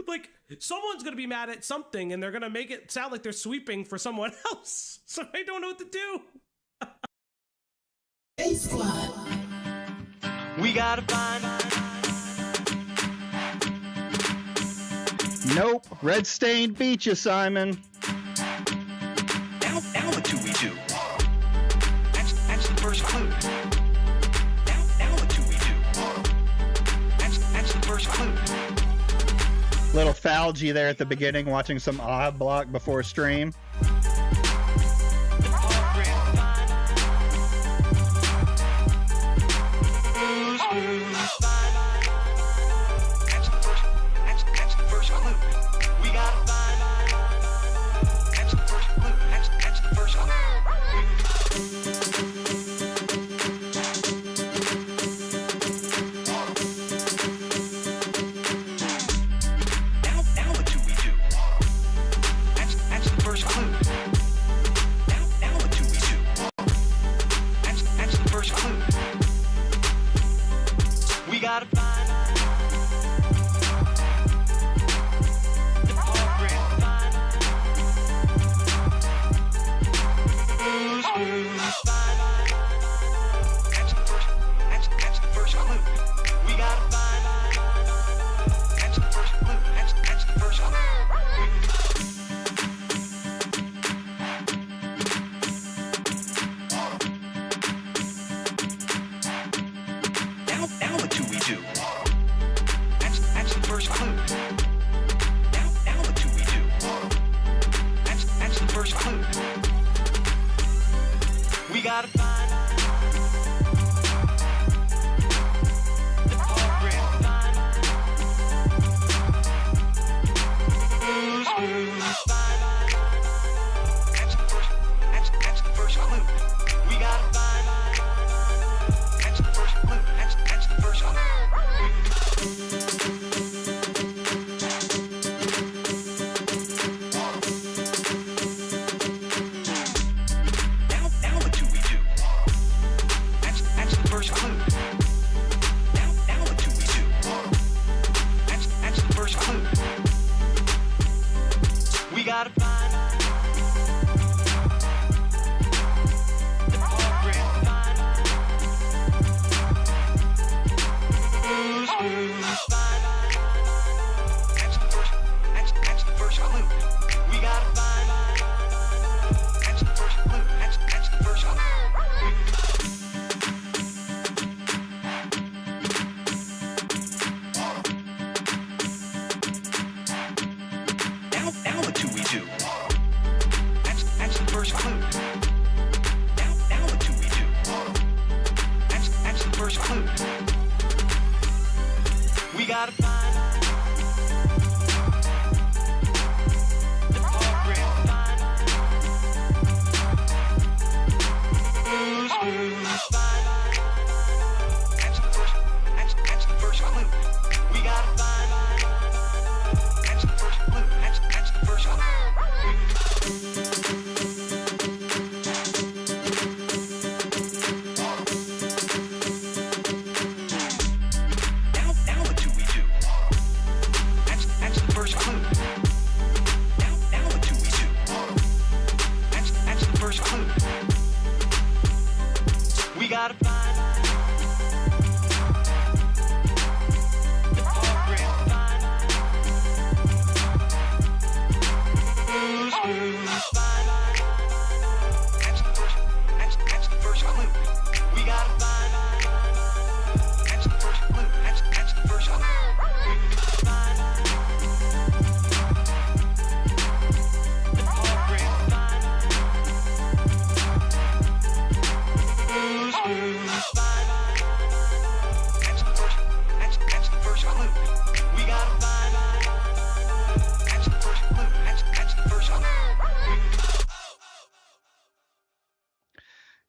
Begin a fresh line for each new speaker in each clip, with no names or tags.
Like, someone's going to be mad at something, and they're going to make it sound like they're sweeping for someone else. So I don't know what to do.
A Squad.
We gotta find.
Nope. Red Stain beat you, Simon.
Now what do we do? That's the first clue. Now what do we do? That's the first clue.
Little Falgy there at the beginning, watching some odd block before stream.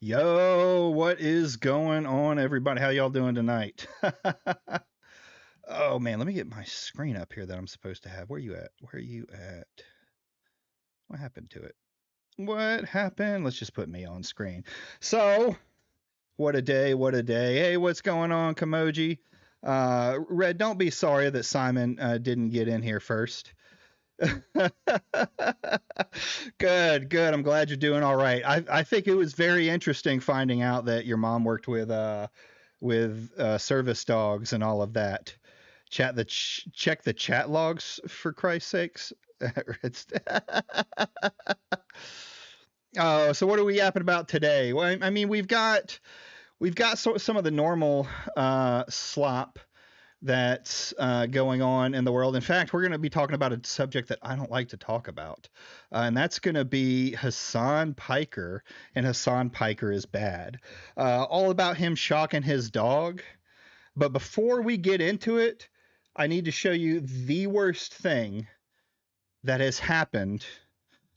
Yo, what is going on, everybody? How y'all doing tonight? Oh man, let me get my screen up here that I'm supposed to have. Where you at? Where are you at? What happened to it? What happened? Let's just put me on screen. So, what a day, what a day. Hey, what's going on, Kamoji? Red, don't be sorry that Simon didn't get in here first. Good. I'm glad you're doing all right. I think it was very interesting finding out that your mom worked with service dogs and all of that. Check the chat logs for Christ's sakes. Oh, so what are we yapping about today? Well, I mean, we've got some of the normal slop that's going on in the world. In fact, we're going to be talking about a subject that I don't like to talk about, and that's going to be Hassan Piker, and Hassan Piker is bad. All about him shocking his dog. But before we get into it, I need to show you the worst thing that has happened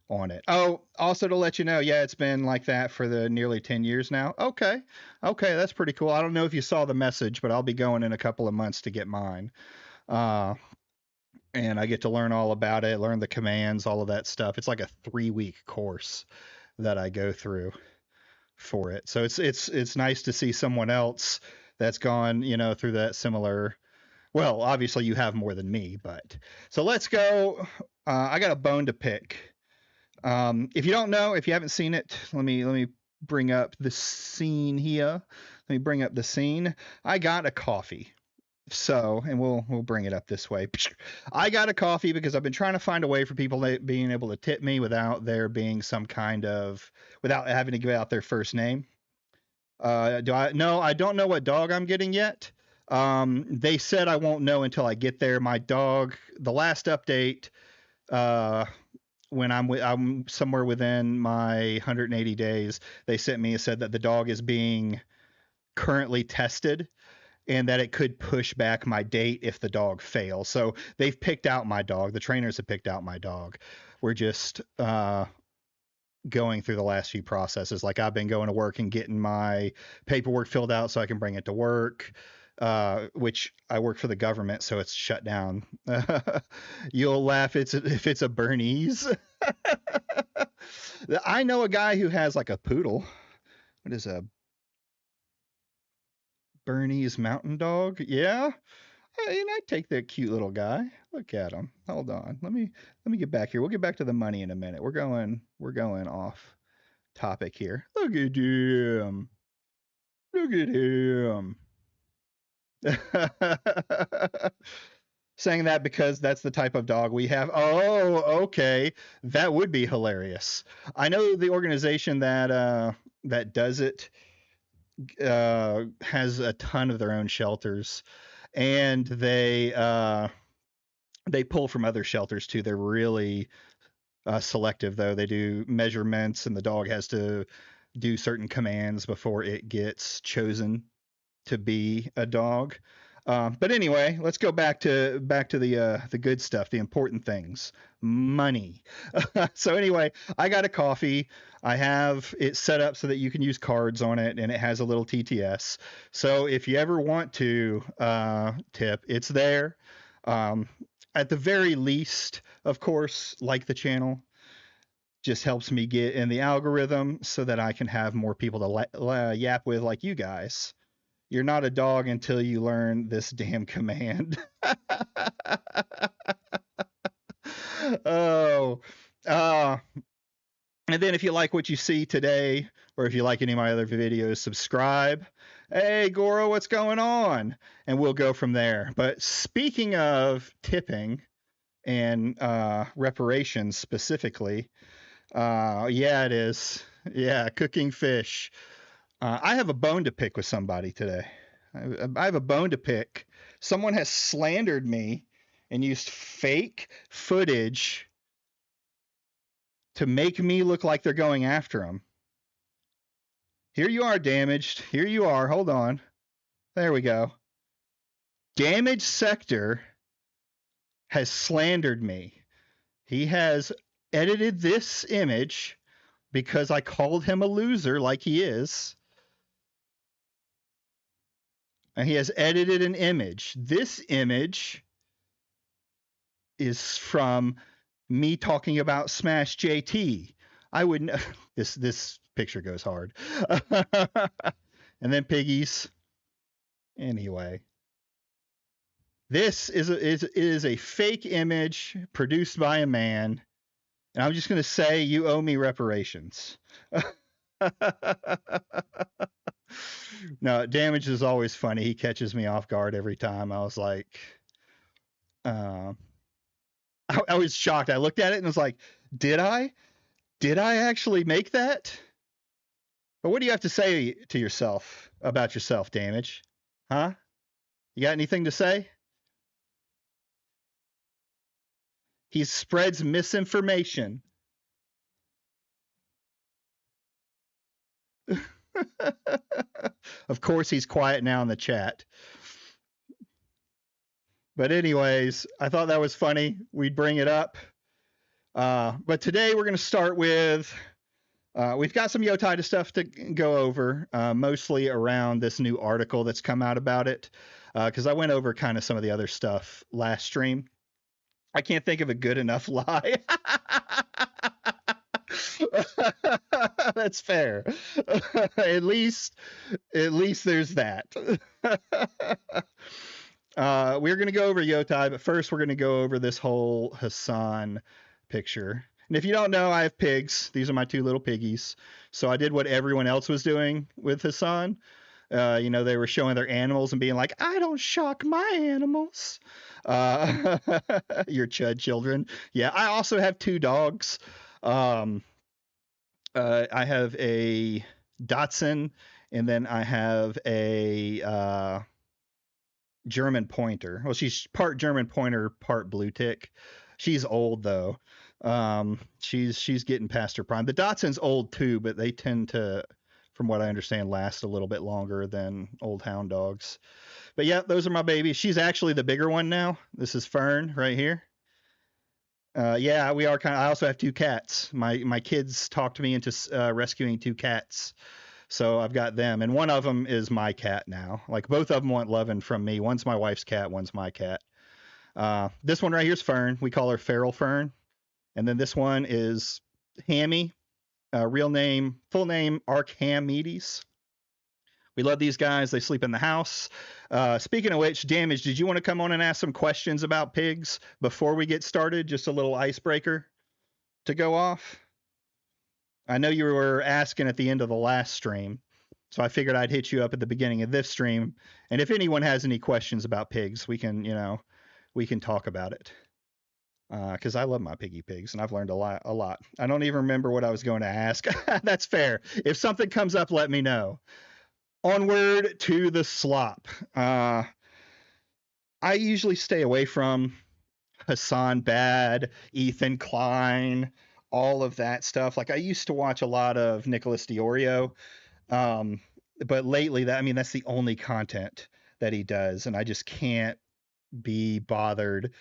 on it. Oh, also to let you know, yeah, it's been like that for the nearly 10 years now. Okay, that's pretty cool. I don't know if you saw the message, but I'll be going in a couple of months to get mine. And I get to learn all about it, learn the commands, all of that stuff. It's like a 3-week course that I go through for it. So it's nice to see someone else that's gone, through that similar. Well, obviously you have more than me, but so let's go. I got a bone to pick. If you don't know, if you haven't seen it, let me bring up the scene here. Let me bring up the scene. I got a coffee. So, and we'll bring it up this way. I got a coffee because I've been trying to find a way for people being able to tip me without there being without having to give out their first name. I don't know what dog I'm getting yet. They said I won't know until I get there. My dog, the last update, when I'm somewhere within my 180 days, they sent me and said that the dog is being currently tested and that it could push back my date if the dog fails. So they've picked out my dog. The trainers have picked out my dog. We're just going through the last few processes. Like I've been going to work and getting my paperwork filled out so I can bring it to work. Which I work for the government, so it's shut down. You'll laugh if it's a Bernese. I know a guy who has like a poodle. What is a Bernese mountain dog? Yeah. I take that cute little guy. Look at him. Hold on. Let me get back here. We'll get back to the money in a minute. We're going off topic here. Look at him. Saying that because that's the type of dog we have. Oh, okay. That would be hilarious. I know the organization that does it has a ton of their own shelters, and they pull from other shelters too. They're really selective, though. They do measurements, and the dog has to do certain commands before it gets chosen to be a dog. But anyway, let's go back to the good stuff, the important things, money. So anyway, I got a coffee. I have it set up so that you can use cards on it, and it has a little TTS. So if you ever want to tip, it's there. At the very least, of course, like the channel. Just helps me get in the algorithm so that I can have more people to yap with, like you guys. You're not a dog until you learn this damn command. Oh. And then if you like what you see today, or if you like any of my other videos, subscribe. Hey, Goro, what's going on? And we'll go from there. But speaking of tipping and reparations specifically, yeah, it is. Yeah, cooking fish. I have a bone to pick with somebody today. I have a bone to pick. Someone has slandered me and used fake footage to make me look like they're going after him. Here you are, Damaged. Here you are. Hold on. There we go. Damaged Sector has slandered me. He has edited this image because I called him a loser like he is. And he has edited an image. This image is from me talking about Smash JT. I wouldn't. This picture goes hard. And then piggies. Anyway, This is a fake image produced by a man, and I'm just going to say you owe me reparations. No, Damage is always funny. He catches me off guard every time. I was like, uh, I was shocked. I looked at it and was like, did I? Did I actually make that? But what do you have to say to yourself about yourself, Damage? Huh? You got anything to say? He spreads misinformation. Of course, he's quiet now in the chat. But anyways, I thought that was funny. We'd bring it up. But today we're going to start with, we've got some Yotei stuff to go over, mostly around this new article that's come out about it, because I went over kind of some of the other stuff last stream. I can't think of a good enough lie. That's fair. At least there's that. We're going to go over Yotei, but first we're going to go over this whole Hassan picture. And if you don't know, I have pigs. These are my two little piggies. So I did what everyone else was doing with Hassan. You know, they were showing their animals and being like, I don't shock my animals. Your chud children. Yeah, I also have two dogs. I have a Dachshund, and then I have a German Pointer. Well, she's part German Pointer, part blue tick. She's old though. She's getting past her prime. The Dachshund's old too, but they tend to, from what I understand, last a little bit longer than old hound dogs. But yeah, those are my babies. She's actually the bigger one now. This is Fern right here. Yeah, we are kind of. I also have two cats. My kids talked me into rescuing two cats, so I've got them, and one of them is my cat now. Like both of them want loving from me. One's my wife's cat, one's my cat. This one right here is Fern. We call her Feral Fern, and then this one is Hammy. Real name, full name, Archimedes. We love these guys. They sleep in the house. Speaking of which, Damage, did you want to come on and ask some questions about pigs before we get started? Just a little icebreaker to go off. I know you were asking at the end of the last stream, so I figured I'd hit you up at the beginning of this stream. And if anyone has any questions about pigs, we can talk about it. Because I love my piggy pigs, and I've learned a lot. I don't even remember what I was going to ask. That's fair. If something comes up, let me know. Onward to the slop. I usually stay away from Hassan Bad, Ethan Klein, all of that stuff. Like I used to watch a lot of Nicholas Diorio, but lately that's the only content that he does, and I just can't be bothered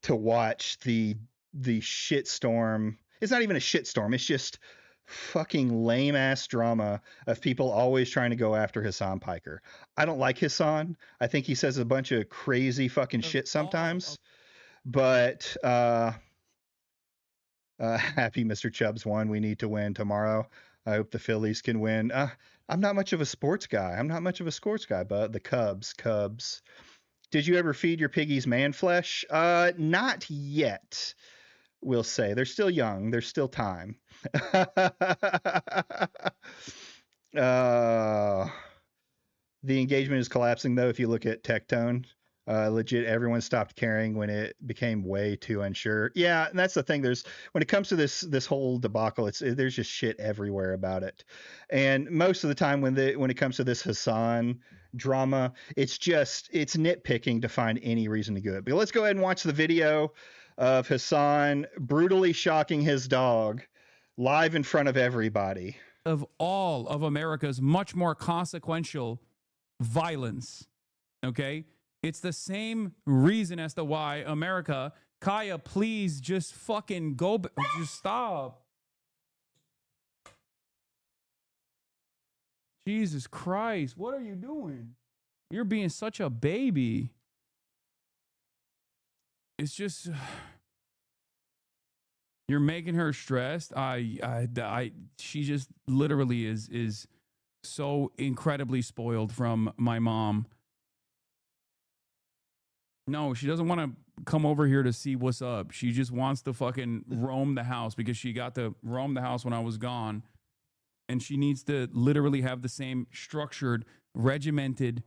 to watch the shitstorm. It's not even a shitstorm. It's just fucking lame ass drama of people always trying to go after Hassan Piker. I don't like Hassan. I think he says a bunch of crazy fucking shit sometimes. But happy Mr. Chubbs won. We need to win tomorrow. I hope the Phillies can win. I'm not much of a sports guy. But the Cubs. Did you ever feed your piggies man flesh? Not yet. We'll say they're still young. There's still time. The engagement is collapsing though. If you look at Tectone, legit, everyone stopped caring when it became way too unsure. Yeah, and that's the thing. When it comes to this whole debacle, there's just shit everywhere about it. And most of the time when it comes to this Hassan drama, it's nitpicking to find any reason to do it. But let's go ahead and watch the video of Hassan brutally shocking his dog live in front of everybody.
Of all of America's much more consequential violence, okay? It's the same reason as to why America, Kaya, please just fucking go, just stop. Jesus Christ, what are you doing? You're being such a baby. It's just, you're making her stressed. She just literally is so incredibly spoiled from my mom. No, she doesn't want to come over here to see what's up. She just wants to fucking roam the house because she got to roam the house when I was gone. And she needs to literally have the same structured, regimented.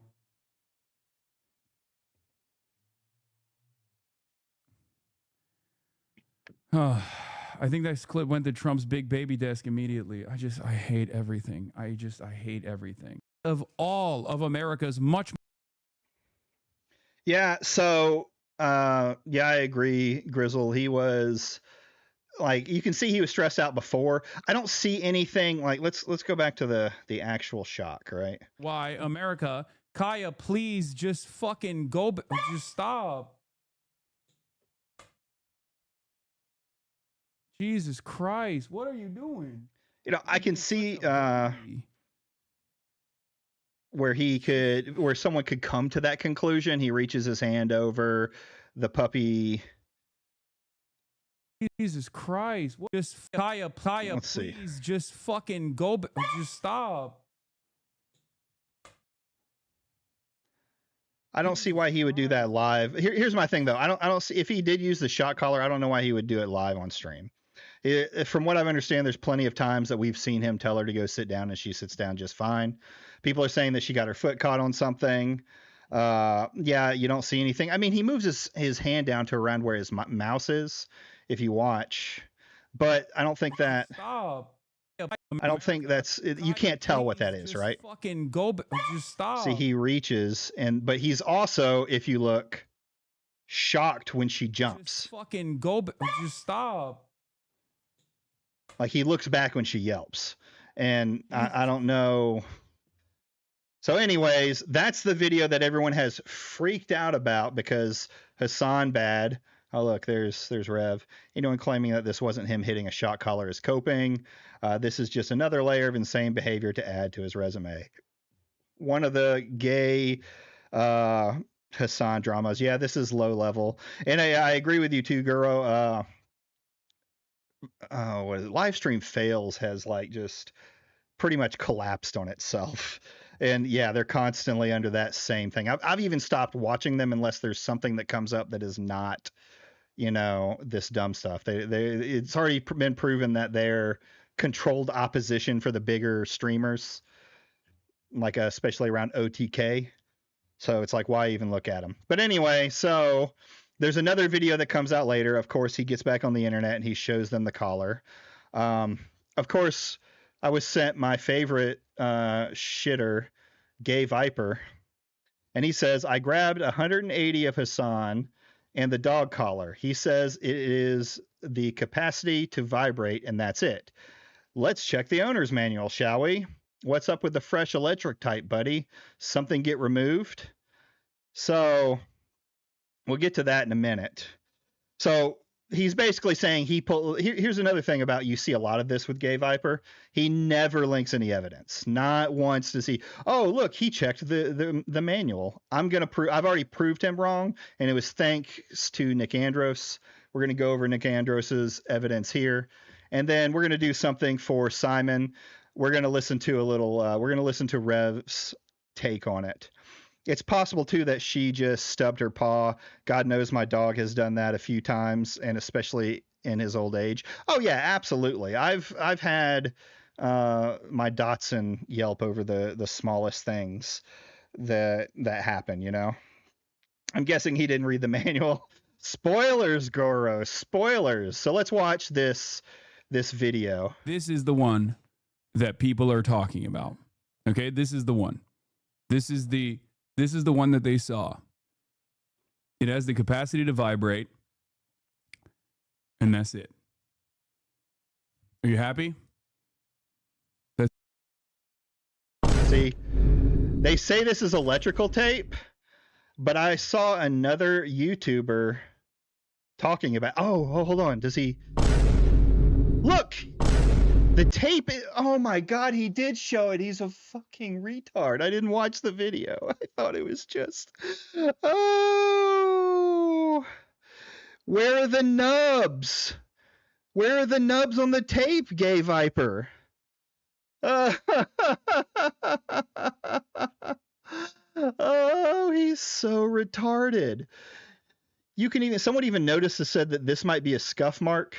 I think that clip went to Trump's big baby desk immediately. I hate everything. I hate everything. Of all of America's much.
Yeah. So, yeah, I agree, Grizzle. He was like, you can see he was stressed out before. I don't see anything like, let's go back to the actual shock, right?
Why America, Kaya, please just fucking go. Just stop. Jesus Christ, what are you doing?
You know, I can see where someone could come to that conclusion. He reaches his hand over the puppy.
Jesus Christ, just Kaya,
Let's
please
see.
just fucking go. Just stop.
I don't see why he would do that live. Here's my thing though. I don't see, if he did use the shot collar, I don't know why he would do it live on stream. From what I understand, there's plenty of times that we've seen him tell her to go sit down and she sits down just fine. People are saying that she got her foot caught on something. Yeah, you don't see anything. I mean, he moves his hand down to around where his mouse is, if you watch. But I don't think that.
Stop.
I don't think that's. You can't tell what that is, right?
Fucking go. Just stop.
See, he reaches, but he's also, if you look, shocked when she jumps.
Just fucking go. Just stop.
Like he looks back when she yelps, and I don't know. So anyways, that's the video that everyone has freaked out about because Hassan Bad. Oh look, there's Rev. Anyone claiming that this wasn't him hitting a shot collar is coping. This is just another layer of insane behavior to add to his resume. One of the gay Hassan dramas. Yeah, this is low level, and I agree with you too, Guro. What is it? Livestream fails has like just pretty much collapsed on itself. And yeah, they're constantly under that same thing. I've even stopped watching them unless there's something that comes up that is not, this dumb stuff. It's already been proven that they're controlled opposition for the bigger streamers, like especially around OTK. So it's like, why even look at them? But anyway, so there's another video that comes out later. Of course, he gets back on the internet and he shows them the collar. Of course, I was sent my favorite shitter, Gay Viper, and he says, I grabbed 180 of Hassan and the dog collar. He says it is the capacity to vibrate, and that's it. Let's check the owner's manual, shall we? What's up with the fresh electric type, buddy? Something get removed? So we'll get to that in a minute. So he's basically saying here's another thing about, you see a lot of this with Gay Viper. He never links any evidence. Not once does he, oh, look, he checked the manual. I've already proved him wrong, and it was thanks to Nick Andros. We're going to go over Nick Andros's evidence here, and then we're going to do something for Simon. We're going to listen to Rev's take on it. It's possible too that she just stubbed her paw. God knows my dog has done that a few times, and especially in his old age. Oh yeah, absolutely. I've had my Dotson yelp over the smallest things that happen. I'm guessing he didn't read the manual. Spoilers, Goro. Spoilers. So let's watch this video.
This is the one that people are talking about. Okay, this is the one. This is the one that they saw. It has the capacity to vibrate, and that's it. Are you happy?
See, they say this is electrical tape, but I saw another YouTuber talking about, hold on. Does he look? The tape, oh my God, he did show it. He's a fucking retard. I didn't watch the video. I thought it was just, where are the nubs? Where are the nubs on the tape, Gay Viper? Oh, he's so retarded. You can even, someone even noticed and said that this might be a scuff mark.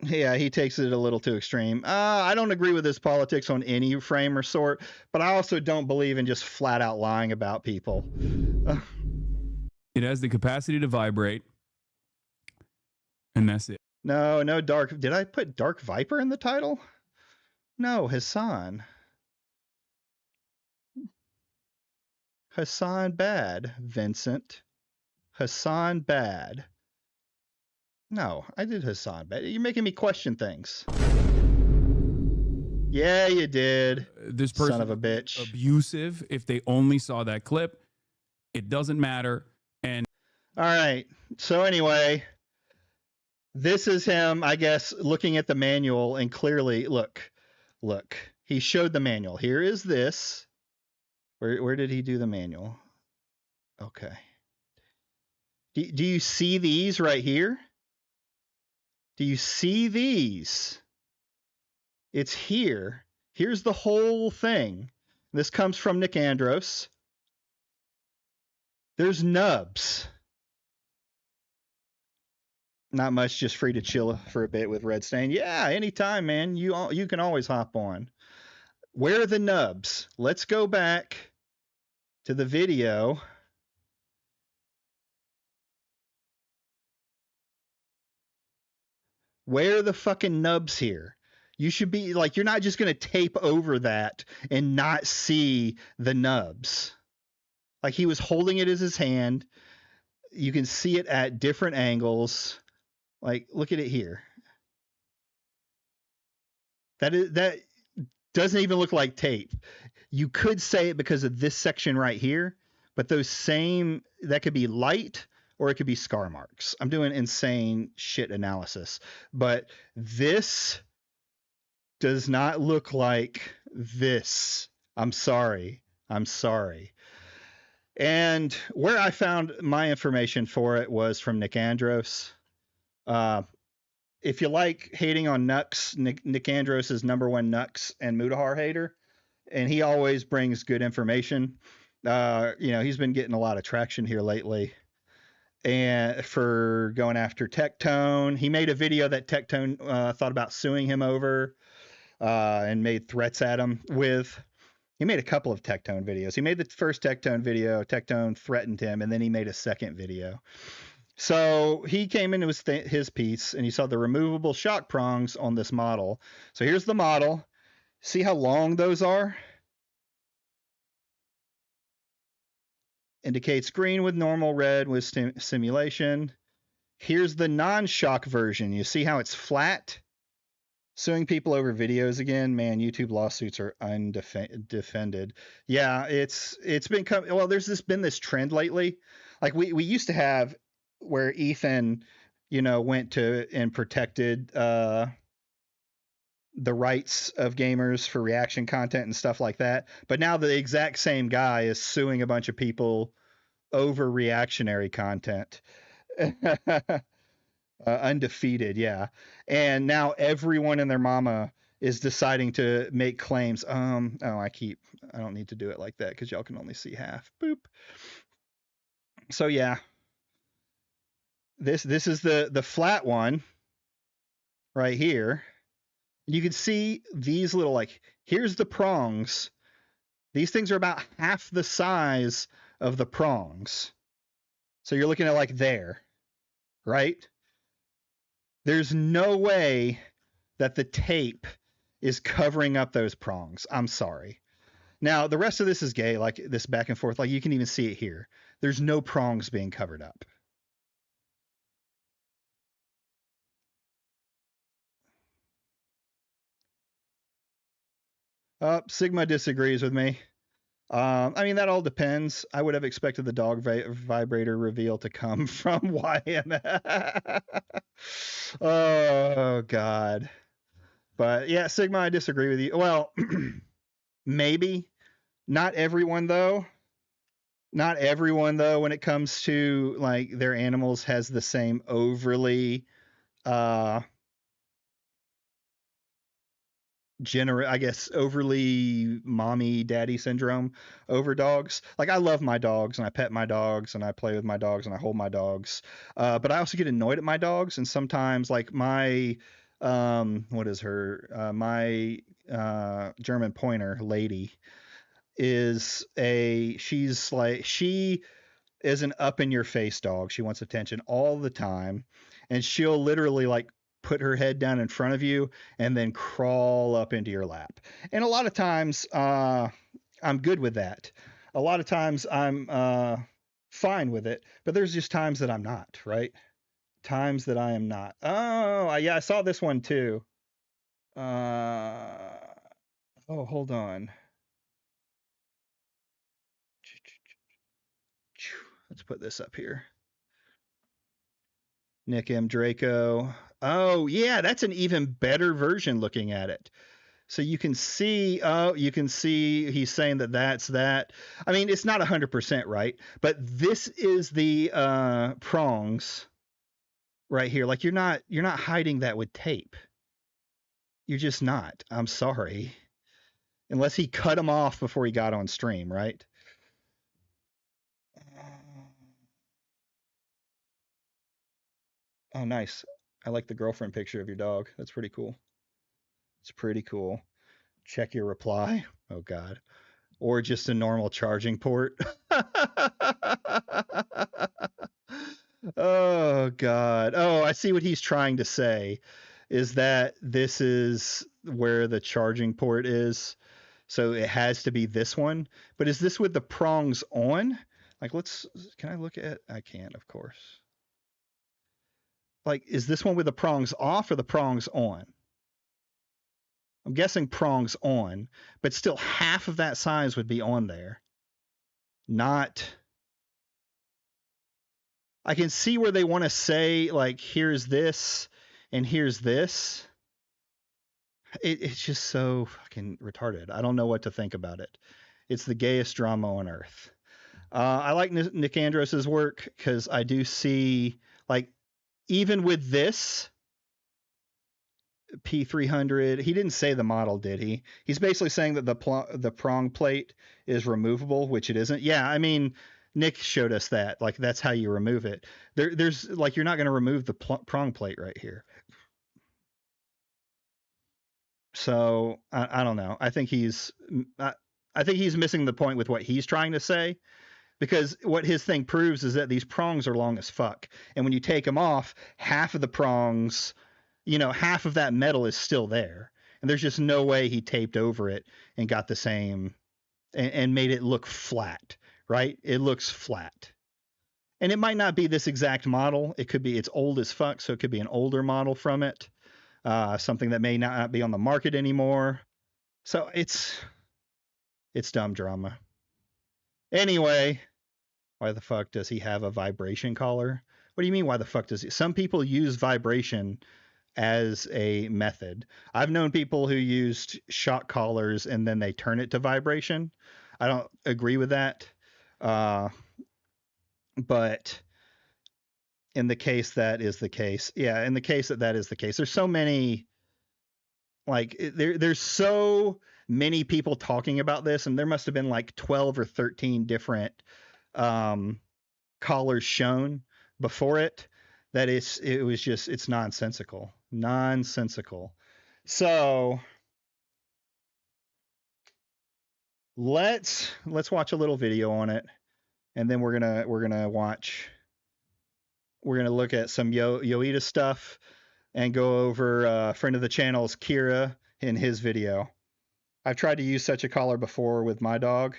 Yeah, he takes it a little too extreme. I don't agree with his politics on any frame or sort, but I also don't believe in just flat out lying about people.
It has the capacity to vibrate, and that's it.
No, Dark. Did I put Dark Viper in the title? No, Hassan. Hassan Bad, Vincent. Hassan Bad. No, I did Hassan Bad. You're making me question things. Yeah, you did.
This person
Son of a bitch.
Abusive. If they only saw that clip, it doesn't matter. And
all right. So anyway, this is him, I guess, looking at the manual and clearly, look. He showed the manual. Here is this. Where did he do the manual? Okay. Do you see these right here? Do you see these? It's here. Here's the whole thing. This comes from Nick Andros. There's nubs. Not much, just free to chill for a bit with Red Stain. Yeah, anytime, man. You can always hop on. Where are the nubs? Let's go back to the video. Where are the fucking nubs here? You should be like, you're not just going to tape over that and not see the nubs. Like, he was holding it as his hand. You can see it at different angles. Like, look at it here. That doesn't even look like tape. You could say it because of this section right here, but that could be light or it could be scar marks. I'm doing insane shit analysis, but this does not look like this. I'm sorry. And where I found my information for it was from Nick Andros. If you like hating on Nux, Nick Andros is #1 Nux and Mutahar hater, and he always brings good information. He's been getting a lot of traction here lately, and for going after Tectone. He made a video that Tectone thought about suing him over, and made threats at him with. He made a couple of Tectone videos. He made the first Tectone video. Tectone threatened him, and then he made a second video. So he came into his piece, and he saw the removable shock prongs on this model. So here's the model. See how long those are? Indicates green with normal, red with simulation. Here's the non-shock version. You see how it's flat? Suing people over videos again, man. YouTube lawsuits are undefended. Yeah, it's been well. There's been this trend lately. Like we used to have where Ethan, went to and protected the rights of gamers for reaction content and stuff like that. But now the exact same guy is suing a bunch of people over reactionary content. Undefeated, yeah. And now everyone and their mama is deciding to make claims. I don't need to do it like that because y'all can only see half. Boop. So yeah. This is the flat one right here. You can see these little, here's the prongs. These things are about half the size of the prongs. So you're looking at there, right? There's no way that the tape is covering up those prongs. I'm sorry. Now, the rest of this is gay, this back and forth. You can even see it here. There's no prongs being covered up. Sigma disagrees with me. That all depends. I would have expected the dog vibrator reveal to come from YMF. Oh, God. But yeah, Sigma, I disagree with you. Well, maybe. Not everyone, though. Not everyone, though, when it comes to their animals has the same overly I guess overly mommy daddy syndrome over dogs. Like I love my dogs and I pet my dogs and I play with my dogs and I hold my dogs. But I also get annoyed at my dogs, and sometimes like my what is her my German pointer lady she is an up in your face dog. She wants attention all the time, and she'll literally like put her head down in front of you and then crawl up into your lap. And a lot of times I'm good with that. A lot of times I'm fine with it, but there's just times that I'm not, right? Times that I am not. Oh, yeah, I saw this one too. Oh, hold on. Let's put this up here. Nick M. Draco. Oh, yeah, that's an even better version looking at it. So you can see he's saying that that's that. I mean, it's not 100% right, but this is the prongs right here. Like you're not hiding that with tape. You're just not. I'm sorry. Unless he cut them off before he got on stream, right? Oh, nice. I like the girlfriend picture of your dog. That's pretty cool. It's pretty cool. Check your reply. Oh, God. Or just a normal charging port. Oh, God. Oh, I see what he's trying to say is that this is where the charging port is. So it has to be this one. But is this with the prongs on? Like, can I look at? I can't, of course. Like, is this one with the prongs off or the prongs on? I'm guessing prongs on, but still half of that size would be on there. Not. I can see where they want to say, like, here's this and here's this. It's just so fucking retarded. I don't know what to think about it. It's the gayest drama on earth. I like Nick Andros's work because I do see, like, even with this P300, he didn't say the model, did he? He's basically saying that the prong plate is removable, which it isn't. Yeah, I mean, Nick showed us that. Like, that's how you remove it. There's like, you're not going to remove the prong plate right here. So I don't know. I think he's missing the point with what he's trying to say. Because what his thing proves is that these prongs are long as fuck. And when you take them off, half of the prongs, half of that metal is still there. And there's just no way he taped over it and got the same and made it look flat, right? It looks flat. And it might not be this exact model. It could be, it's old as fuck, so it could be an older model from it. Something that may not be on the market anymore. So it's dumb drama. Anyway, why the fuck does he have a vibration collar? What do you mean, why the fuck does he? Some people use vibration as a method. I've known people who used shock collars and then they turn it to vibration. I don't agree with that. But in the case that is the case, yeah, in the case that is the case, there's so many, like, there's so many people talking about this, and there must have been like 12 or 13 different collars shown before it, that it's nonsensical. So let's watch a little video on it, and then we're gonna look at some Yoita stuff and go over a friend of the channel's Kira in his video. I've tried to use such a collar before with my dog.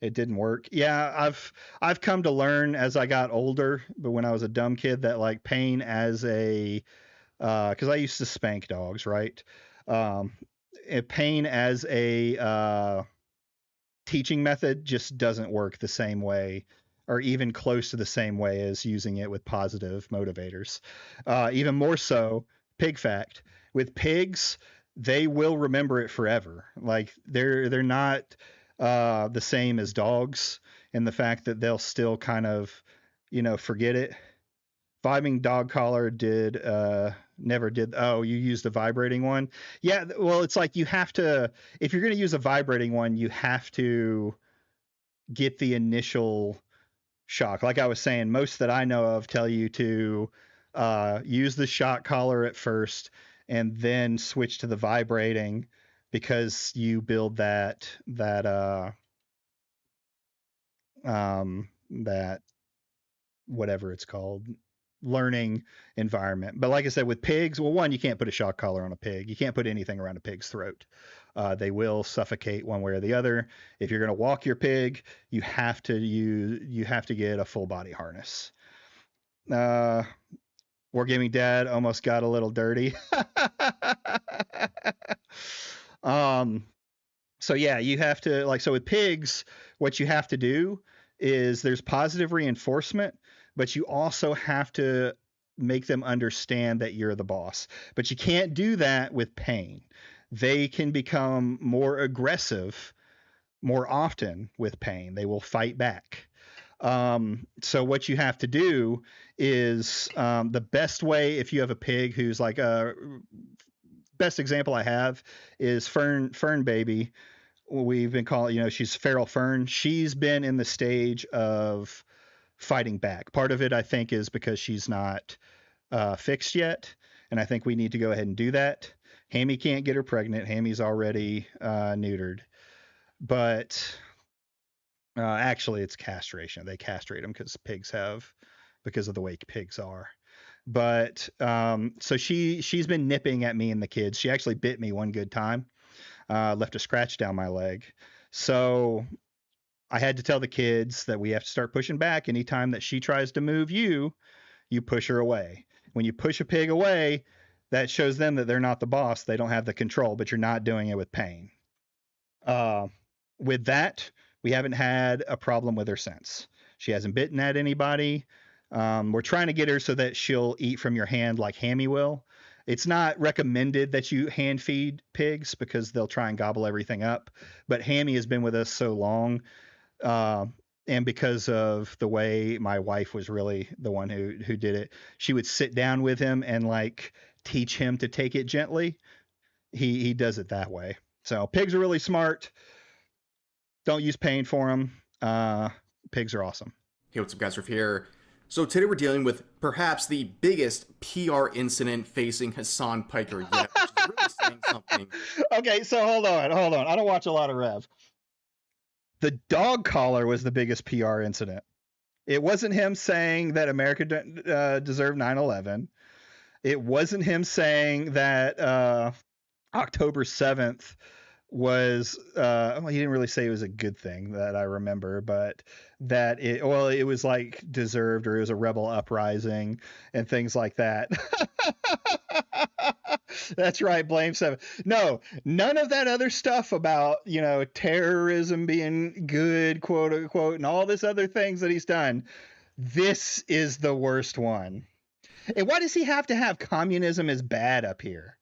It didn't work. Yeah, I've come to learn as I got older, but when I was a dumb kid, that like pain as a because I used to spank dogs, right? Pain as a teaching method just doesn't work the same way, or even close to the same way as using it with positive motivators. Even more so, pig fact, with pigs, they will remember it forever. Like they're not the same as dogs in the fact that they'll still kind of, forget it. Vibing dog collar did Never did. Oh, you used a vibrating one? Yeah. Well, it's like you have to, if you're going to use a vibrating one, you have to get the initial shock. Like I was saying, most that I know of tell you to use the shock collar at first and then switch to the vibrating, because you build that whatever it's called, learning environment. But like I said, with pigs, well, one, you can't put a shock collar on a pig. You can't put anything around a pig's throat. They will suffocate one way or the other. If you're going to walk your pig, you have to get a full body harness. Wargaming Dad almost got a little dirty. So yeah, you have to, like, so with pigs, what you have to do is there's positive reinforcement, but you also have to make them understand that you're the boss. But you can't do that with pain. They can become more aggressive more often with pain. They will fight back. So what you have to do is the best way, if you have a pig who's like best example I have is Fern Baby. We've been calling, she's Feral Fern. She's been in the stage of fighting back. Part of it, I think, is because she's not fixed yet, and I think we need to go ahead and do that. Hammy can't get her pregnant. Hammy's already neutered, but actually it's castration. They castrate them because of the way pigs are. But so she's been nipping at me and the kids. She actually bit me one good time, left a scratch down my leg. So I had to tell the kids that we have to start pushing back. Anytime that she tries to move you push her away. When you push a pig away, that shows them that they're not the boss. They don't have the control, but you're not doing it with pain. With that, we haven't had a problem with her since. She hasn't bitten at anybody. We're trying to get her so that she'll eat from your hand like Hammy will. It's not recommended that you hand feed pigs because they'll try and gobble everything up. But Hammy has been with us so long, and because of the way my wife was really the one who did it, she would sit down with him and like teach him to take it gently. He does it that way. So pigs are really smart. Don't use pain for them. Pigs are awesome.
Hey, what's up, guys? Riff here. So today we're dealing with perhaps the biggest PR incident facing Hassan Piker yet, which is really saying something.
Okay, so hold on. I don't watch a lot of Rev. The dog collar was the biggest PR incident. It wasn't him saying that America deserved 9/11. It wasn't him saying that October 7th was well, he didn't really say it was a good thing that I remember, but that it was like deserved, or it was a rebel uprising and things like that. That's right, blame 7. No, none of that other stuff about, terrorism being good, quote unquote, and all this other things that he's done. This is the worst one. And why does he have to have communism is bad up here?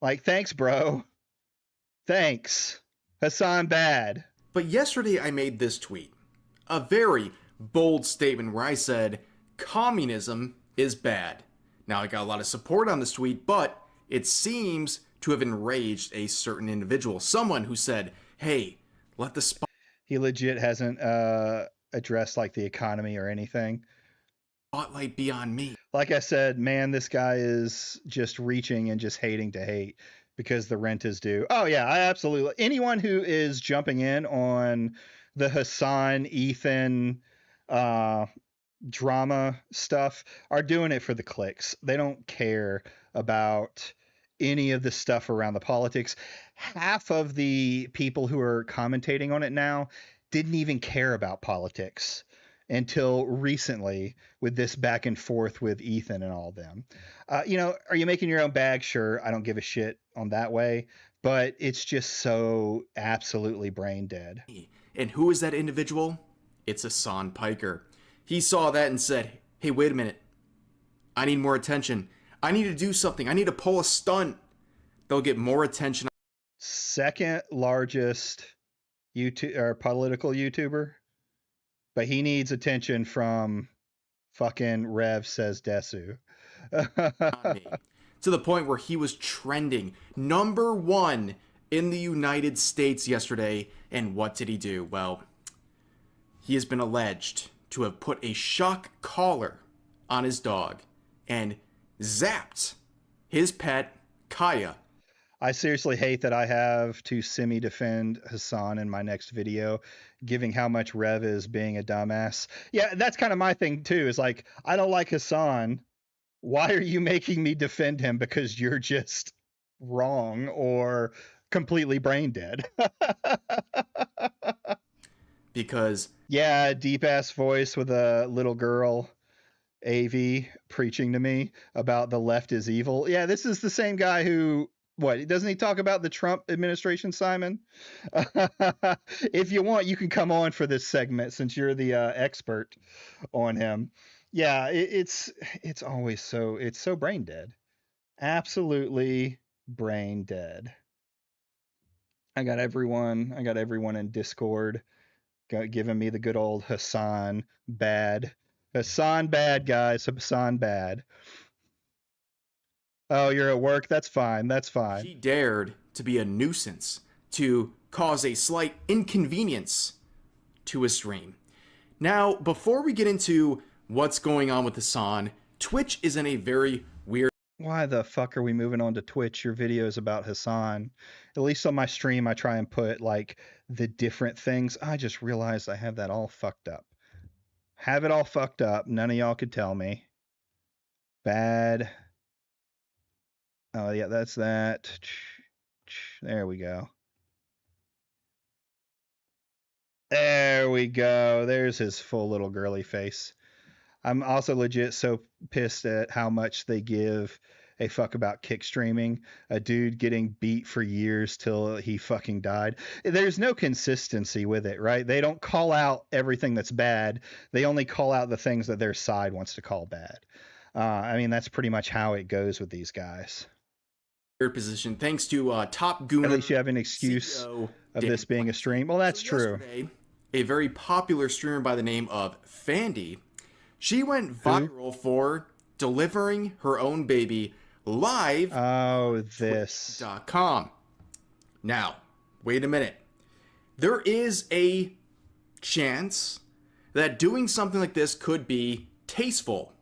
Like, thanks, bro. Thanks. Hassan Bad.
But yesterday I made this tweet. A very bold statement where I said, communism is bad. Now I got a lot of support on this tweet, but it seems to have enraged a certain individual. Someone who said, hey, let the
He legit hasn't addressed like the economy or anything.
spotlight be on me.
Like I said, man, this guy is just reaching and just hating to hate because the rent is due. Oh yeah, I absolutely. Anyone who is jumping in on the Hassan, Ethan, drama stuff are doing it for the clicks. They don't care about any of the stuff around the politics. Half of the people who are commentating on it now didn't even care about politics until recently with this back and forth with Ethan and all of them. Are you making your own bag? Sure. I don't give a shit on that way, but it's just so absolutely brain dead.
And who is that individual? It's Hassan Piker. He saw that and said, hey, wait a minute. I need more attention. I need to do something. I need to pull a stunt. They'll get more attention.
Second largest political YouTuber, but he needs attention from fucking Rev Says Desu.
Not me. to the point where he was trending #1 in the United States yesterday. And what did he do? Well, he has been alleged to have put a shock collar on his dog and zapped his pet, Kaya.
I seriously hate that I have to semi-defend Hassan in my next video, giving how much Rev is being a dumbass. Yeah, that's kind of my thing too, is like, I don't like Hassan. Why are you making me defend him? Because you're just wrong or completely brain dead.
Because
yeah, deep ass voice with a little girl, AV, preaching to me about the left is evil. Yeah, this is the same guy who, what, doesn't he talk about the Trump administration, Simon? If you want, you can come on for this segment since you're the expert on him. Yeah, it's always it's so brain dead. Absolutely brain dead. I got everyone in Discord giving me the good old Hassan Bad. Hassan Bad, guys. Hassan Bad. Oh, you're at work? That's fine. That's fine.
she dared to be a nuisance, to cause a slight inconvenience to his stream. Now, before we get into what's going on with Hassan, Twitch is in a very weird...
Why the fuck are we moving on to Twitch? Your videos about Hassan. At least on my stream, I try and put like the different things. I just realized I have that all fucked up. Have it all fucked up. None of y'all could tell me. Bad. Oh, yeah, that's that. There we go. There we go. There's his full little girly face. I'm also legit so pissed at how much they give a fuck about kick streaming. A dude getting beat for years till he fucking died. There's no consistency with it, right? They don't call out everything that's bad. They only call out the things that their side wants to call bad. I mean, that's pretty much how it goes with these guys.
position thanks to Top Gooner.
At least you have an excuse
CEO
of this being a stream. Well, that's true.
Yesterday, a very popular streamer by the name of Fandy, she went viral for delivering her own baby live
Oh, this.
Twitch.com. Now, wait a minute. There is a chance that doing something like this could be tasteful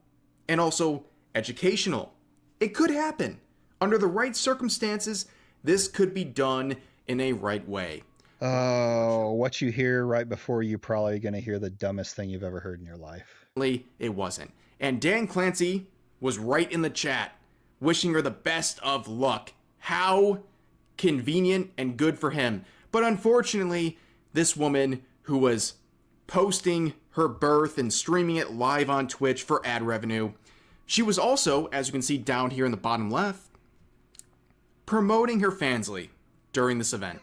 and also educational. It could happen. Under the right circumstances, this could be done in a right way.
Oh, what you hear right before you probably going to hear the dumbest thing you've ever heard in your life.
It wasn't. And Dan Clancy was right in the chat, wishing her the best of luck. How convenient and good for him. But unfortunately, this woman who was posting her birth and streaming it live on Twitch for ad revenue, she was also, as you can see down here in the bottom left, promoting her fansly during this event.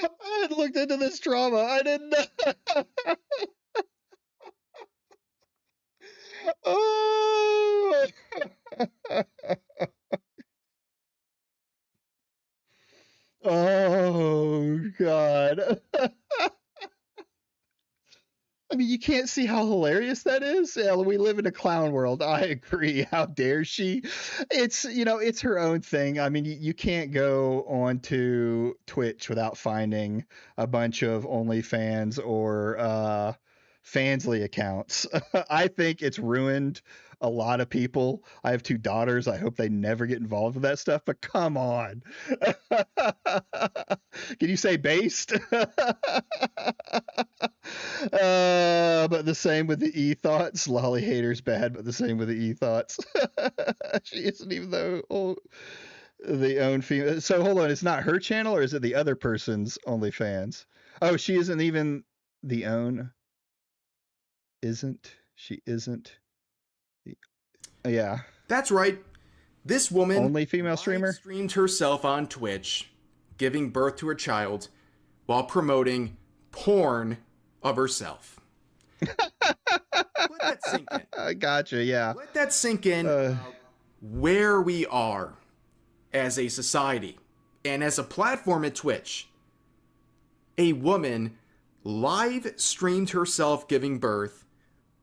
I had looked into this drama. I didn't know. Oh. Oh, God. I mean, you can't see how hilarious that is. Yeah, we live in a clown world. I agree. How dare she? It's, it's her own thing. I mean, you can't go onto Twitch without finding a bunch of OnlyFans or Fansly accounts. I think it's ruined a lot of people. I have 2 daughters. I hope they never get involved with that stuff, but come on. Can you say based? But the same with the e-thoughts. Lolly haters bad, but the same with the e-thoughts. She isn't even the own female. So hold on, it's not her channel, or is it the other person's OnlyFans? Oh, she isn't even the own. She isn't. Yeah.
That's right. This woman
only female streamer
streamed herself on Twitch, giving birth to her child while promoting porn of herself. Let that sink in.
I gotcha, yeah.
Let that sink in where we are as a society and as a platform at Twitch. A woman live streamed herself giving birth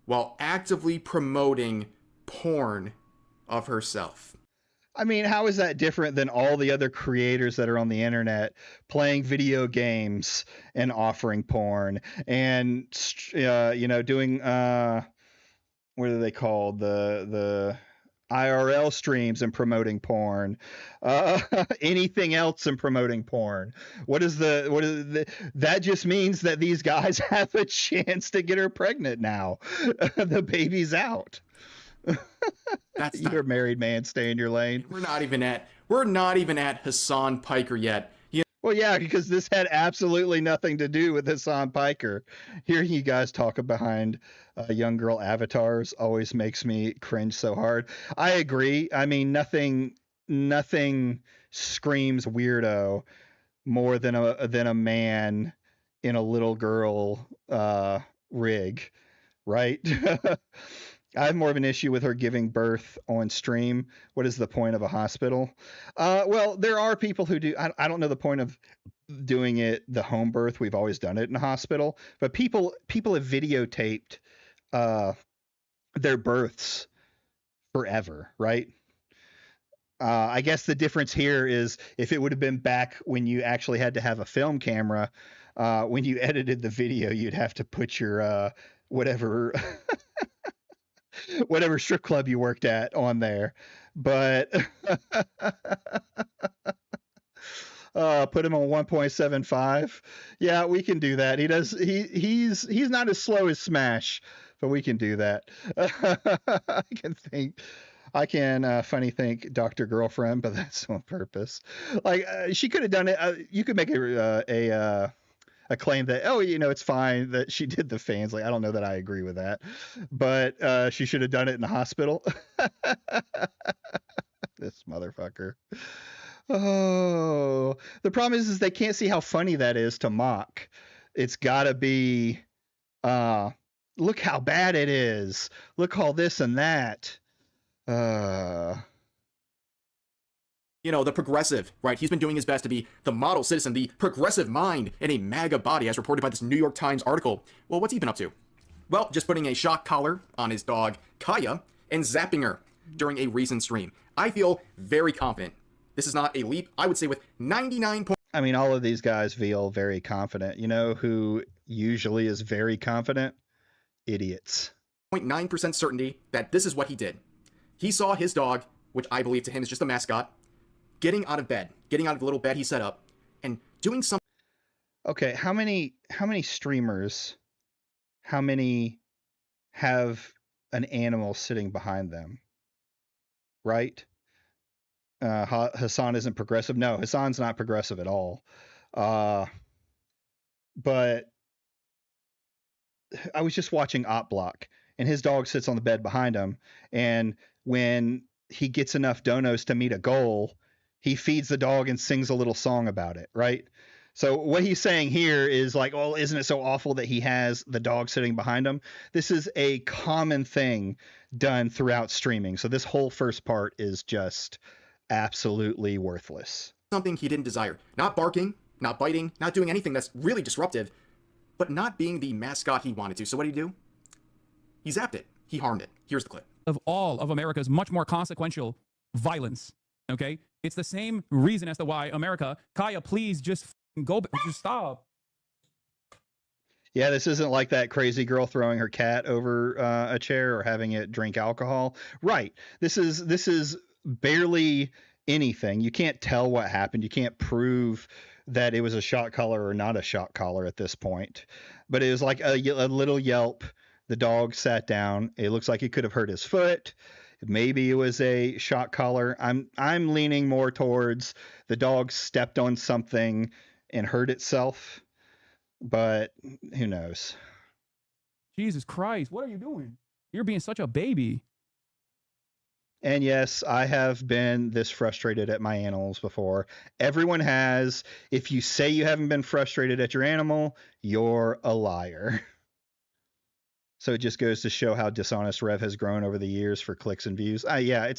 while actively promoting porn of herself.
I mean, how is that different than all the other creators that are on the internet playing video games and offering porn and, doing, what are they called? The IRL streams and promoting porn, anything else and promoting porn. That just means that these guys have a chance to get her pregnant now. The baby's out. You're a married man, stay in your lane.
We're not even at Hassan Piker yet.
Well, yeah, because this had absolutely nothing to do with Hassan Piker. Hearing you guys talk behind young girl avatars always makes me cringe so hard. I agree. I mean, nothing screams weirdo more than a man in a little girl rig, right? I have more of an issue with her giving birth on stream. What is the point of a hospital? Well, there are people who do. I don't know the point of doing it, the home birth. We've always done it in a hospital. But people have videotaped their births forever, right? I guess the difference here is if it would have been back when you actually had to have a film camera, when you edited the video, you'd have to put your whatever whatever strip club you worked at on there. But put him on 1.75. Yeah, we can do that. He's not as slow as Smash, but we can do that. I can funny think Dr. Girlfriend, but that's on purpose. Like she could have done it. You could make a claim that, it's fine that she did the fans. Like, I don't know that I agree with that, but she should have done it in the hospital. This motherfucker. Oh, the problem is they can't see how funny that is to mock. It's gotta be, look how bad it is. Look all this and that.
The progressive, right? He's been doing his best to be the model citizen, the progressive mind in a MAGA body, as reported by this New York Times article. Well, what's he been up to? Well, just putting a shock collar on his dog, Kaya, and zapping her during a recent stream. I feel very confident. This is not a leap. I would say with 99.
I mean, all of these guys feel very confident. You know who usually is very confident? Idiots.
0.9% certainty that this is what he did. He saw his dog, which I believe to him is just a mascot, getting out of the little bed he set up, and doing something.
Okay, how many streamers, how many have an animal sitting behind them? Right? Hassan isn't progressive. No, Hassan's not progressive at all. But I was just watching Op Block, and his dog sits on the bed behind him, and when he gets enough donos to meet a goal, he feeds the dog and sings a little song about it, right? So what he's saying here is like, well, isn't it so awful that he has the dog sitting behind him? This is a common thing done throughout streaming. So this whole first part is just absolutely worthless.
Something he didn't desire. Not barking, not biting, not doing anything that's really disruptive, but not being the mascot he wanted to. So what did he do? He zapped it. He harmed it. Here's the clip.
Of all of America's much more consequential violence, okay? It's the same reason as to why America, Kaya, please just just stop.
Yeah, this isn't like that crazy girl throwing her cat over a chair or having it drink alcohol. Right. This is barely anything. You can't tell what happened. You can't prove that it was a shot collar or not a shot collar at this point. But it was like a little yelp. The dog sat down. It looks like he could have hurt his foot. Maybe it was a shot collar. I'm leaning more towards the dog stepped on something and hurt itself, but who knows?
Jesus Christ, what are you doing? You're being such a baby.
And yes, I have been this frustrated at my animals before. Everyone has. If you say you haven't been frustrated at your animal, you're a liar. So it just goes to show how dishonest Rev has grown over the years for clicks and views. Yeah,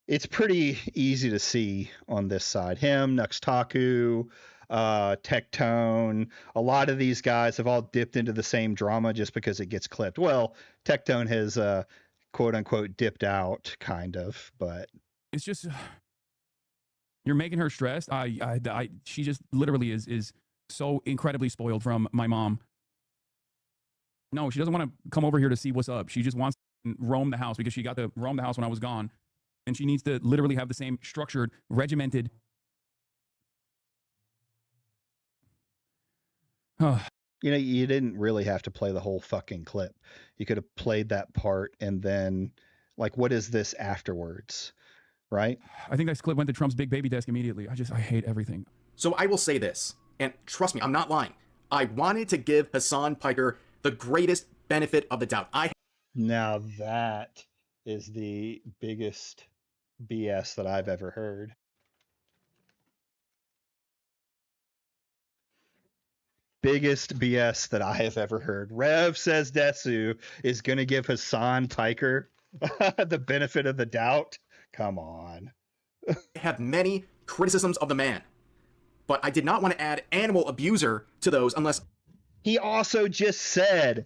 it's pretty easy to see on this side. Him, Nuxtaku, Tectone. A lot of these guys have all dipped into the same drama just because it gets clipped. Well, Tectone has quote unquote dipped out, kind of, but
It's just you're making her stressed. She just literally is so incredibly spoiled from my mom. No, she doesn't want to come over here to see what's up. She just wants to roam the house because she got to roam the house when I was gone. And she needs to literally have the same structured, regimented.
you know, you didn't really have to play the whole fucking clip. You could have played that part and then, like, what is this afterwards, right?
I think that clip went to Trump's big baby desk immediately. I hate everything.
So I will say this, and trust me, I'm not lying. I wanted to give Hassan Piker the greatest benefit of the doubt.
Now that is the biggest BS that I've ever heard. Biggest BS that I have ever heard. Rev says Desu is going to give Hassan Piker the benefit of the doubt. Come on.
I have many criticisms of the man, but I did not want to add animal abuser to those unless
He also just said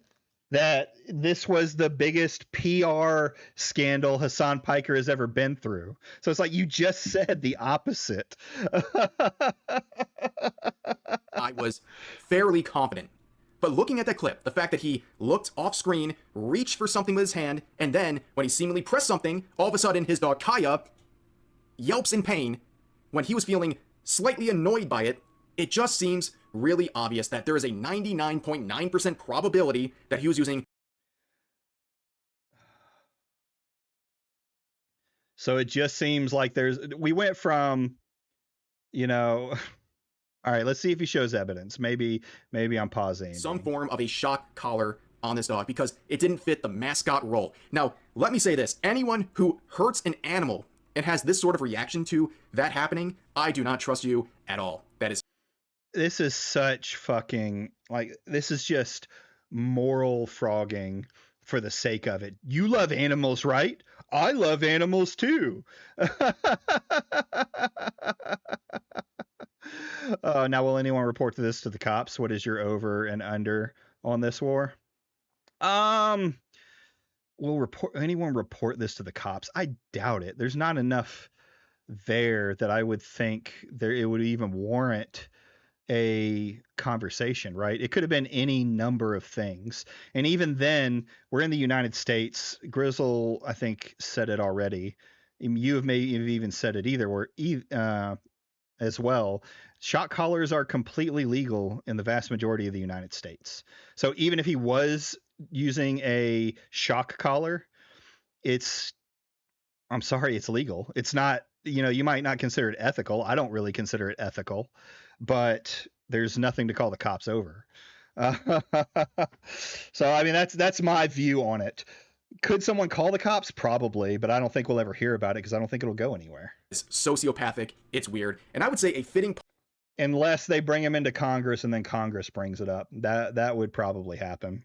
that this was the biggest PR scandal Hassan Piker has ever been through. So it's like you just said the opposite.
I was fairly confident. But looking at that clip, the fact that he looked off screen, reached for something with his hand, and then when he seemingly pressed something, all of a sudden his dog Kaya yelps in pain when he was feeling slightly annoyed by it, it just seems really obvious that there is a 99.9% probability that he was using.
So it just seems like we went from, you know, all right, let's see if he shows evidence. Maybe I'm pausing.
Some form of a shock collar on this dog because it didn't fit the mascot role. Now, let me say this. Anyone who hurts an animal and has this sort of reaction to that happening, I do not trust you at all.
This is such fucking, like, this is just moral frogging for the sake of it. You love animals, right? I love animals too. Now, will anyone report this to the cops? What is your over and under on this war? Will anyone report this to the cops? I doubt it. There's not enough there that I would think it would even warrant a conversation, right? It could have been any number of things. And even then, we're in the United States. Grizzle, I think, said it already. You may have even said it as well. Shock collars are completely legal in the vast majority of the United States. So even if he was using a shock collar, I'm sorry, it's legal. It's not, you might not consider it ethical. I don't really consider it ethical, but there's nothing to call the cops over. So, I mean, that's my view on it. Could someone call the cops? Probably, but I don't think we'll ever hear about it because I don't think it'll go anywhere.
It's sociopathic. It's weird. And I would say a fitting
unless they bring him into Congress and then Congress brings it up. That would probably happen.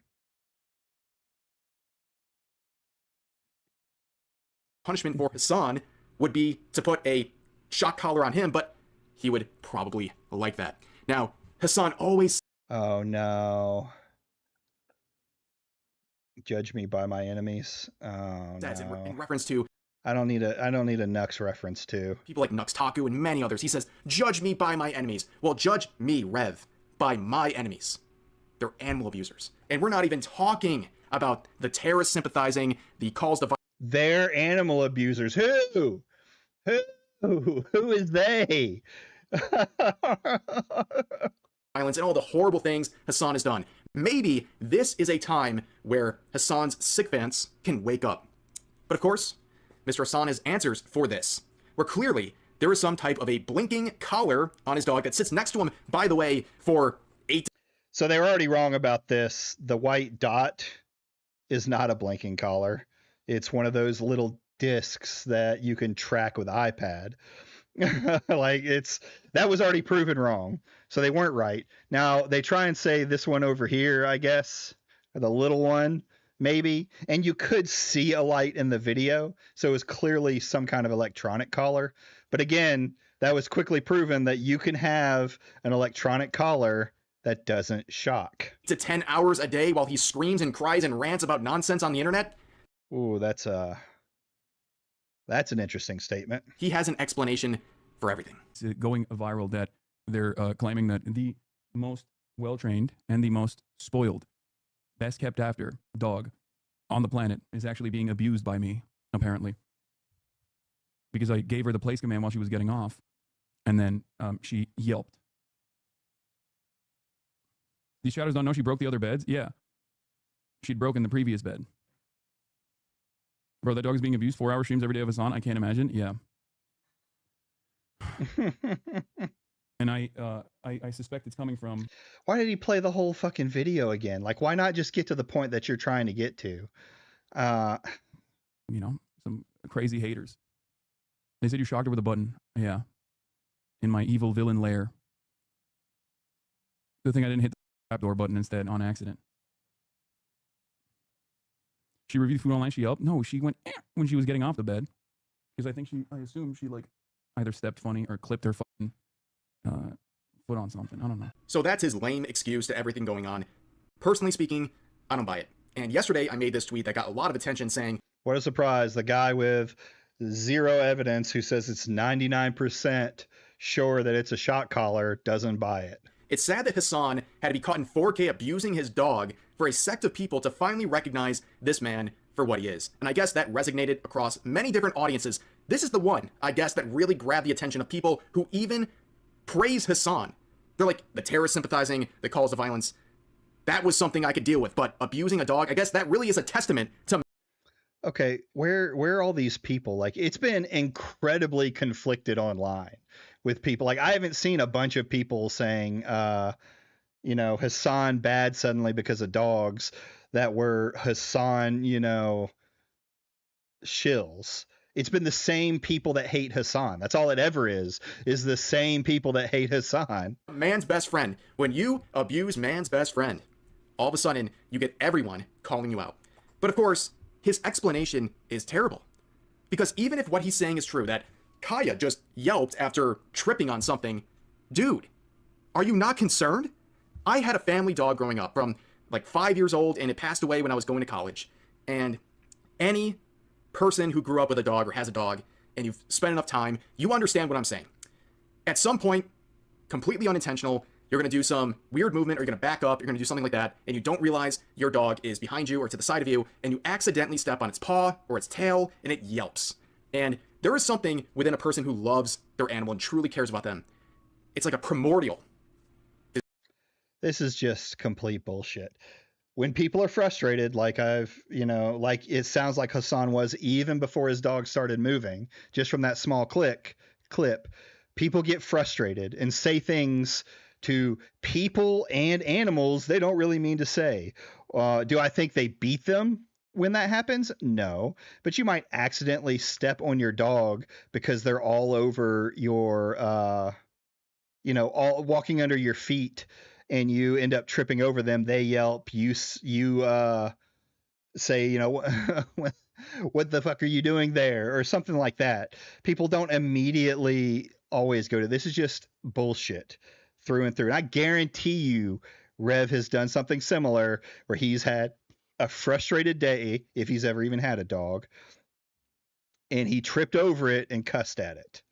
Punishment for Hassan would be to put a shock collar on him, but he would probably like that. Now, Hassan always...
Oh, no. Judge me by my enemies. Oh,
that's
no.
in reference to...
I don't need a Nux reference too.
People like Nux Taku and many others. He says, judge me by my enemies. Well, judge me, Rev, by my enemies. They're animal abusers. And we're not even talking about the terrorist sympathizing, the calls to...
They're animal abusers. Who is they?
Violence and all the horrible things Hassan has done. Maybe this is a time where Hassan's sycophants can wake up. But of course, Mr. Hassan has answers for this, where clearly there is some type of a blinking collar on his dog that sits next to him, by the way, for 8...
So they were already wrong about this. The white dot is not a blinking collar. It's one of those little discs that you can track with iPad. Like, that was already proven wrong. So they weren't right. Now they try and say this one over here, I guess, or the little one, maybe. And you could see a light in the video. So it was clearly some kind of electronic collar. But again, that was quickly proven that you can have an electronic collar that doesn't shock.
to 10 hours a day while he screams and cries and rants about nonsense on the internet?
Ooh, that's an interesting statement.
He has an explanation for everything.
It's going viral that they're claiming that the most well-trained and the most spoiled, best kept after dog on the planet is actually being abused by me, apparently. Because I gave her the place command while she was getting off, and then she yelped. These shadows don't know she broke the other beds? Yeah. She'd broken the previous bed. Bro, that dog is being abused 4-hour streams every day of Hassan. I can't imagine. Yeah. And I suspect it's coming from...
Why did he play the whole fucking video again? Like, why not just get to the point that you're trying to get to?
You know, some crazy haters. They said you shocked her with a button. Yeah. In my evil villain lair. Good thing I didn't hit the trapdoor button instead on accident. She reviewed food online. She yelped. No, she went when she was getting off the bed. Because I assume she like either stepped funny or clipped her fucking foot on something. I don't know.
So that's his lame excuse to everything going on. Personally speaking, I don't buy it. And yesterday I made this tweet that got a lot of attention saying,
what a surprise. The guy with zero evidence who says it's 99% sure that it's a shock collar doesn't buy it.
It's sad that Hassan had to be caught in 4K abusing his dog for a sect of people to finally recognize this man for what he is. And I guess that resonated across many different audiences. This is the one, I guess, that really grabbed the attention of people who even praise Hassan. They're like, the terrorist sympathizing, the calls to violence. That was something I could deal with, but abusing a dog, I guess that really is a testament to...
Okay, where are all these people? Like, it's been incredibly conflicted online with people. Like, I haven't seen a bunch of people saying, you know, Hassan bad suddenly because of dogs that were Hassan, you know, shills. It's been the same people that hate Hassan. That's all it ever is the same people that hate Hassan.
Man's best friend. When you abuse man's best friend, all of a sudden you get everyone calling you out. But of course, his explanation is terrible. Because even if what he's saying is true, that Kaya just yelped after tripping on something, dude, are you not concerned? I had a family dog growing up from like 5 years old, and it passed away when I was going to college. And any person who grew up with a dog or has a dog, and you've spent enough time, you understand what I'm saying. At some point, completely unintentional, you're going to do some weird movement, or you're going to back up, you're going to do something like that, and you don't realize your dog is behind you or to the side of you, and you accidentally step on its paw or its tail, and it yelps. And there is something within a person who loves their animal and truly cares about them. It's like a primordial.
This is just complete bullshit. When people are frustrated, like like it sounds like Hassan was even before his dog started moving, just from that small clip, people get frustrated and say things to people and animals they don't really mean to say. Do I think they beat them when that happens? No. But you might accidentally step on your dog because they're all over your, all walking under your feet, and you end up tripping over them. They yelp. You say, what the fuck are you doing there? Or something like that. People don't immediately always go to, this is just bullshit through and through. And I guarantee you Rev has done something similar where he's had a frustrated day, if he's ever even had a dog, and he tripped over it and cussed at it.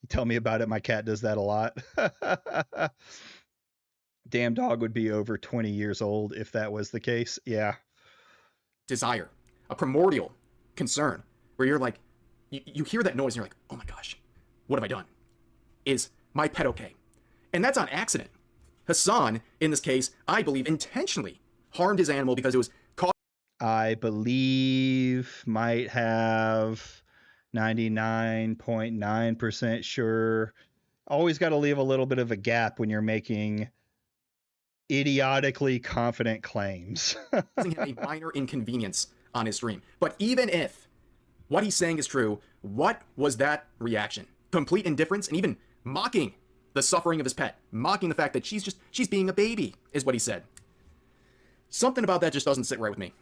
Tell me about it. My cat does that a lot. Damn dog would be over 20 years old if that was the case. Yeah.
Desire, a primordial concern, where you're like, you hear that noise and you're like, oh my gosh, what have I done? Is my pet okay? And that's on accident. Hassan, in this case, I believe intentionally harmed his animal because it was caught.
I believe might have 99.9% sure. Always got to leave a little bit of a gap when you're making idiotically confident claims.
Causing him a minor inconvenience on his stream. But even if what he's saying is true, what was that reaction? Complete indifference and even mocking the suffering of his pet, mocking the fact that she's being a baby, is what he said. Something about that just doesn't sit right with me.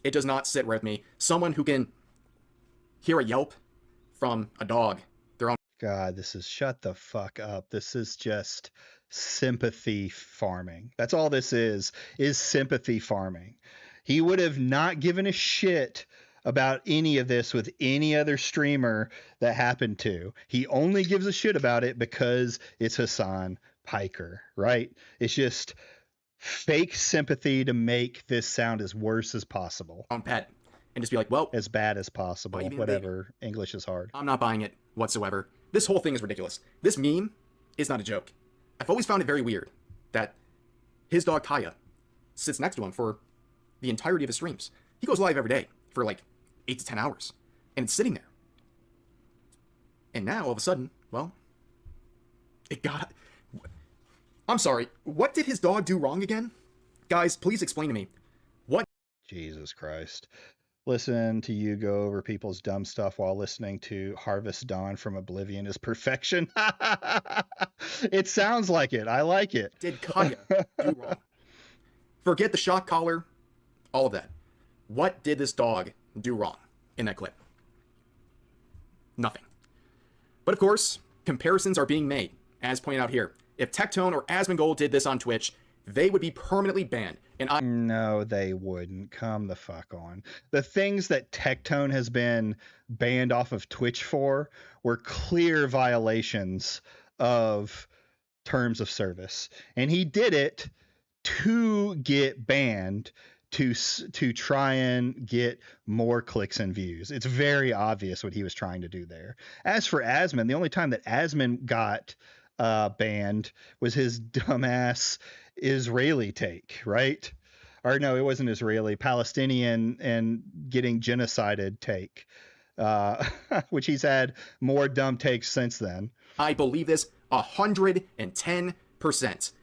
It does not sit right with me. Someone who can hear a yelp from a dog
God, this is shut the fuck up. This is just sympathy farming. That's all this is sympathy farming. He would have not given a shit about any of this with any other streamer that happened to. He only gives a shit about it because it's Hassan Piker, right? It's just fake sympathy to make this sound as worse as possible.
On pet and just be like, well,
As bad as possible.
even
Whatever. English is hard.
I'm not buying it whatsoever. This whole thing is ridiculous. This meme is not a joke. I've always found it very weird that his dog Kaya sits next to him for the entirety of his streams. He goes live every day for like 8 to 10 hours, and it's sitting there. And now, all of a sudden, well, it got... I'm sorry, what did his dog do wrong again? Guys, please explain to me. What?
Jesus Christ. Listen to you go over people's dumb stuff while listening to Harvest Dawn from Oblivion is perfection. It sounds like it. I like it.
Did Kaya do wrong? Forget the shock collar, all of that. What did this dog do wrong in that clip? Nothing. But of course, comparisons are being made, as pointed out here. If Tectone or Asmongold did this on Twitch, they would be permanently banned. And
No, they wouldn't. Come the fuck on. The things that Tectone has been banned off of Twitch for were clear violations of terms of service. And he did it to get banned to try and get more clicks and views. It's very obvious what he was trying to do there. As for Asmon, the only time that Asmon got banned was his dumbass Israeli take, right? Or no, it wasn't Israeli, Palestinian and getting genocided take, which he's had more dumb takes since then.
I believe this 110%.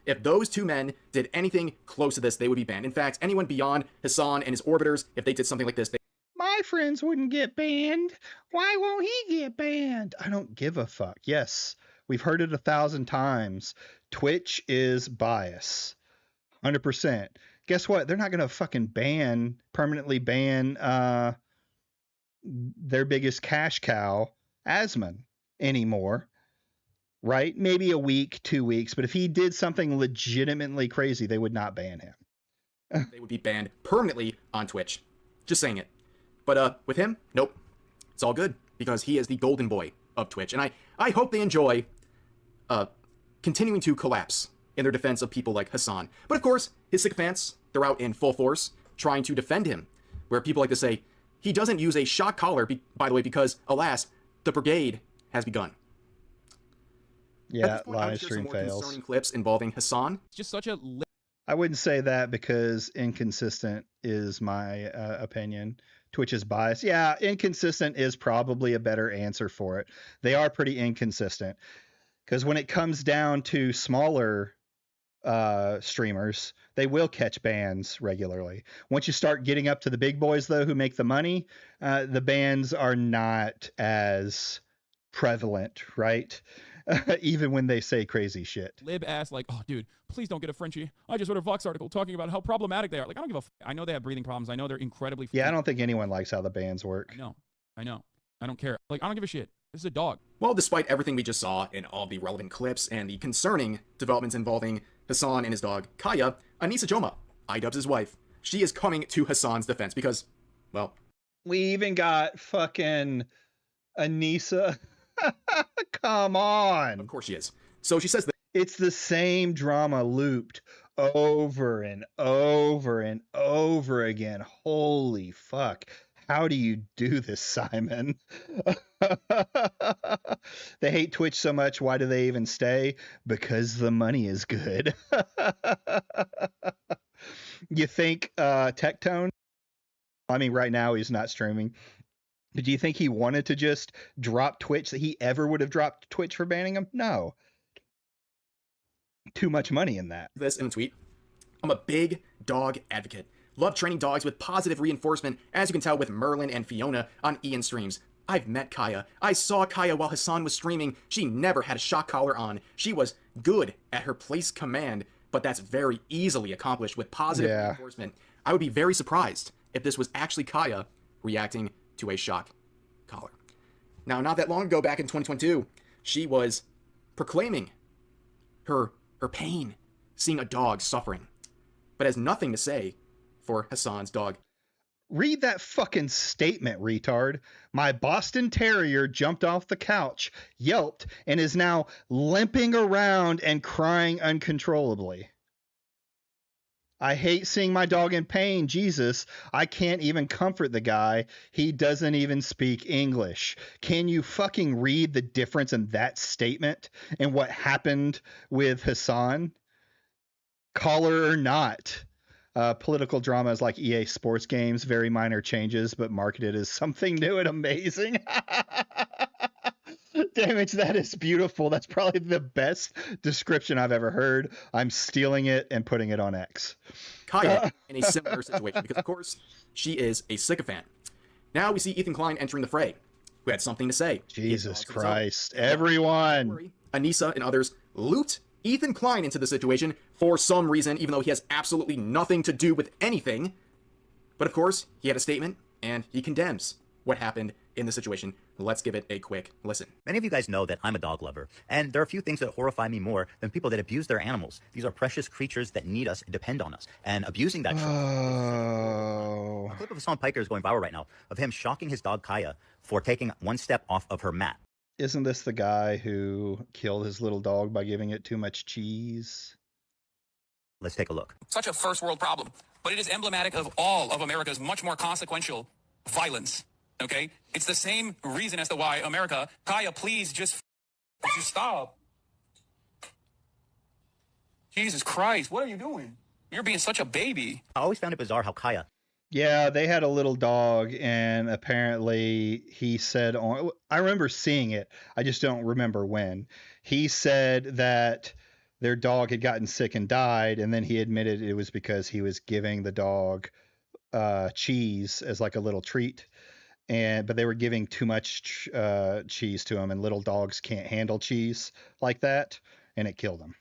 If those two men did anything close to this, they would be banned. In fact, anyone beyond Hassan and his orbiters, if they did something like this,
My friends wouldn't get banned. Why won't he get banned? I don't give a fuck. Yes, we've heard it 1,000 times. Twitch is bias. 100%. Guess what? They're not going to fucking permanently ban their biggest cash cow, Asmon, anymore. Right? Maybe a week, 2 weeks. But if he did something legitimately crazy, they would not ban him.
they would be banned permanently on Twitch. Just saying it. But with him, nope. It's all good because he is the golden boy of Twitch. And I hope they enjoy continuing to collapse in their defense of people like Hassan. But of course, his sycophants, they're out in full force trying to defend him. Where people like to say, he doesn't use a shock collar, by the way, because, alas, the brigade has begun.
Yeah,
I
live
would share some
stream
more
fails.
concerning clips involving Hassan.
It's just such a
I wouldn't say that because inconsistent is my opinion. Twitch is biased. Yeah, inconsistent is probably a better answer for it. They are pretty inconsistent because when it comes down to smaller streamers, they will catch bans regularly. Once you start getting up to the big boys, though, who make the money, the bans are not as prevalent, right? Even when they say crazy shit.
lib ass like, oh dude, please don't get a Frenchie. I just wrote a Vox article talking about how problematic they are. Like, I don't give a I know they have breathing problems. I know they're incredibly
Yeah, I don't think anyone likes how the bans work.
I know. I don't care. Like, I don't give a shit. This is a dog.
Well, despite everything we just saw in all the relevant clips and the concerning developments involving Hassan and his dog, Kaya, Anissa Joma, iDubbbz' wife, she is coming to Hassan's defense because, well...
We even got fucking Anissa. Come on.
Of course she is. So she says that
It's the same drama looped over and over and over again. Holy fuck. How do you do this, Simon? They hate Twitch so much. Why do they even stay? Because the money is good. You think Tectone? I mean, right now he's not streaming. But do you think he wanted to just drop Twitch, that he ever would have dropped Twitch for banning him? No. Too much money in that.
this in a tweet. I'm a big dog advocate. Love training dogs with positive reinforcement, as you can tell with Merlin and Fiona on Ian streams. I've met Kaya. I saw Kaya while Hassan was streaming. She never had a shock collar on. She was good at her place command, but that's very easily accomplished with positive reinforcement. I would be very surprised if this was actually Kaya reacting to a shock collar. Now, not that long ago, back in 2022, she was proclaiming her pain seeing a dog suffering, but has nothing to say for Hassan's dog.
Read that fucking statement, retard. My Boston Terrier jumped off the couch, yelped, and is now limping around and crying uncontrollably. I hate seeing my dog in pain. Jesus, I can't even comfort the guy. He doesn't even speak English. Can you fucking read the difference in that statement and what happened with Hassan? Collar or not. Political drama is like EA sports games, very minor changes, but marketed as something new and amazing. Damage, that is beautiful. That's probably the best description I've ever heard. I'm stealing it and putting it on X.
Kaya in a similar situation because, of course, she is a sycophant. Now we see Ethan Klein entering the fray, who had something to say.
Jesus Christ. Everyone.
Anissa and others looped Ethan Klein into the situation for some reason, even though he has absolutely nothing to do with anything. But of course, he had a statement, and he condemns what happened in the situation. Let's give it a quick listen.
Many of you guys know that I'm a dog lover, and there are a few things that horrify me more than people that abuse their animals. These are precious creatures that need us and depend on us, and abusing that trust.
Oh.
A clip of Hassan Piker is going viral right now of him shocking his dog Kaya for taking one step off of her mat.
Isn't this the guy who killed his little dog by giving it too much cheese?
Let's take a look.
Such a first world problem, but it is emblematic of all of America's much more consequential violence. Okay? It's the same reason as to why America, Kaya, please just stop. Jesus Christ, what are you doing? You're being such a baby.
I always found it bizarre how Kaya,
Yeah, they had a little dog, and apparently he said on. I remember seeing it. I just don't remember when. He said that their dog had gotten sick and died, and then he admitted it was because he was giving the dog cheese as like a little treat. But they were giving too much cheese to him, and little dogs can't handle cheese like that, and it killed him.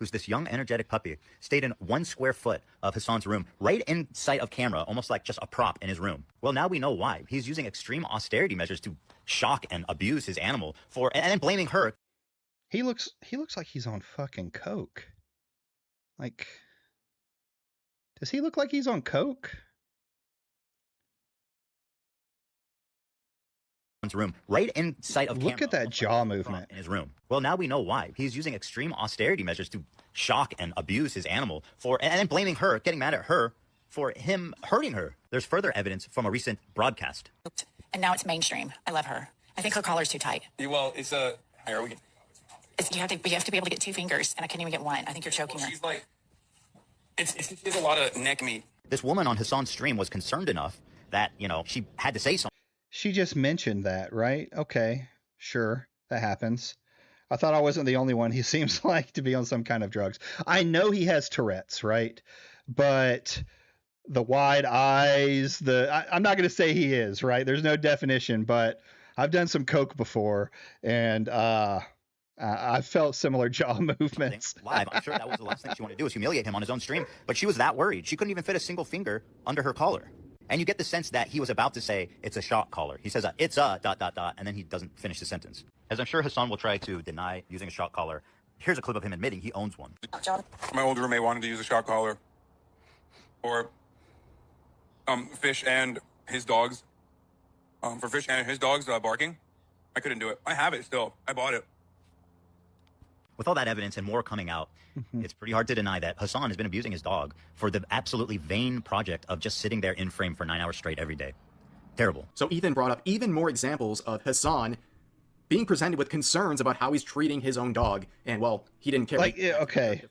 who's this young, energetic puppy, stayed in 1 square foot of Hassan's room, right in sight of camera, almost like just a prop in his room. Well, now we know why. He's using extreme austerity measures to shock and abuse his animal and then blaming her.
He looks like he's on fucking coke. Like, does he look like he's on coke?
Room right in sight of
Look
camera,
at that jaw movement
in his room. Well, now we know why. He's using extreme austerity measures to shock and abuse his animal and then blaming her, getting mad at her for him hurting her. There's further evidence from a recent broadcast.
And now it's mainstream. I love her. I think her collar's too tight.
Well, it's a. Here we go.
You have to be able to get 2 fingers, and I couldn't even get one. I think you're choking her.
She's like, it's a lot of neck meat.
This woman on Hassan's stream was concerned enough that, she had to say something.
She just mentioned that, right? Okay, sure, that happens. I thought I wasn't the only one. He seems like to be on some kind of drugs. I know he has Tourette's, right? But the wide eyes, I'm not going to say he is, right? There's no definition, but I've done some coke before, and I felt similar jaw movements.
Live. I'm sure that was the last thing she wanted to do was humiliate him on his own stream, but she was that worried. She couldn't even fit a single finger under her collar. And you get the sense that he was about to say, it's a shock collar. He says, it's a ... and then he doesn't finish the sentence. As I'm sure Hassan will try to deny using a shock collar, here's a clip of him admitting he owns one.
My old roommate wanted to use a shock collar for Fish and his dogs. For Fish and his dogs barking. I couldn't do it. I have it still. I bought it.
With all that evidence and more coming out, it's pretty hard to deny that Hassan has been abusing his dog for the absolutely vain project of just sitting there in frame for 9 hours straight every day. Terrible.
So Ethan brought up even more examples of Hassan being presented with concerns about how he's treating his own dog. And, well, he didn't care.
Okay.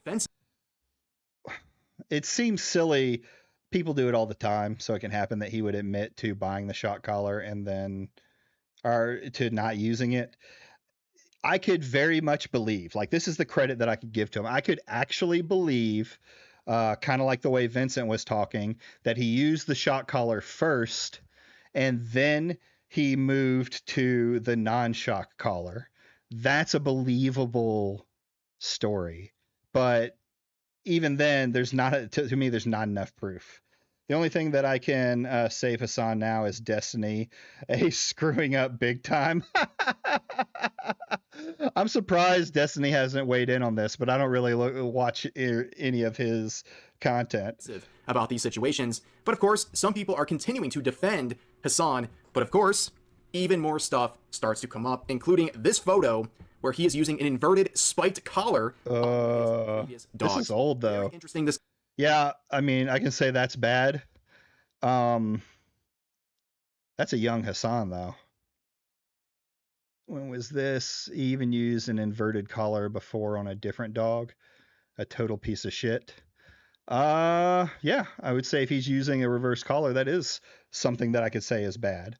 It seems silly. People do it all the time, so it can happen that he would admit to buying the shock collar and then, or to not using it. I could very much believe, like, this is the credit that I could give to him. I could actually believe, kind of like the way Vincent was talking, that he used the shock collar first and then he moved to the non-shock collar. That's a believable story. But even then, to me, there's not enough proof. The only thing that I can save Hassan now is Destiny, screwing up big time. I'm surprised Destiny hasn't weighed in on this, but I don't really watch any of his content
about these situations. But of course, some people are continuing to defend Hassan. But of course, even more stuff starts to come up, including this photo where he is using an inverted spiked collar on his dog.
This is old though.
Very interesting. This.
Yeah, I mean, I can say that's bad. That's a young Hassan though. When was this? He even used an inverted collar before on a different dog. A total piece of shit. Yeah, I would say if he's using a reverse collar, that is something that I could say is bad.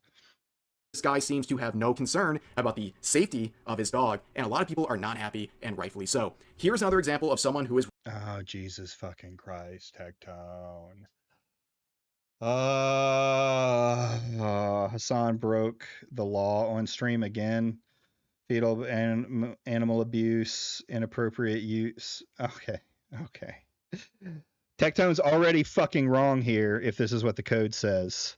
This guy seems to have no concern about the safety of his dog, and a lot of people are not happy, and rightfully so. Here's another example of someone who is...
Oh, Jesus fucking Christ, Tectone. Hassan broke the law on stream again. Fetal animal abuse, inappropriate use. Okay. Tectone's already fucking wrong here if this is what the code says.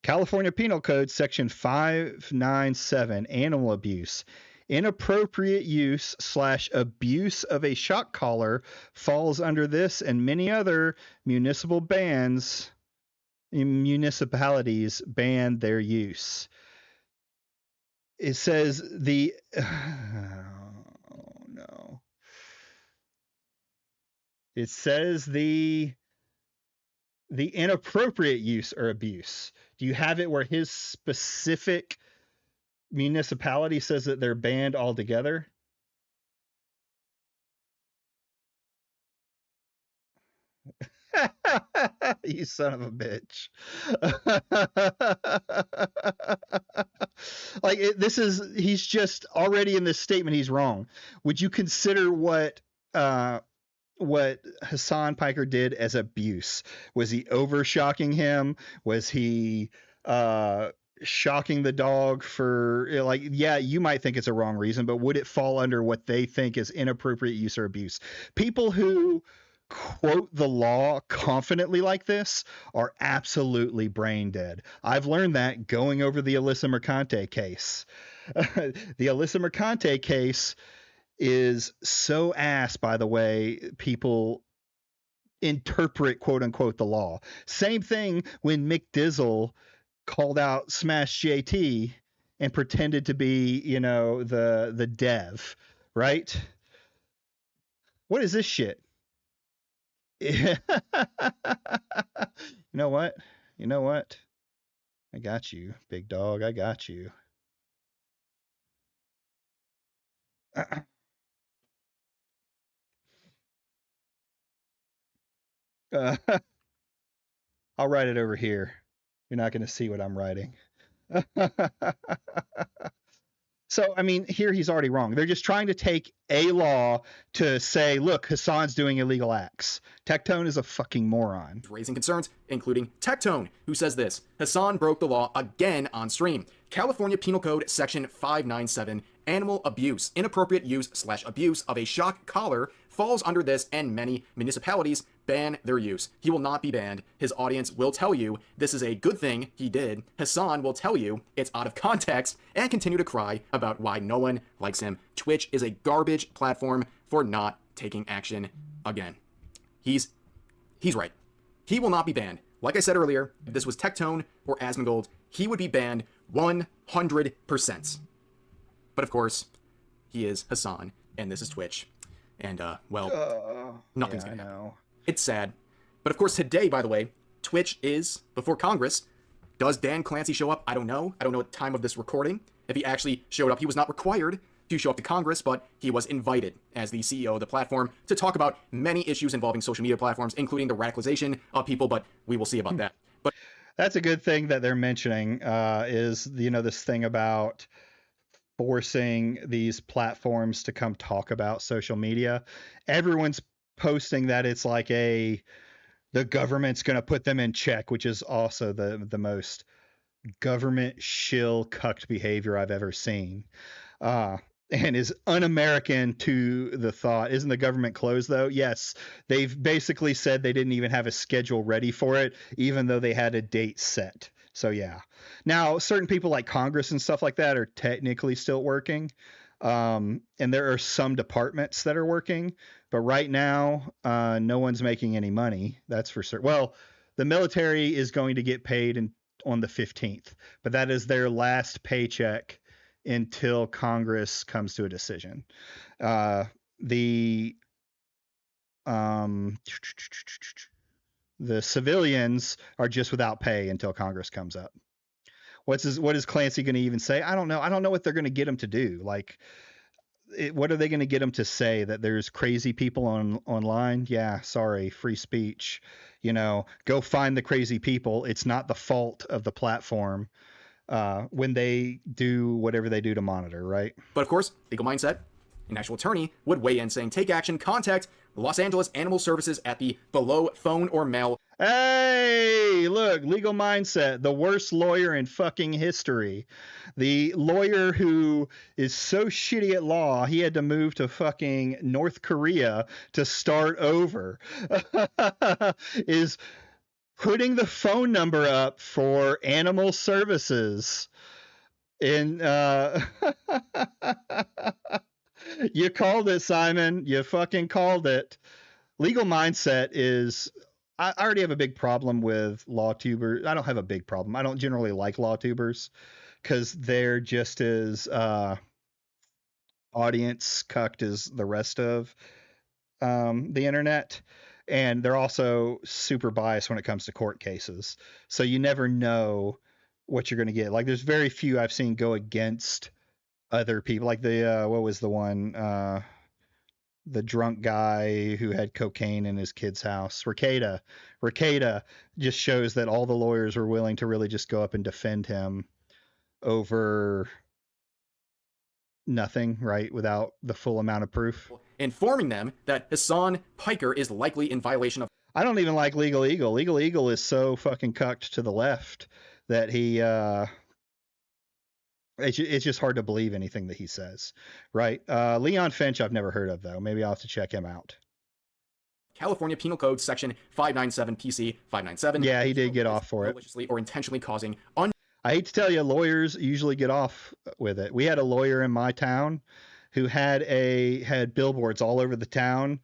California Penal Code Section 597, animal abuse. Inappropriate use / abuse of a shock collar falls under this and many other municipalities ban their use. It says the... Oh, no. It says the inappropriate use or abuse. Do you have it where his specific municipality says that they're banned altogether? You son of a bitch. He's just already in this statement, he's wrong. Would you consider what Hassan Piker did as abuse? Was he over shocking him? Was he shocking the dog for, like, yeah, you might think it's a wrong reason, but would it fall under what they think is inappropriate use or abuse? People who quote the law confidently like this are absolutely brain dead. I've learned that going over the Alyssa Mercante case. The Alyssa Mercante case is so ass by the way people interpret quote unquote the law. Same thing when Mcdizzle called out Smash JT and pretended to be, the dev, right? What is this shit? You know what? I got you, big dog. I got you. I'll write it over here. You're not going to see what I'm writing. So, I mean, here he's already wrong. They're just trying to take a law to say, look, Hassan's doing illegal acts. Tectone is a fucking moron.
Raising concerns, including Tectone, who says this: Hassan broke the law again on stream. California Penal Code Section 597, animal abuse. Inappropriate use / abuse of a shock collar falls under this, and many municipalities ban their use. He will not be banned. His audience will tell you this is a good thing he did. Hassan will tell you it's out of context and continue to cry about why no one likes him. Twitch is a garbage platform for not taking action again. He's right. He will not be banned. Like I said earlier, if this was Tectone or Asmongold, he would be banned 100%. But of course, he is Hassan, and this is Twitch. And, nothing's gonna happen. It's sad. But of course, today, by the way, Twitch is before Congress. Does Dan Clancy show up? I don't know. I don't know at the time of this recording if he actually showed up. He was not required to show up to Congress, but he was invited as the CEO of the platform to talk about many issues involving social media platforms, including the radicalization of people, but we will see about that. But
that's a good thing that they're mentioning, is, this thing about forcing these platforms to come talk about social media. Everyone's posting that it's like the government's going to put them in check, which is also the most government shill cucked behavior I've ever seen. And is un-American to the thought. Isn't the government closed though? Yes. They've basically said they didn't even have a schedule ready for it, even though they had a date set. So yeah. Now, certain people like Congress and stuff like that are technically still working. And there are some departments that are working, but right now, no one's making any money. That's for certain. Well, the military is going to get paid on the 15th, but that is their last paycheck until Congress comes to a decision. The civilians are just without pay until Congress comes up. What is Clancy going to even say? I don't know. I don't know what they're going to get him to do. Like, what are they going to get him to say? That there's crazy people online? Yeah, sorry, free speech. Go find the crazy people. It's not the fault of the platform when they do whatever they do to monitor, right?
But of course, Legal Mindset, an actual attorney, would weigh in saying, take action, contact Los Angeles Animal Services at the below phone or mail.
Hey, look, Legal Mindset, the worst lawyer in fucking history. The lawyer who is so shitty at law, he had to move to fucking North Korea to start over, is putting the phone number up for animal services. In you called it, Simon. You fucking called it. Legal Mindset is... I already have a big problem with law tubers. I don't have a big problem. I don't generally like law tubers because they're just as audience cucked as the rest of the internet. And they're also super biased when it comes to court cases. So you never know what you're going to get. Like, there's very few I've seen go against other people. Like what was the one? The drunk guy who had cocaine in his kid's house. Rekieta just shows that all the lawyers were willing to really just go up and defend him over nothing, right? Without the full amount of proof.
Informing them that Hassan Piker is likely in violation of...
I don't even like Legal Eagle. Legal Eagle is so fucking cucked to the left that he... It's just hard to believe anything that he says, right? Leon Finch, I've never heard of, though. Maybe I'll have to check him out.
California Penal Code Section 597 PC 597.
Yeah, he did get off for it.
Maliciously or intentionally causing...
I hate to tell you, lawyers usually get off with it. We had a lawyer in my town who had billboards all over the town.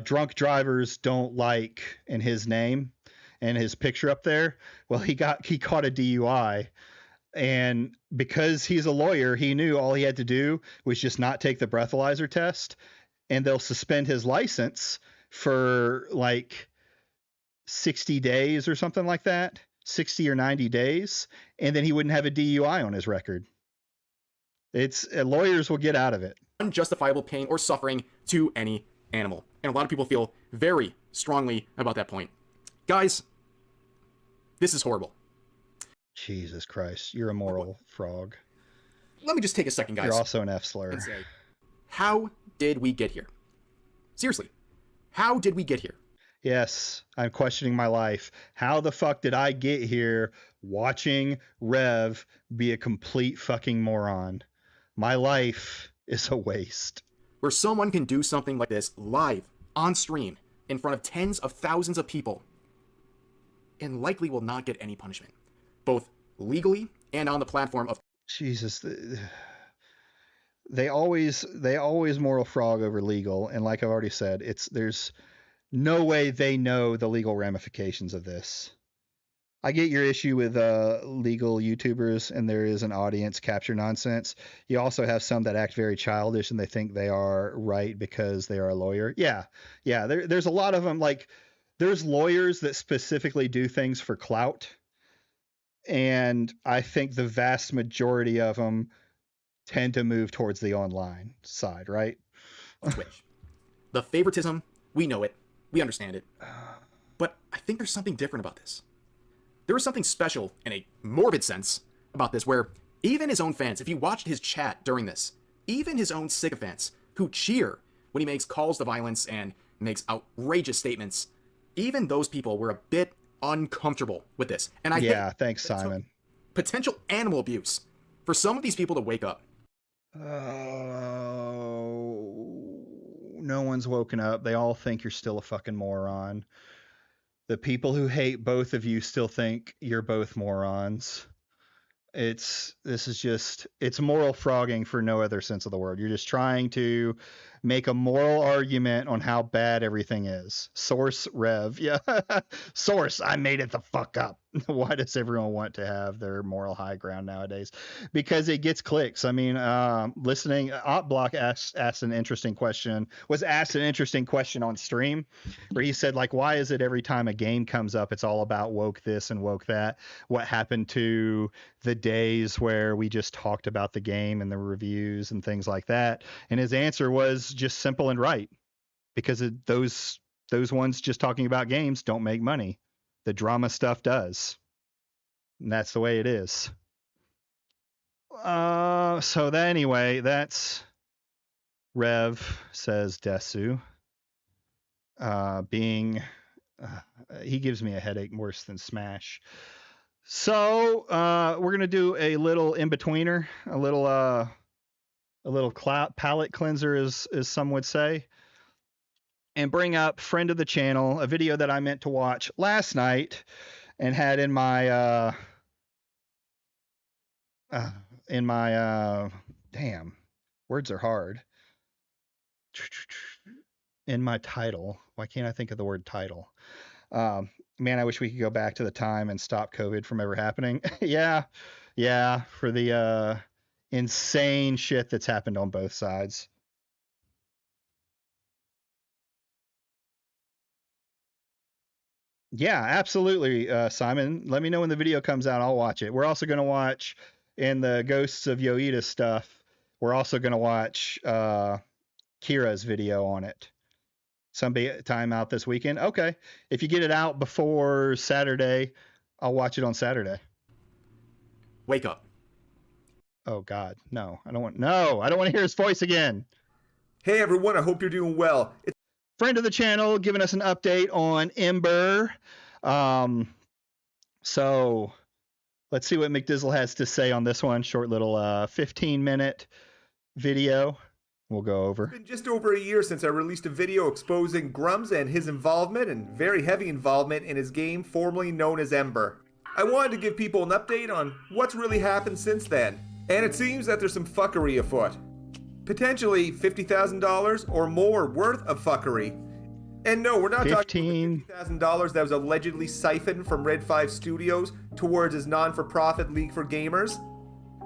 Drunk drivers don't like, in his name and his picture up there. Well, he caught a DUI. And because he's a lawyer, he knew all he had to do was just not take the breathalyzer test, and they'll suspend his license for like 60 days or something like that, 60 or 90 days, and then he wouldn't have a DUI on his record. Lawyers will get out of it.
Unjustifiable pain or suffering to any animal. And a lot of people feel very strongly about that point. Guys, this is horrible.
Jesus Christ, you're a moral frog.
Let me just take a second, guys.
You're also an F-slur.
And say, how did we get here? Seriously, how did we get here?
Yes, I'm questioning my life. How the fuck did I get here watching Rev be a complete fucking moron? My life is a waste.
Where someone can do something like this live, on stream, in front of tens of thousands of people, and likely will not get any punishment, both legally and on the platform of...
Jesus, they always moral frog over legal, and like I've already said, there's no way they know the legal ramifications of this. I get your issue with legal YouTubers, and there is an audience capture nonsense. You also have some that act very childish, and they think they are right because they are a lawyer. Yeah. There's a lot of them. Like, there's lawyers that specifically do things for clout, and I think the vast majority of them tend to move towards the online side, right?
Twitch. The favoritism, we know it. We understand it. But I think there's something different about this. There is something special in a morbid sense about this, where even his own fans, if you watched his chat during this, even his own sycophants who cheer when he makes calls to violence and makes outrageous statements, even those people were a bit uncomfortable with this. And I think
thanks, Simon.
Potential animal abuse for some of these people to wake up.
Oh, no one's woken up. They all think you're still a fucking moron. The people who hate both of you still think you're both morons. This is just, it's moral frogging for no other sense of the word. You're just trying to make a moral argument on how bad everything is. Source Rev. Yeah. Source, I made it the fuck up. Why does everyone want to have their moral high ground nowadays? Because it gets clicks. I mean, listening, Opblock asked an interesting question on stream where he said, like, why is it every time a game comes up, it's all about woke this and woke that? What happened to the days where we just talked about the game and the reviews and things like that? And his answer was just simple and right, because those ones just talking about games don't make money. The drama stuff does, and that's the way it is. So that, anyway, that's Rev, says Desu. He gives me a headache worse than Smash. So we're gonna do a little in-betweener, a little palate cleanser, as some would say, and bring up friend of the channel, a video that I meant to watch last night and had in my damn, words are hard. In my title. Why can't I think of the word title? Man, I wish we could go back to the time and stop COVID from ever happening. Yeah, for the insane shit that's happened on both sides. Yeah, absolutely, Simon. Let me know when the video comes out. I'll watch it. We're also going to watch, in the Ghosts of Yoita stuff, we're also going to watch Kira's video on it sometime out this weekend. Okay. If you get it out before Saturday, I'll watch it on Saturday.
Wake up.
Oh, God. No, I don't want to hear his voice again.
Hey, everyone. I hope you're doing well.
Friend of the channel giving us an update on Ember. So let's see what Mcdizzle has to say on this one. Short little 15-minute video we'll go over.
It's been just over a year since I released a video exposing Grums and his involvement, and very heavy involvement, in his game formerly known as Ember. I wanted to give people an update on what's really happened since then, and it seems that there's some fuckery afoot. Potentially $50,000 or more worth of fuckery. And no, we're not talking about $50,000 that was allegedly siphoned from Red 5 Studios towards his non-for-profit League for Gamers.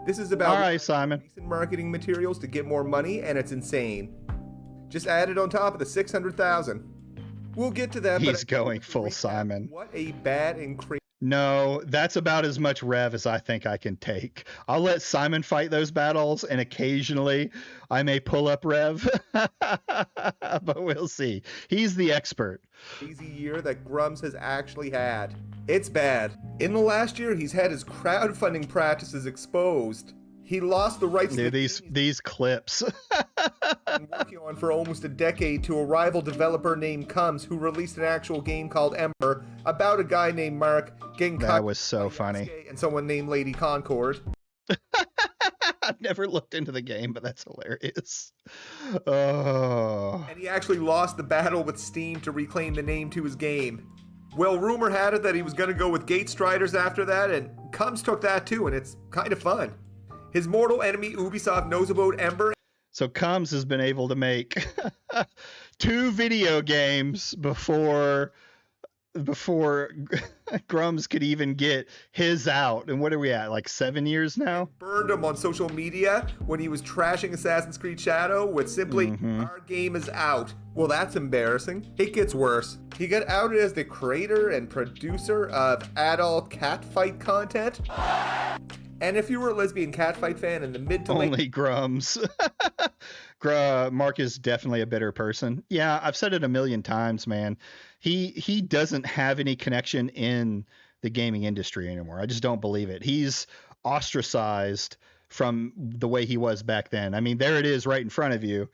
This is about,
all right, Simon,
recent marketing materials to get more money, and it's insane. Just added on top of the $600,000. We'll get to that.
He's going full Simon.
What a bad and crazy.
No, that's about as much Rev as I think I can take. I'll let Simon fight those battles, and occasionally I may pull up Rev, but we'll see. He's the expert.
Crazy year that Grums has actually had. It's bad. In the last year, he's had his crowdfunding practices exposed. He lost the rights to
these clips.
been working on for almost a decade to a rival developer named Comes, who released an actual game called Ember about a guy named Mark getting caught.
That was so funny.
And someone named Lady Concord.
I've never looked into the game, but that's hilarious. Oh.
And he actually lost the battle with Steam to reclaim the name to his game. Well, rumor had it that he was going to go with Gate Striders after that, and Comes took that too, and it's kind of fun. His mortal enemy Ubisoft knows about Ember.
So Combs has been able to make 2 video games before Grums could even get his out. And what are we at, like 7 years now?
Burned him on social media when he was trashing Assassin's Creed Shadow with simply, our game is out. Well, that's embarrassing. It gets worse. He got outed as the creator and producer of adult catfight content. And if you were a lesbian catfight fan in the mid to late...
Only Grums. Mark is definitely a bitter person. Yeah, I've said it a million times, man. He doesn't have any connection in the gaming industry anymore. I just don't believe it. He's ostracized from the way he was back then. I mean, there it is right in front of you.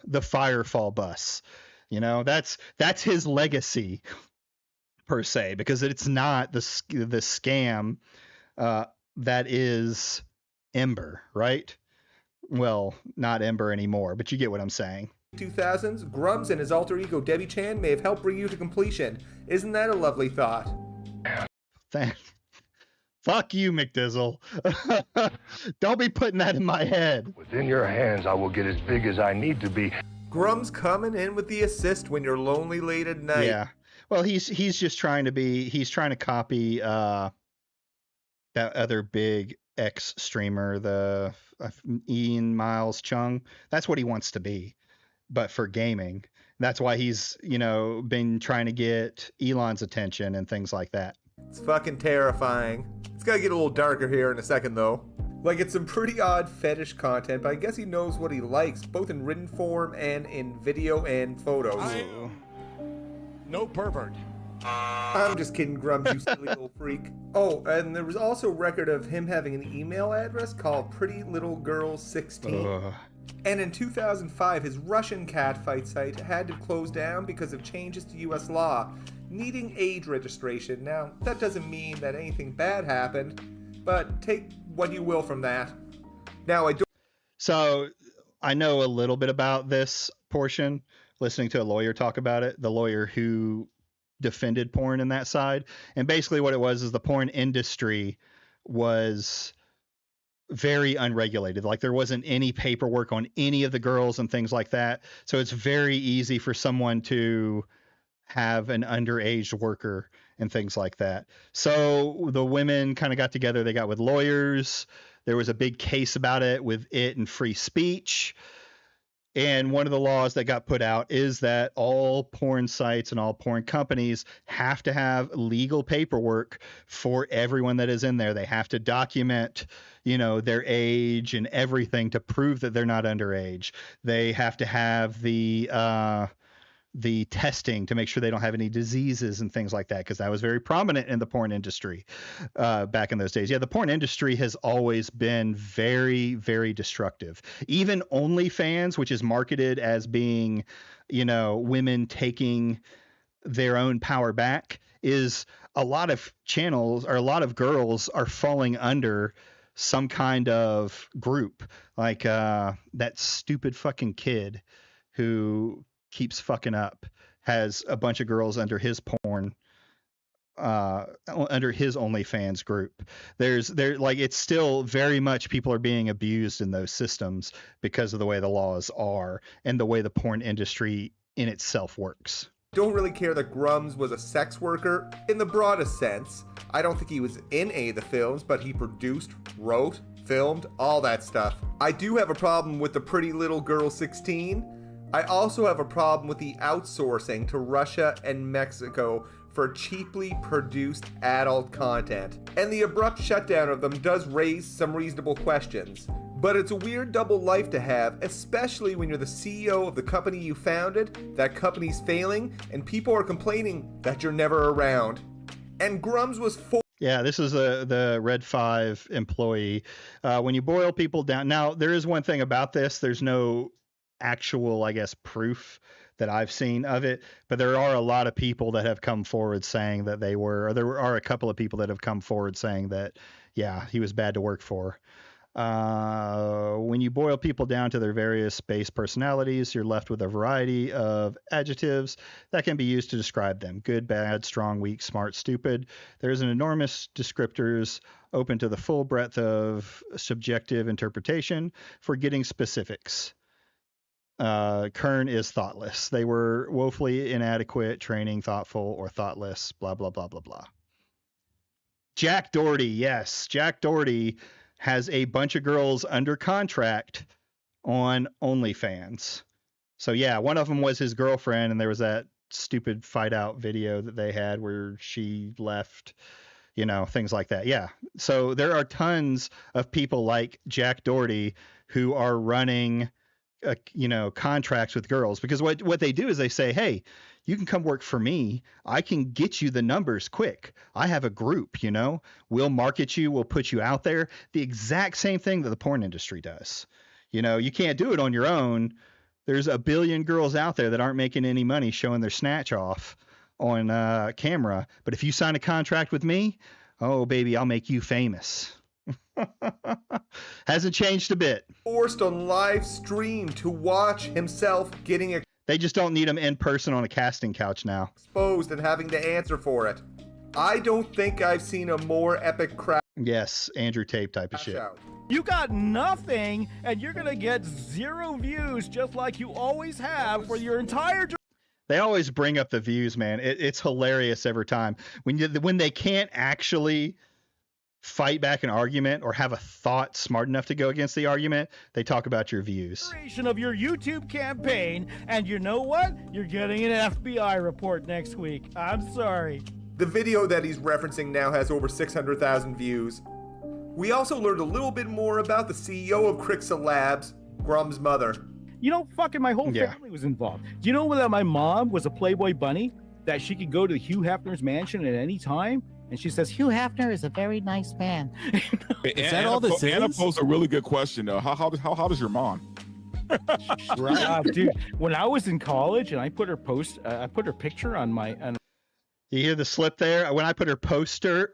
The Firefall bus. You know, that's his legacy, per se, because it's not the scam that is Ember, right? Well, not Ember anymore, but you get what I'm saying.
2000s, Grums and his alter ego Debbie Chan may have helped bring you to completion. Isn't that a lovely thought?
Fuck you, Mcdizzle. Don't be putting that in my head.
Within your hands, I will get as big as I need to be.
Grum's coming in with the assist when you're lonely late at night.
Yeah. Well, he's just trying to copy that other big X streamer, the Ian Miles Chung. That's what he wants to be, but for gaming. That's why he's, been trying to get Elon's attention and things like that.
It's fucking terrifying. It's gotta get a little darker here in a second, though. Like, it's some pretty odd fetish content, but I guess he knows what he likes, both in written form and in video and photos.
No pervert.
I'm just kidding, Grum, you silly little freak. Oh, and there was also record of him having an email address called Pretty Little Girl 16. And in 2005, his Russian catfight site had to close down because of changes to U.S. law, needing age registration. Now, that doesn't mean that anything bad happened, but take what you will from that. Now,
So, I know a little bit about this portion, listening to a lawyer talk about it, the lawyer who defended porn in that side. And basically what it was is the porn industry was very unregulated. Like, there wasn't any paperwork on any of the girls and things like that. So it's very easy for someone to have an underage worker and things like that. So the women kind of got together. They got with lawyers. There was a big case about it with it and free speech. And one of the laws that got put out is that all porn sites and all porn companies have to have legal paperwork for everyone that is in there. They have to document, their age and everything to prove that they're not underage. They have to have the testing to make sure they don't have any diseases and things like that, because that was very prominent in the porn industry back in those days. Yeah, the porn industry has always been very, very destructive. Even OnlyFans, which is marketed as being, women taking their own power back, is a lot of channels or a lot of girls are falling under some kind of group, like that stupid fucking kid who keeps fucking up has a bunch of girls under his porn under his OnlyFans group. It's still very much people are being abused in those systems because of the way the laws are and the way the porn industry in itself works.
Don't really care that Grums was a sex worker in the broadest sense. I don't think he was in any of the films, but he produced, wrote, filmed, all that stuff. I do have a problem with the Pretty Little Girl 16. I also have a problem with the outsourcing to Russia and Mexico for cheaply produced adult content. And the abrupt shutdown of them does raise some reasonable questions. But it's a weird double life to have, especially when you're the CEO of the company you founded, that company's failing, and people are complaining that you're never around. And Grums was
Yeah, this is the Red 5 employee. When you boil people down, now there is one thing about this. There's no actual, I guess, proof that I've seen of it, but there are a lot of people that have come forward saying that they were, or there are a couple of people that have come forward saying that, yeah, he was bad to work for. When you boil people down to their various base personalities, you're left with a variety of adjectives that can be used to describe them: good, bad, strong, weak, smart, stupid. There's an enormous descriptors open to the full breadth of subjective interpretation for getting specifics. Kern is thoughtless. They were woefully inadequate, training, thoughtful, or thoughtless, blah, blah, blah, blah, blah. Jack Doherty. Yes. Jack Doherty has a bunch of girls under contract on OnlyFans. So yeah, one of them was his girlfriend, and there was that stupid fight out video that they had where she left, things like that. Yeah. So there are tons of people like Jack Doherty who are running contracts with girls, because what they do is they say, hey, you can come work for me. I can get you the numbers quick. I have a group, we'll market you. We'll put you out there. The exact same thing that the porn industry does. You can't do it on your own. There's a billion girls out there that aren't making any money showing their snatch off on camera. But if you sign a contract with me, oh baby, I'll make you famous. Hasn't changed a bit.
Forced on live stream to watch himself getting
They just don't need him in person on a casting couch now.
Exposed and having to answer for it. I don't think I've seen a more epic crap
Yes, Andrew Tate type of
Cash
shit.
out.
You got nothing, and you're gonna get 0 views, just like you always have for your entire.
They always bring up the views, man. It's hilarious every time when they can't actually fight back an argument or have a thought smart enough to go against the argument. They talk about your views.
Of your YouTube campaign, and you know what? You're getting an FBI report next week. I'm sorry.
The video that he's referencing now has over 600,000 views. We also learned a little bit more about the CEO of Crixa Labs, Grum's mother.
You know, fucking my whole family was involved. Do you know that my mom was a Playboy bunny? That she could go to Hugh Hefner's mansion at any time? And she says, Hugh Hefner is a very nice man.
Is that all this is? Anna posed a really good question, though. How does your mom?
Right. Dude, when I was in college and I put her picture on my...
You hear the slip there? When I put her picture.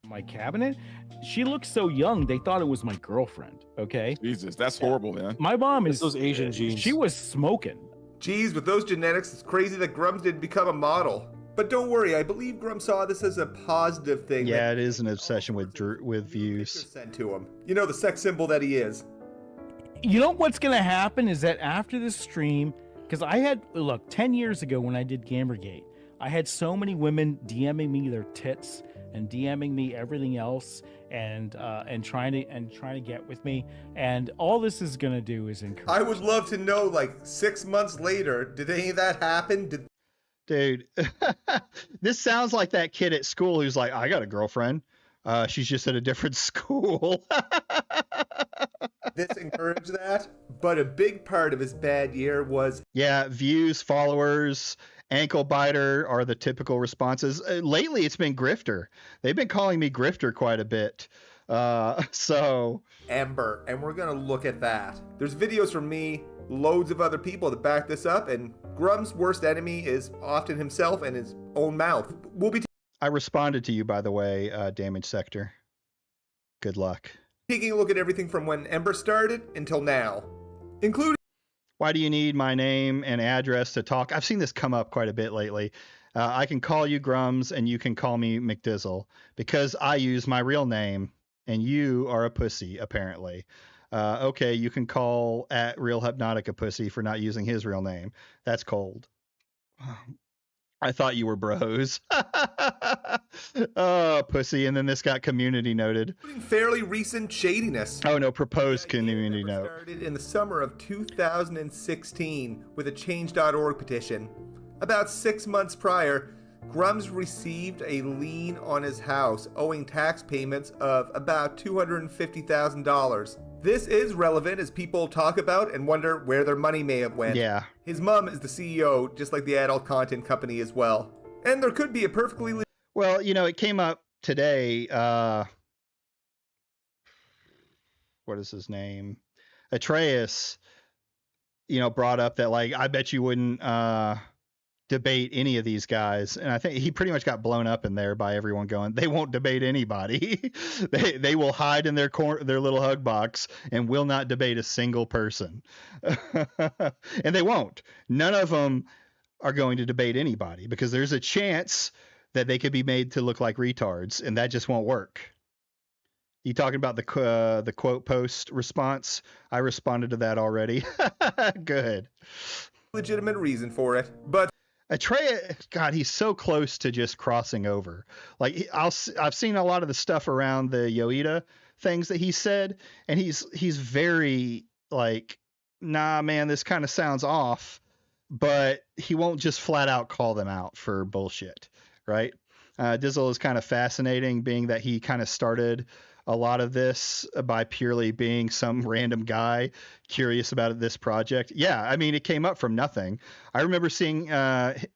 My cabinet, she looked so young, they thought it was my girlfriend, okay?
Jesus, that's horrible, man.
My mom is...
those Asian genes.
She was smoking.
Geez, with those genetics, it's crazy that Grums didn't become a model. But don't worry, I believe Grum saw this as a positive thing.
Yeah, it is an obsession with views.
Sent to him. You know, the sex symbol that he is.
You know what's going to happen is that after this stream, because I had, look, 10 years ago when I did Gamergate, I had so many women DMing me their tits and DMing me everything else and trying to get with me. And all this is going to do is encourage.
I would love to know, like, 6 months later, did any of that happen?
Dude, this sounds like that kid at school who's like, I got a girlfriend. She's just at a different school.
This encouraged that, but a big part of his bad year was...
Yeah, views, followers, ankle biter are the typical responses. Lately, it's been grifter. They've been calling me grifter quite a bit. So...
Ember, and we're going to look at that. There's videos from me, loads of other people to back this up, and Grum's worst enemy is often himself and his own mouth.
I responded to you, by the way, Damage Sector. Good luck.
Taking a look at everything from when Ember started until now, including...
Why do you need my name and address to talk? I've seen this come up quite a bit lately. I can call you Grums and you can call me Mcdizzle because I use my real name and you are a pussy, apparently. Okay, you can call at Real Hypnotic a pussy for not using his real name. That's cold. I thought you were bros. Oh, pussy. And then this got community noted.
Fairly recent shadiness.
Oh, no, proposed community note.
Started in the summer of 2016 with a Change.org petition. About 6 months prior, Grums received a lien on his house, owing tax payments of about $250,000. This is relevant as people talk about and wonder where their money may have went.
Yeah.
His mom is the CEO, just like the adult content company as well. And there could be a perfectly...
Well, you know, it came up today. What is his name? Atreus, you know, brought up that, like, I bet you wouldn't debate any of these guys. And I think he pretty much got blown up in there by everyone going, they won't debate anybody. they will hide in their little hug box and will not debate a single person. And they won't. None of them are going to debate anybody because there's a chance that they could be made to look like retards, and that just won't work. You talking about the quote post response? I responded to that already. Good.
Legitimate reason for it, but
Atreus, God, he's so close to just crossing over. Like I've seen a lot of the stuff around the Yoita things that he said, and he's very like, nah, man, this kind of sounds off, but he won't just flat out call them out for bullshit, right? Dizzle is kind of fascinating, being that he kind of started a lot of this by purely being some random guy curious about this project. Yeah, I mean, it came up from nothing. I remember seeing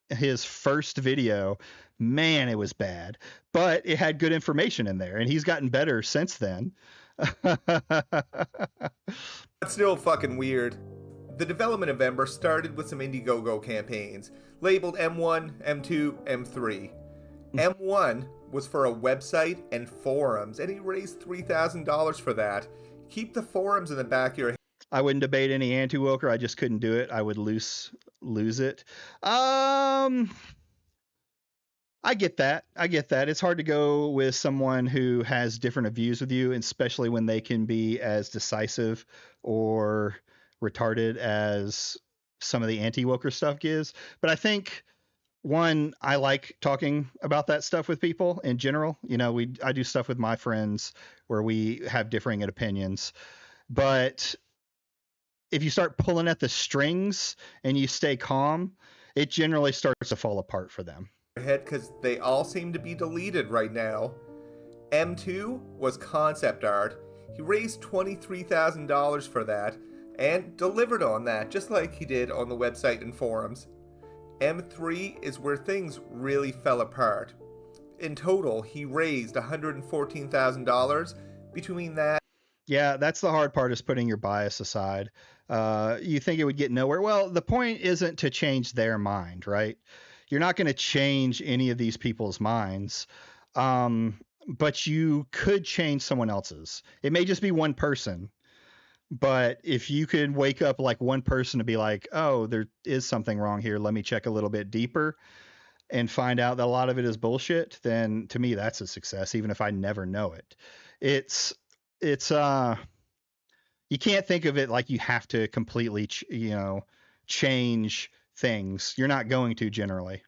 his first video. Man, it was bad, but it had good information in there, and he's gotten better since then.
That's still fucking weird. The development of Ember started with some Indiegogo campaigns, labeled M1, M2, M3. M1 was for a website and forums, and he raised $3,000 for that. Keep the forums in the back of your head.
I wouldn't debate any anti-woker. I just couldn't do it. I would lose it. I get that. I get that. It's hard to go with someone who has different views with you, especially when they can be as decisive or retarded as some of the anti-woker stuff is. But I think one, I like talking about that stuff with people in general. You know, I do stuff with my friends where we have differing opinions. But if you start pulling at the strings and you stay calm, it generally starts to fall apart for them.
Head because they all seem to be deleted right now. M2 was concept art. He raised $23,000 for that and delivered on that, just like he did on the website and forums. M3 is where things really fell apart. In total, he raised $114,000 between that.
Yeah, that's the hard part, is putting your bias aside. You think it would get nowhere. Well, the point isn't to change their mind, right? You're not going to change any of these people's minds, but you could change someone else's. It may just be one person, but if you could wake up like one person to be like, oh, there is something wrong here, let me check a little bit deeper and find out that a lot of it is bullshit, then to me that's a success, even if I never know it. It's you can't think of it like you have to completely change things. You're not going to generally.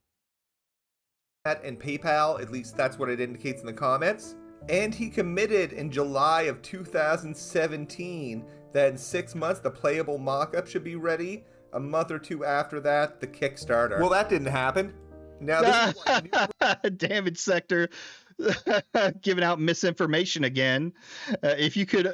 And PayPal, at least that's what it indicates in the comments. And he committed in July of 2017 that in 6 months the playable mock-up should be ready. A month or two after that, the Kickstarter. Well, that didn't happen. Now this is
Damage sector giving out misinformation again. If you could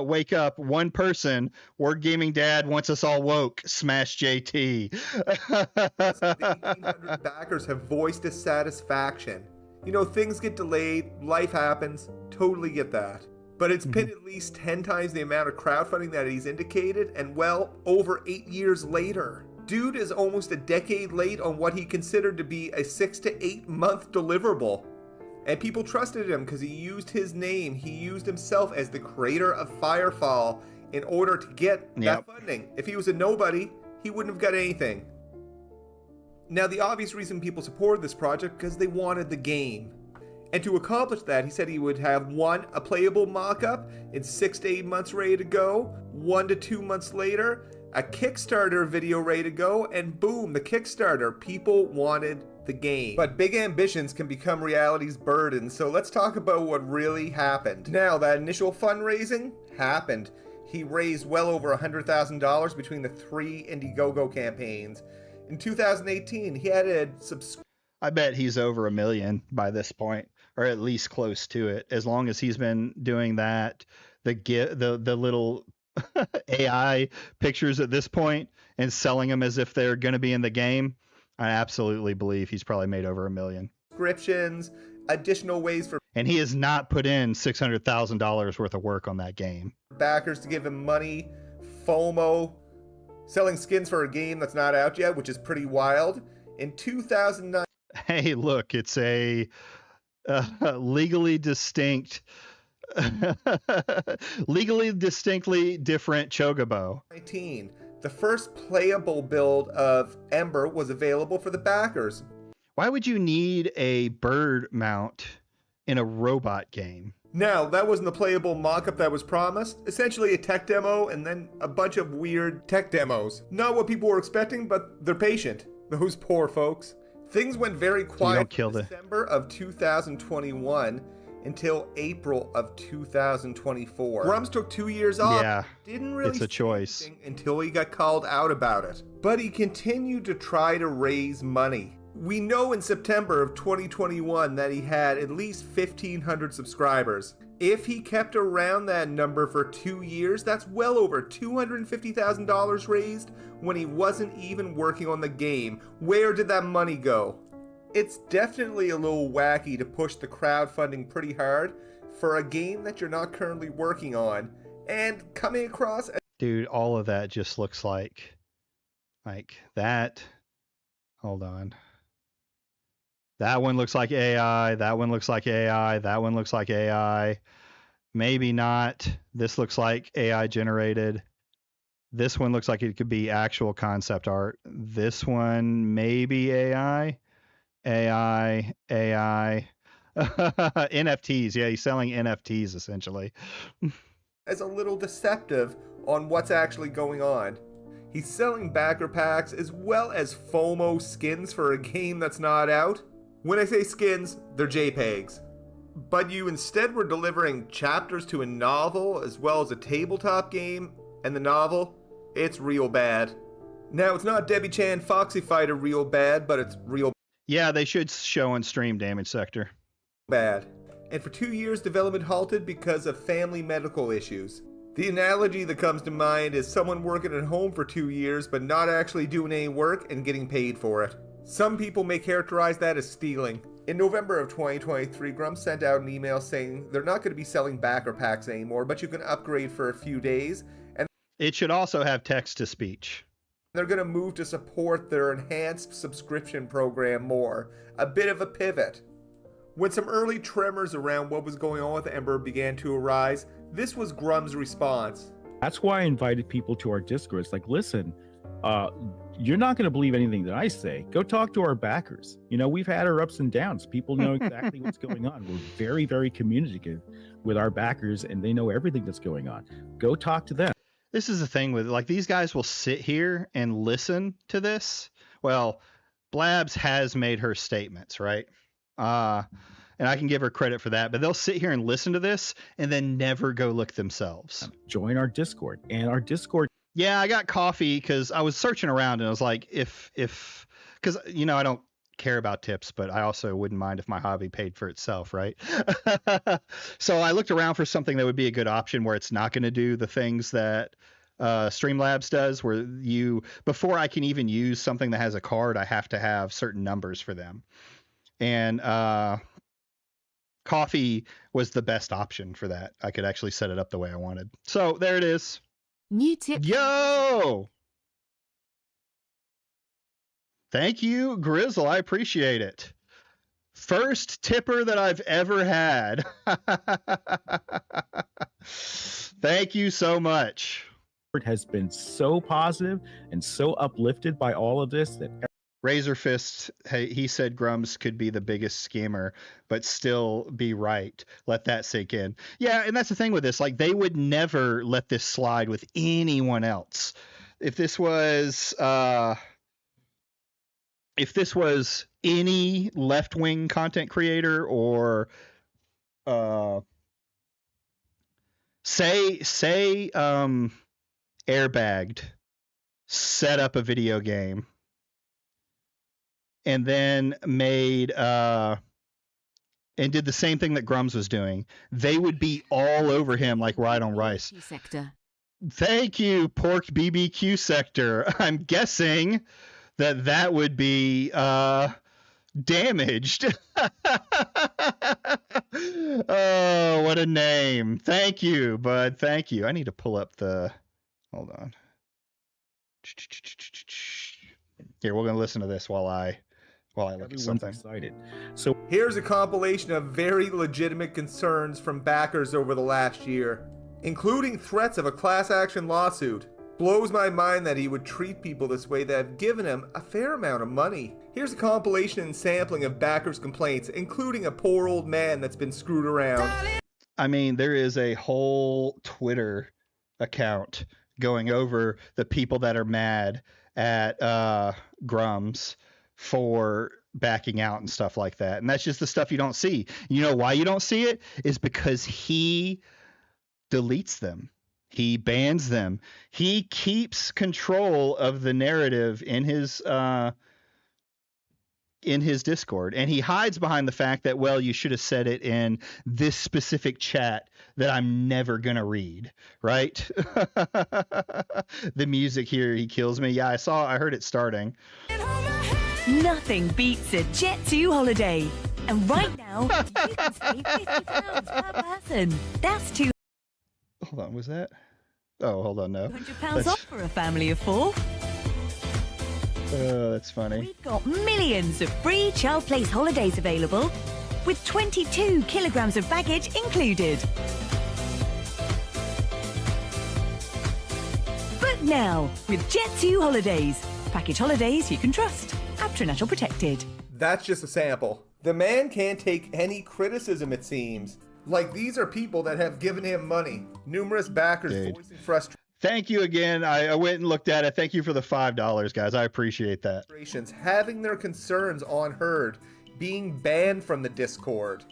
wake up one person, Word Gaming Dad wants us all woke. Smash JT.
The 1,800 backers have voiced dissatisfaction. You know, things get delayed, life happens, totally get that. But it's been at least 10 times the amount of crowdfunding that he's indicated, and well, over 8 years later. Dude is almost a decade late on what he considered to be a 6 to 8 month deliverable. And people trusted him because he used his name, he used himself as the creator of Firefall in order to get that funding. If he was a nobody, he wouldn't have got anything. Now, the obvious reason people supported this project because they wanted the game. And to accomplish that, he said he would have a playable mock-up in 6 to 8 months ready to go, 1 to 2 months later, a Kickstarter video ready to go, and boom, the Kickstarter. People wanted the game. But big ambitions can become reality's burden, so let's talk about what really happened. Now, that initial fundraising happened. He raised well over $100,000 between the 3 Indiegogo campaigns. In 2018, he had a
I bet he's over 1 million by this point, or at least close to it. As long as he's been doing that, the little AI pictures at this point and selling them as if they're going to be in the game, I absolutely believe he's probably made over 1 million.
Subscriptions, additional ways for...
And he has not put in $600,000 worth of work on that game.
Backers to give him money, FOMO, selling skins for a game that's not out yet, which is pretty wild. In 2009...
Hey, look, it's a legally distinctly different Chocobo.
19. The first playable build of Ember was available for the backers.
Why would you need a bird mount in a robot game?
Now, that wasn't the playable mock-up that was promised. Essentially a tech demo and then a bunch of weird tech demos. Not what people were expecting, but they're patient. Those poor folks. Things went very quiet in December of 2021 until April of 2024. Grums took 2 years off.
Yeah,
didn't really
it's a choice.
Until he got called out about it. But he continued to try to raise money. We know in September of 2021 that he had at least 1,500 subscribers. If he kept around that number for 2 years, that's well over $250,000 raised when he wasn't even working on the game. Where did that money go? It's definitely a little wacky to push the crowdfunding pretty hard for a game that you're not currently working on and coming across...
Dude, all of that just looks like that. Hold on. That one looks like AI. That one looks like AI. That one looks like AI. Maybe not. This looks like AI generated. This one looks like it could be actual concept art. This one maybe AI. AI. NFTs. Yeah, he's selling NFTs essentially.
As a little deceptive on what's actually going on. He's selling backer packs as well as FOMO skins for a game that's not out. When I say skins, they're JPEGs. But you instead were delivering chapters to a novel as well as a tabletop game, and the novel, it's real bad. Now, it's not Debbie Chan Foxy Fighter real bad, but it's real
Yeah, they should show on stream Damage Sector.
bad. And for 2 years, development halted because of family medical issues. The analogy that comes to mind is someone working at home for 2 years but not actually doing any work and getting paid for it. Some people may characterize that as stealing. In November of 2023, Grumps sent out an email saying they're not going to be selling backer packs anymore, but you can upgrade for a few days. And
it should also have text-to-speech.
They're going to move to support their enhanced subscription program more. A bit of a pivot. When some early tremors around what was going on with Ember began to arise, this was Grum's response.
That's why I invited people to our Discord. It's like, listen, you're not going to believe anything that I say. Go talk to our backers. You know, we've had our ups and downs. People know exactly what's going on. We're very, very communicative with our backers, and they know everything that's going on. Go talk to them.
This is the thing with, like, these guys will sit here and listen to this. Well, Blabs has made her statements, right? And I can give her credit for that, but they'll sit here and listen to this and then never go look themselves.
Join our Discord, and our Discord.
Yeah, I got coffee because I was searching around and I was like, because, you know, I don't care about tips, but I also wouldn't mind if my hobby paid for itself, right? So I looked around for something that would be a good option where it's not going to do the things that Streamlabs does, where you, before I can even use something that has a card, I have to have certain numbers for them. And coffee was the best option for that. I could actually set it up the way I wanted. So there it is.
New tip.
Yo! Thank you, Grizzle. I appreciate it. First tipper that I've ever had. Thank you so much.
It has been so positive and so uplifted by all of this that
Razor Fist, he said Grumps could be the biggest scammer, but still be right. Let that sink in. Yeah, and that's the thing with this. Like, they would never let this slide with anyone else. If this was any left-wing content creator or say Airbagged set up a video game and then made and did the same thing that Grumps was doing, they would be all over him like Ride on Rice.
Sector.
Thank you, Porked BBQ Sector. I'm guessing that would be damaged. Oh, what a name. Thank you, bud. Thank you. I need to pull up the... Hold on. Here, we're going to listen to this while I look at something.
Excited. So
here's a compilation of very legitimate concerns from backers over the last year, including threats of a class action lawsuit. Blows my mind that he would treat people this way that have given him a fair amount of money. Here's a compilation and sampling of backers' complaints, including a poor old man that's been screwed around.
I mean, there is a whole Twitter account going over the people that are mad at Grumps for backing out and stuff like that. And that's just the stuff you don't see. You know why you don't see it? Is because he deletes them. He bans them. He keeps control of the narrative in his Discord, and he hides behind the fact that, well, you should have said it in this specific chat that I'm never gonna read, right? The music here, he kills me. Yeah, I heard it starting.
Nothing beats a Jet2 holiday, and right now you can save £50 per person. That's two.
Hold on, was that? Oh, hold on, no.
£100 off for a family of 4.
Oh, that's funny.
We've got millions of free child place holidays available, with 22 kilograms of baggage included. But now, with Jet2 Holidays, package holidays you can trust. Aptronatural protected.
That's just a sample. The man can't take any criticism, it seems. Like, these are people that have given him money. Numerous backers voicing frustration.
Thank you again. I went and looked at it. Thank you for the $5, guys. I appreciate that.
Having their concerns unheard, being banned from the Discord.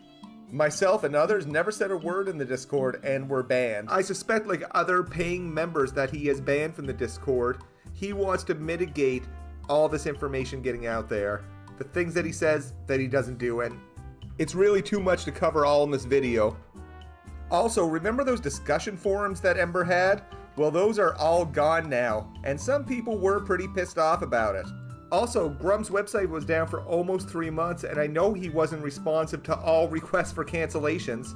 Myself and others never said a word in the Discord and were banned. I suspect, like other paying members that he has banned from the Discord, he wants to mitigate all this information getting out there. The things that he says that he doesn't do, and it's really too much to cover all in this video. Also, remember those discussion forums that Ember had? Well, those are all gone now, and some people were pretty pissed off about it. Also, Grum's website was down for almost 3 months, and I know he wasn't responsive to all requests for cancellations.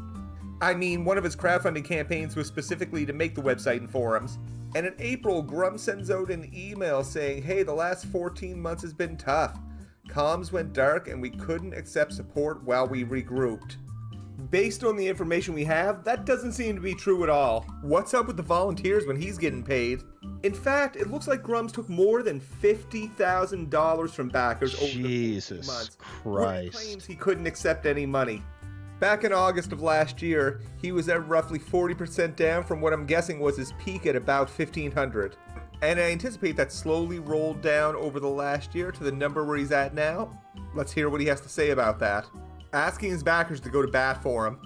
I mean, one of his crowdfunding campaigns was specifically to make the website and forums. And in April, Grum sends out an email saying, hey, the last 14 months has been tough. Comms went dark and we couldn't accept support while we regrouped. Based on the information we have, that doesn't seem to be true at all. What's up with the volunteers when he's getting paid? In fact, it looks like Grums took more than $50,000 from backers over the 14 months.
Christ.
He claims he couldn't accept any money. Back in August of last year, he was at roughly 40% down from what I'm guessing was his peak at about 1,500. And I anticipate that slowly rolled down over the last year to the number where he's at now. Let's hear what he has to say about that. Asking his backers to go to bat for him.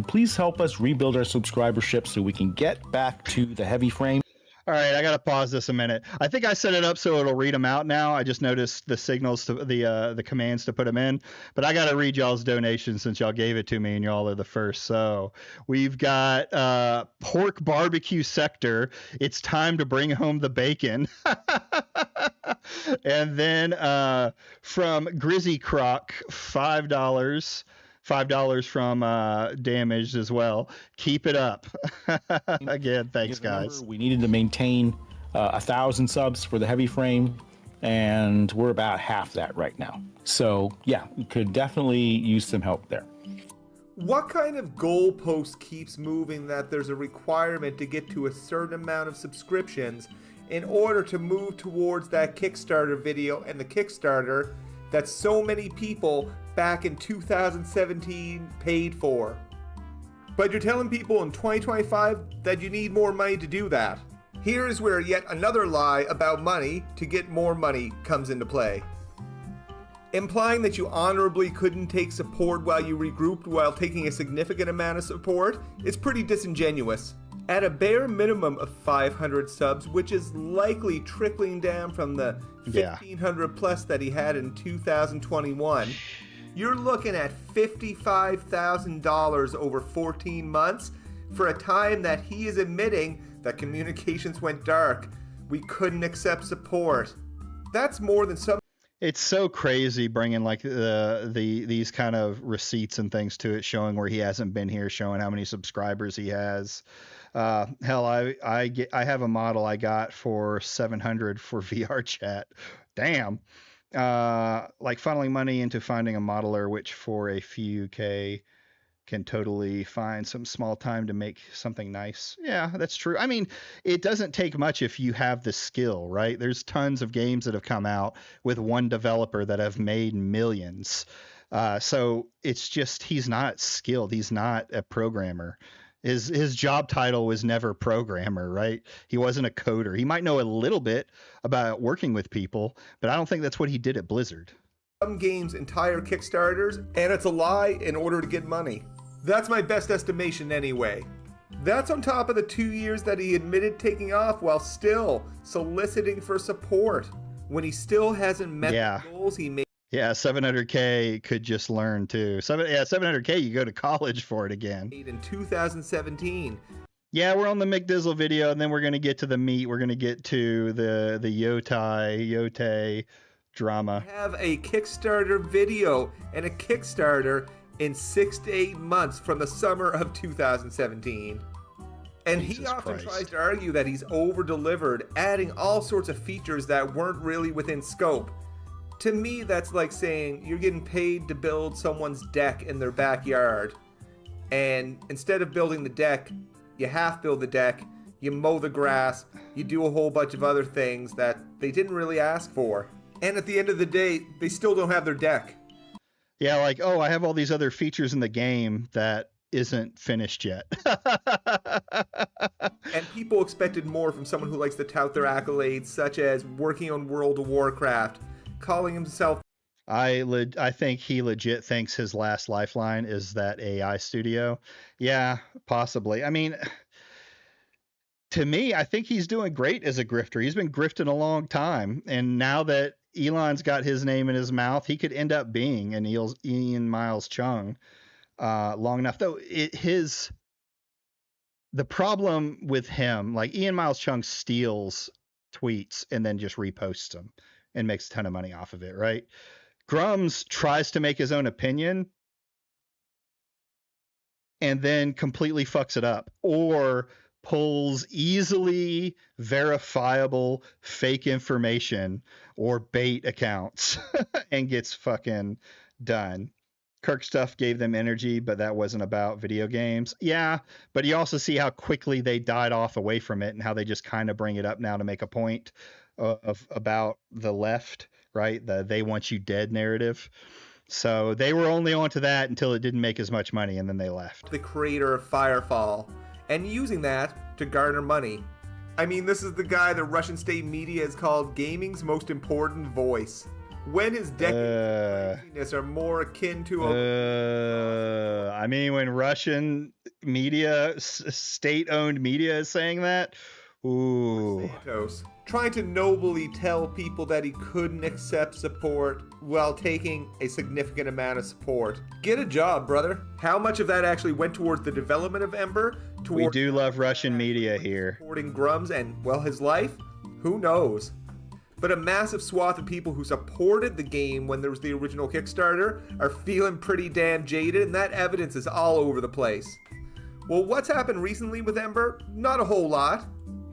Please help us rebuild our subscribership so we can get back to the heavy frame.
All right, I got to pause this a minute. I think I set it up so it'll read them out now. I just noticed the signals to the commands to put them in, but I got to read y'all's donations since y'all gave it to me and y'all are the first. So we've got Pork Barbecue Sector. It's time to bring home the bacon. And then from Grizzy Croc, $5. $5 from Damaged as well. Keep it up. Again, thanks, guys.
We needed to maintain 1,000 subs for the heavy frame, and we're about half that right now. So, yeah, we could definitely use some help there.
What kind of goalpost keeps moving that there's a requirement to get to a certain amount of subscriptions in order to move towards that Kickstarter video and the Kickstarter that so many people back in 2017 paid for? But you're telling people in 2025 that you need more money to do that. Here is where yet another lie about money to get more money comes into play. Implying that you honorably couldn't take support while you regrouped while taking a significant amount of support is pretty disingenuous. At a bare minimum of 500 subs, which is likely trickling down from the 1,500 plus that he had in 2021, you're looking at $55,000 over 14 months for a time that he is admitting that communications went dark. We couldn't accept support. That's more than some.
It's so crazy bringing like these kind of receipts and things to it, showing where he hasn't been here, showing how many subscribers he has. Hell, I have a model I got for 700 for VR chat. Damn. Like funneling money into finding a modeler, which for a few K can totally find some small time to make something nice. Yeah, that's true. I mean, it doesn't take much if you have the skill, right? There's tons of games that have come out with one developer that have made millions. So it's just, he's not skilled. He's not a programmer. His job title was never programmer, right? He wasn't a coder. He might know a little bit about working with people, but I don't think that's what he did at Blizzard.
Some games' entire Kickstarters, and it's a lie in order to get money. That's my best estimation anyway. That's on top of the 2 years that he admitted taking off while still soliciting for support, when he still hasn't met the goals he made.
Yeah, 700K could just learn too. 700K, you go to college for it again.
In 2017.
Yeah, we're on the Mcdizzle video, and then we're going to get to the meat. We're going to get to the Yotei Drama.
Have a Kickstarter video and a Kickstarter in 6 to 8 months from the summer of 2017. And Jesus he often Christ. Tries to argue that he's over-delivered, adding all sorts of features that weren't really within scope. To me, that's like saying you're getting paid to build someone's deck in their backyard. And instead of building the deck, you half build the deck, you mow the grass, you do a whole bunch of other things that they didn't really ask for. And at the end of the day, they still don't have their deck.
Yeah, like, oh, I have all these other features in the game that isn't finished yet.
And people expected more from someone who likes to tout their accolades, such as working on World of Warcraft, calling himself...
I think he legit thinks his last lifeline is that AI studio. Yeah, possibly. I mean, to me, I think he's doing great as a grifter. He's been grifting a long time. And now that Elon's got his name in his mouth, he could end up being an Ian Miles Chung long enough. Though the problem with him, like Ian Miles Chung steals tweets and then just reposts them and makes a ton of money off of it, right? Grums tries to make his own opinion and then completely fucks it up, or pulls easily verifiable fake information or bait accounts and gets fucking done. Kirk stuff gave them energy, but that wasn't about video games. Yeah, but you also see how quickly they died off away from it and how they just kind of bring it up now to make a point about the left, right? The they want you dead narrative. So they were only onto that until it didn't make as much money, and then they left.
The creator of Firefall, and using that to garner money. I mean, this is the guy the Russian state media has called gaming's most important voice. When his decades of craziness are more akin to
I mean, when Russian media, state-owned media is saying that, ooh.
Santos, trying to nobly tell people that he couldn't accept support while taking a significant amount of support. Get a job, brother. How much of that actually went towards the development of Ember?
We do love Russian media here.
Supporting Grums and, well, his life? Who knows? But a massive swath of people who supported the game when there was the original Kickstarter are feeling pretty damn jaded, and that evidence is all over the place. Well, what's happened recently with Ember? Not a whole lot.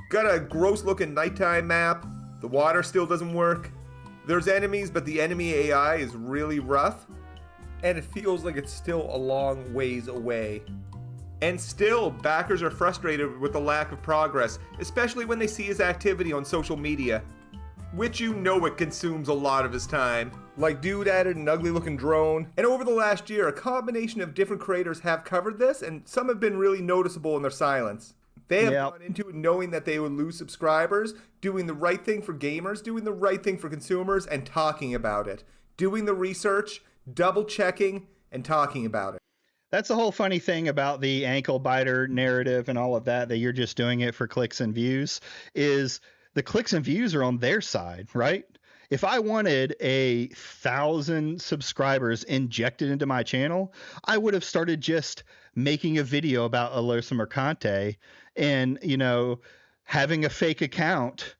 Got a gross looking nighttime map. The water still doesn't work. There's enemies, but the enemy AI is really rough. And it feels like it's still a long ways away. And still, backers are frustrated with the lack of progress, especially when they see his activity on social media. Which you know it consumes a lot of his time. Like dude added an ugly looking drone. And over the last year, a combination of different creators have covered this, and some have been really noticeable in their silence. They have gone into it knowing that they would lose subscribers, doing the right thing for gamers, doing the right thing for consumers, and talking about it. Doing the research, double checking, and talking about it.
That's the whole funny thing about the ankle biter narrative and all of that you're just doing it for clicks and views, is the clicks and views are on their side, right? If I wanted 1,000 subscribers injected into my channel, I would have started just making a video about Alyssa Mercante and, having a fake account,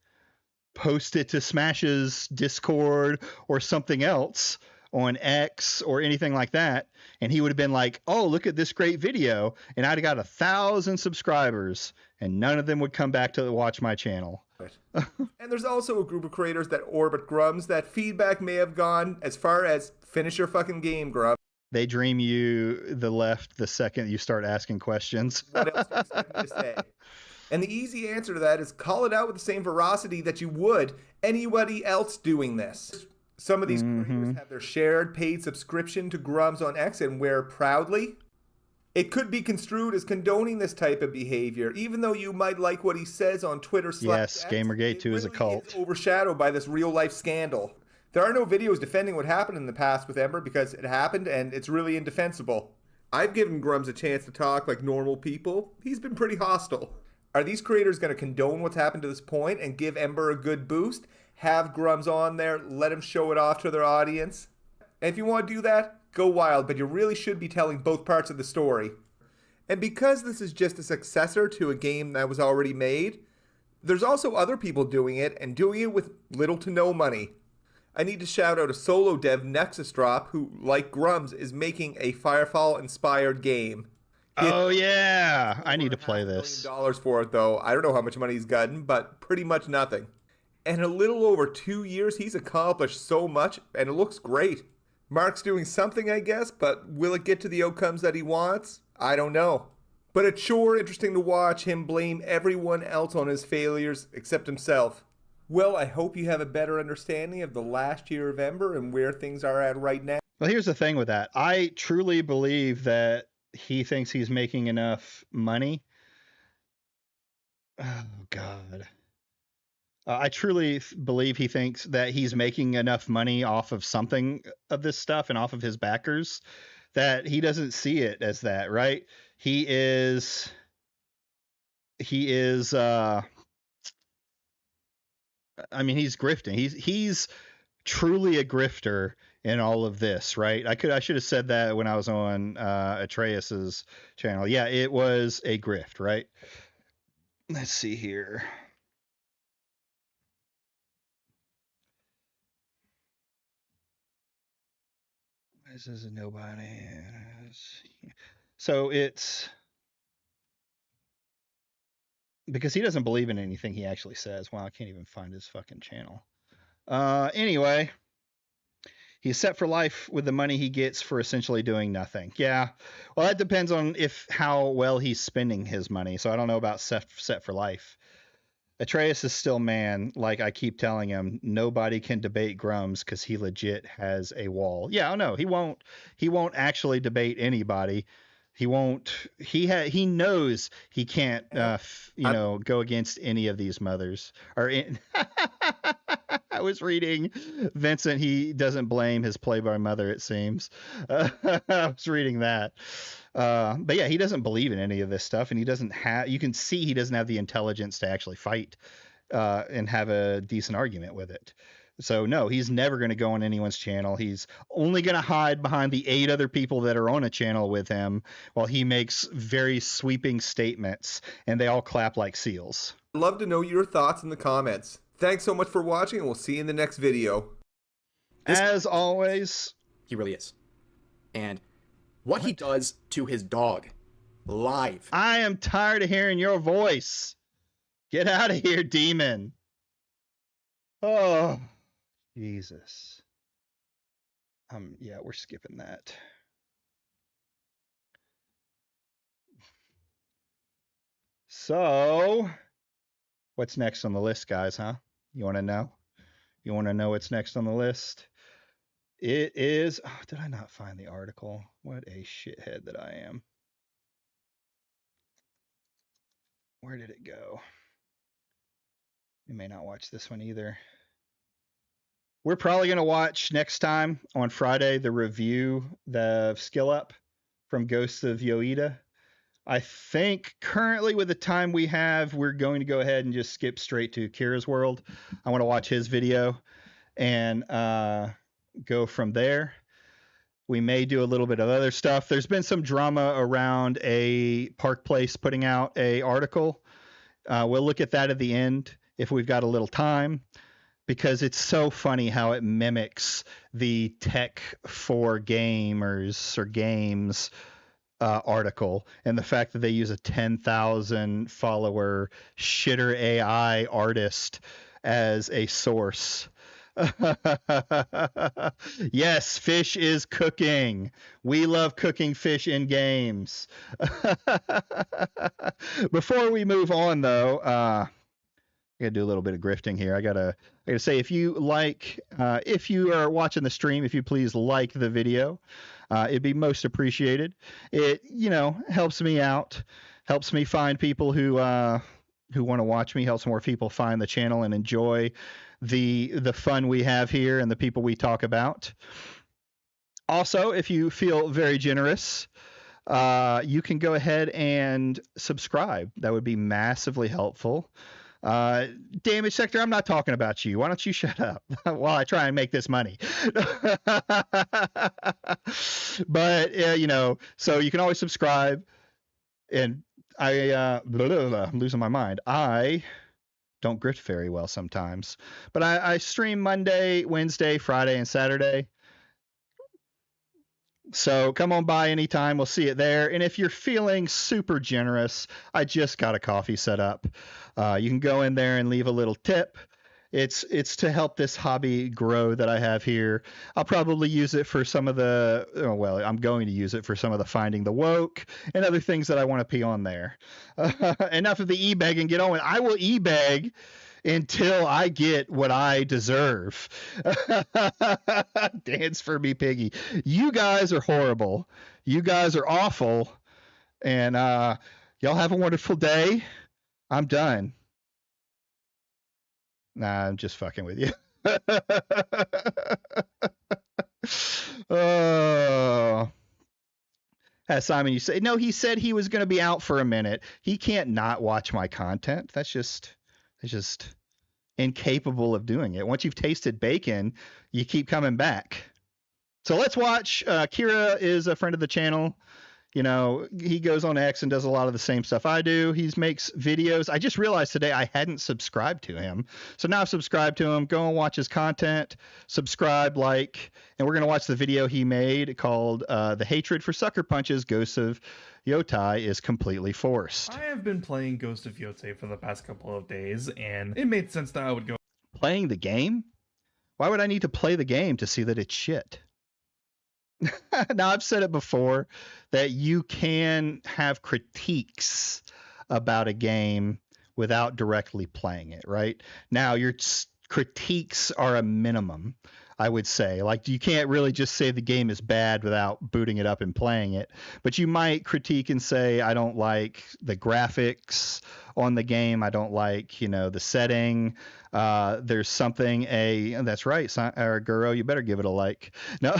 post it to Smash's Discord or something else on X or anything like that. And he would have been like, oh, look at this great video. And I'd have got 1,000 subscribers and none of them would come back to watch my channel.
And there's also a group of creators that orbit Grums that feedback may have gone as far as finish your fucking game, Grum.
They dream you the left the second you start asking questions.
What else do you expect me to say? And the easy answer to that is call it out with the same veracity that you would anybody else doing this. Some of these creators have their shared paid subscription to Grums on X and wear proudly. It could be construed as condoning this type of behavior, even though you might like what he says on Twitter.
Yes, Gamergate 2 is a cult.
Overshadowed by this real life scandal. There are no videos defending what happened in the past with Ember because it happened and it's really indefensible. I've given Grums a chance to talk like normal people. He's been pretty hostile. Are these creators going to condone what's happened to this point and give Ember a good boost? Have Grums on there, let him show it off to their audience? And if you want to do that, go wild, but you really should be telling both parts of the story. And because this is just a successor to a game that was already made, there's also other people doing it and doing it with little to no money. I need to shout out a solo dev, Nexus Drop, who, like Grums, is making a Firefall-inspired game.
Oh yeah, I need to play this.
$1 million for it though. I don't know how much money he's gotten, but pretty much nothing. And in a little over 2 years, he's accomplished so much, and it looks great. Mark's doing something, I guess, but will it get to the outcomes that he wants? I don't know. But it's sure interesting to watch him blame everyone else on his failures except himself. Well, I hope you have a better understanding of the last year of Ember and where things are at right now.
Well, here's the thing with that. I truly believe that he thinks he's making enough money. Oh, God. I truly believe he thinks that he's making enough money off of something of this stuff and off of his backers that he doesn't see it as that, right? He is I mean, he's grifting. He's truly a grifter in all of this, right? I should have said that when I was on Atreus's channel. Yeah, it was a grift, right? Let's see here. This is a nobody. So it's because he doesn't believe in anything he actually says. Wow, I can't even find his fucking channel. Anyway, he's set for life with the money he gets for essentially doing nothing. Yeah, well, that depends on how well he's spending his money. So I don't know about set for life. Atreus is still man. Like I keep telling him, nobody can debate Grums because he legit has a wall. Yeah, no, he won't actually debate anybody. He won't. He knows he can't. Go against any of these mothers. I was reading Vincent. He doesn't blame his Playboy mother. It seems. I was reading that. But yeah, he doesn't believe in any of this stuff, and he doesn't have. You can see he doesn't have the intelligence to actually fight and have a decent argument with it. So no, he's never going to go on anyone's channel. He's only going to hide behind the 8 other people that are on a channel with him while he makes very sweeping statements, and they all clap like seals.
I'd love to know your thoughts in the comments. Thanks so much for watching, and we'll see you in the next video.
As always,
he really is. And what he does to his dog live.
I am tired of hearing your voice. Get out of here, demon. Oh, Jesus. Yeah, we're skipping that. So, what's next on the list, guys, huh? You want to know? You want to know what's next on the list? It is... Oh, did I not find the article? What a shithead that I am. Where did it go? You may not watch this one either. We're probably going to watch next time on Friday the review, the Skill Up from Ghosts of Yoida. I think currently with the time we have, we're going to go ahead and just skip straight to Kira's World. I want to watch his video and go from there. We may do a little bit of other stuff. There's been some drama around a Park Place putting out an article. We'll look at that at the end if we've got a little time, because it's so funny how it mimics the Tech for Gamers or Games article, and the fact that they use a 10,000 follower shitter AI artist as a source. Yes, fish is cooking. We love cooking fish in games. Before we move on, though, I gotta do a little bit of grifting here. I gotta say, if you are watching the stream, if you please like the video, it'd be most appreciated. It helps me out, helps me find people who want to watch me, helps more people find the channel and enjoy the fun we have here and the people we talk about. Also, if you feel very generous, you can go ahead and subscribe. That would be massively helpful. Damage Sector, I'm not talking about you. Why don't you shut up while I try and make this money? But so you can always subscribe. And I'm losing my mind. I don't grift very well sometimes, but I stream Monday, Wednesday, Friday, and Saturday. So come on by anytime. We'll see it there. And if you're feeling super generous, I just got a coffee set up. You can go in there and leave a little tip. It's to help this hobby grow that I have here. I'll probably use it for some of I'm going to use it for some of the Finding the Woke and other things that I want to pee on there. Enough of the e-beg and get on with it. I will e-beg until I get what I deserve. Dance for me, piggy. You guys are horrible. You guys are awful. And y'all have a wonderful day. I'm done. Nah, I'm just fucking with you. Oh. Simon, you say, no, he said he was going to be out for a minute. He can't not watch my content. That's just incapable of doing it. Once you've tasted bacon, you keep coming back. So let's watch. Kira is a friend of the channel. You know, he goes on X and does a lot of the same stuff I do. He makes videos. I just realized today I hadn't subscribed to him. So now I've subscribed to him. Go and watch his content. Subscribe, like, and we're going to watch the video he made called The Hatred for Sucker Punches, Ghosts of Yotei is Completely Forced.
I have been playing Ghost of Yotei for the past couple of days, and it made sense that I would go.
Playing the game? Why would I need to play the game to see that it's shit? Now, I've said it before that you can have critiques about a game without directly playing it, right? Now, your critiques are a minimum, I would say. Like, you can't really just say the game is bad without booting it up and playing it. But you might critique and say, I don't like the graphics on the game. I don't like, the setting. There's something that's right, Guro, you better give it a like. No,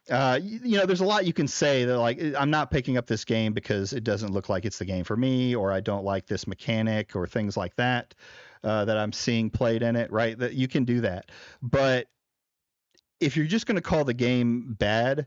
there's a lot you can say that, like, I'm not picking up this game because it doesn't look like it's the game for me, or I don't like this mechanic or things like that. That I'm seeing played in it, right? That you can do that. But if you're just going to call the game bad,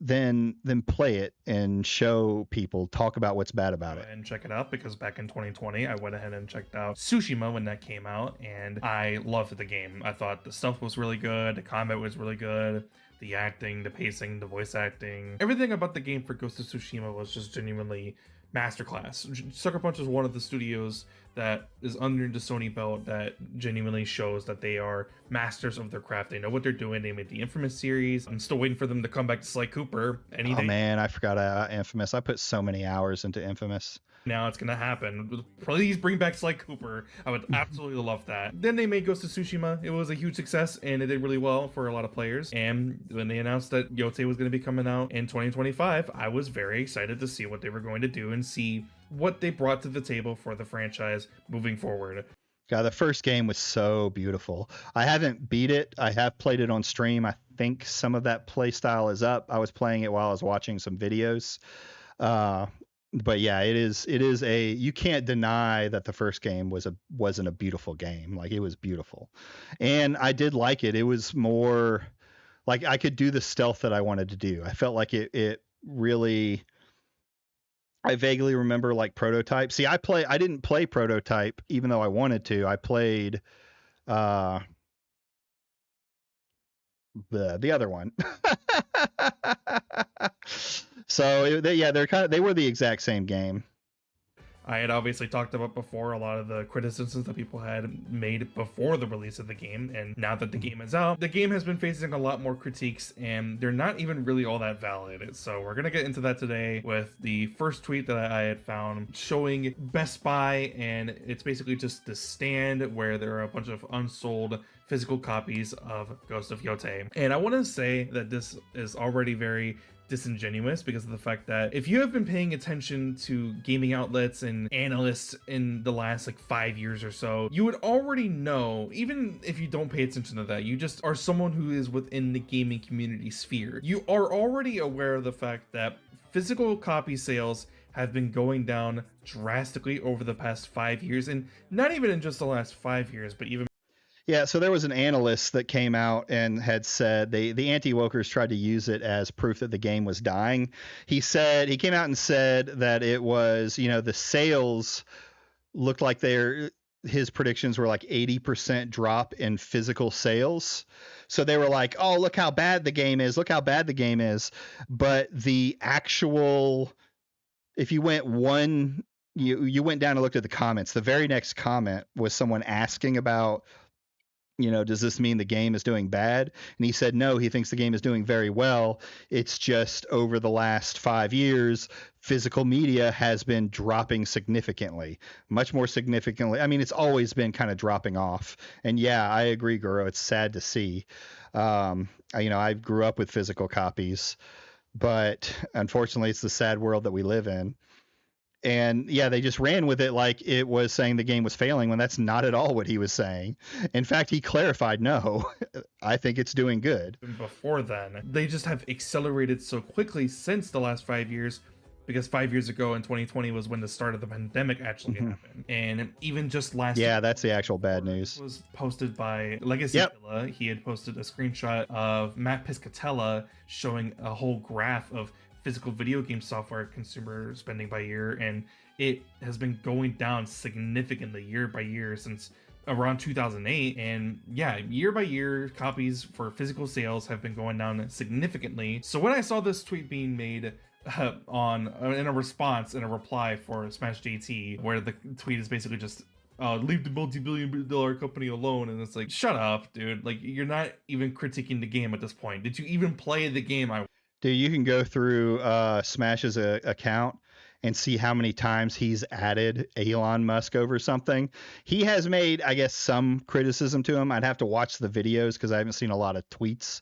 then play it and show people, talk about what's bad about it.
And check it out, because back in 2020, I went ahead and checked out Tsushima when that came out, and I loved the game. I thought the stuff was really good, the combat was really good, the acting, the pacing, the voice acting, everything about the game for Ghost of Tsushima was just genuinely masterclass. Sucker Punch is one of the studios that is under the Sony belt that genuinely shows that they are masters of their craft. They know what they're doing. They made the Infamous series. I'm still waiting for them to come back to Sly Cooper.
Oh man, I forgot Infamous. I put so many hours into Infamous.
Now it's gonna happen. Please bring back Sly Cooper. I would absolutely love that. Then they made Ghost of Tsushima. It was a huge success, and it did really well for a lot of players. And when they announced that Yotei was going to be coming out in 2025, I was very excited to see what they were going to do and see what they brought to the table for the franchise moving forward.
God, the first game was so beautiful. I haven't beat it. I have played it on stream. I think some of that play style is up. I was playing it while I was watching some videos. But yeah, it is you can't deny that the first game wasn't a beautiful game. Like, it was beautiful. And I did like it. It was more like I could do the stealth that I wanted to do. I felt like it really, I vaguely remember like Prototype. See, I didn't play Prototype even though I wanted to. I played the other one. So they were the exact same game.
I had obviously talked about before a lot of the criticisms that people had made before the release of the game, and now that the game is out, the game has been facing a lot more critiques, and they're not even really all that valid. So we're gonna get into that today with the first tweet that I had found showing Best Buy, and it's basically just the stand where there are a bunch of unsold physical copies of Ghost of Yotei. And I want to say that this is already very disingenuous because of the fact that if you have been paying attention to gaming outlets and analysts in the last 5 years or so, you would already know, even if you don't pay attention to that, you just are someone who is within the gaming community sphere, you are already aware of the fact that physical copy sales have been going down drastically over the past 5 years, and not even in just the last 5 years, but even.
Yeah, so there was an analyst that came out and had said the anti-wokers tried to use it as proof that the game was dying. He came out and said that it was, the sales looked like his predictions were like 80% drop in physical sales. So they were like, oh, look how bad the game is. Look how bad the game is. But the actual, if you went you went down and looked at the comments, the very next comment was someone asking about does this mean the game is doing bad? And he said, no, he thinks the game is doing very well. It's just over the last 5 years, physical media has been dropping significantly, much more significantly. I mean, it's always been kind of dropping off. And yeah, I agree, Guru. It's sad to see. I grew up with physical copies, but unfortunately, it's the sad world that we live in. And yeah, they just ran with it like it was saying the game was failing when that's not at all what he was saying. In fact, he clarified, no, I think it's doing good.
Before then, they just have accelerated so quickly since the last 5 years, because 5 years ago in 2020 was when the start of the pandemic actually happened. And even just last
Yeah, that's the actual bad news.
Was posted by Legacy Killa. He had posted a screenshot of Matt Piscatella showing a whole graph of physical video game software consumer spending by year, and it has been going down significantly year by year since around 2008. And yeah, year by year, copies for physical sales have been going down significantly. So when I saw this tweet being made in a response, in a reply for Smash JT, where the tweet is basically just leave the multi-billion-dollar company alone, and it's like, shut up, dude. Like, you're not even critiquing the game at this point. Did you even play the game?
Dude, you can go through Smash's account and see how many times he's added Elon Musk over something. He has made, I guess, some criticism to him. I'd have to watch the videos because I haven't seen a lot of tweets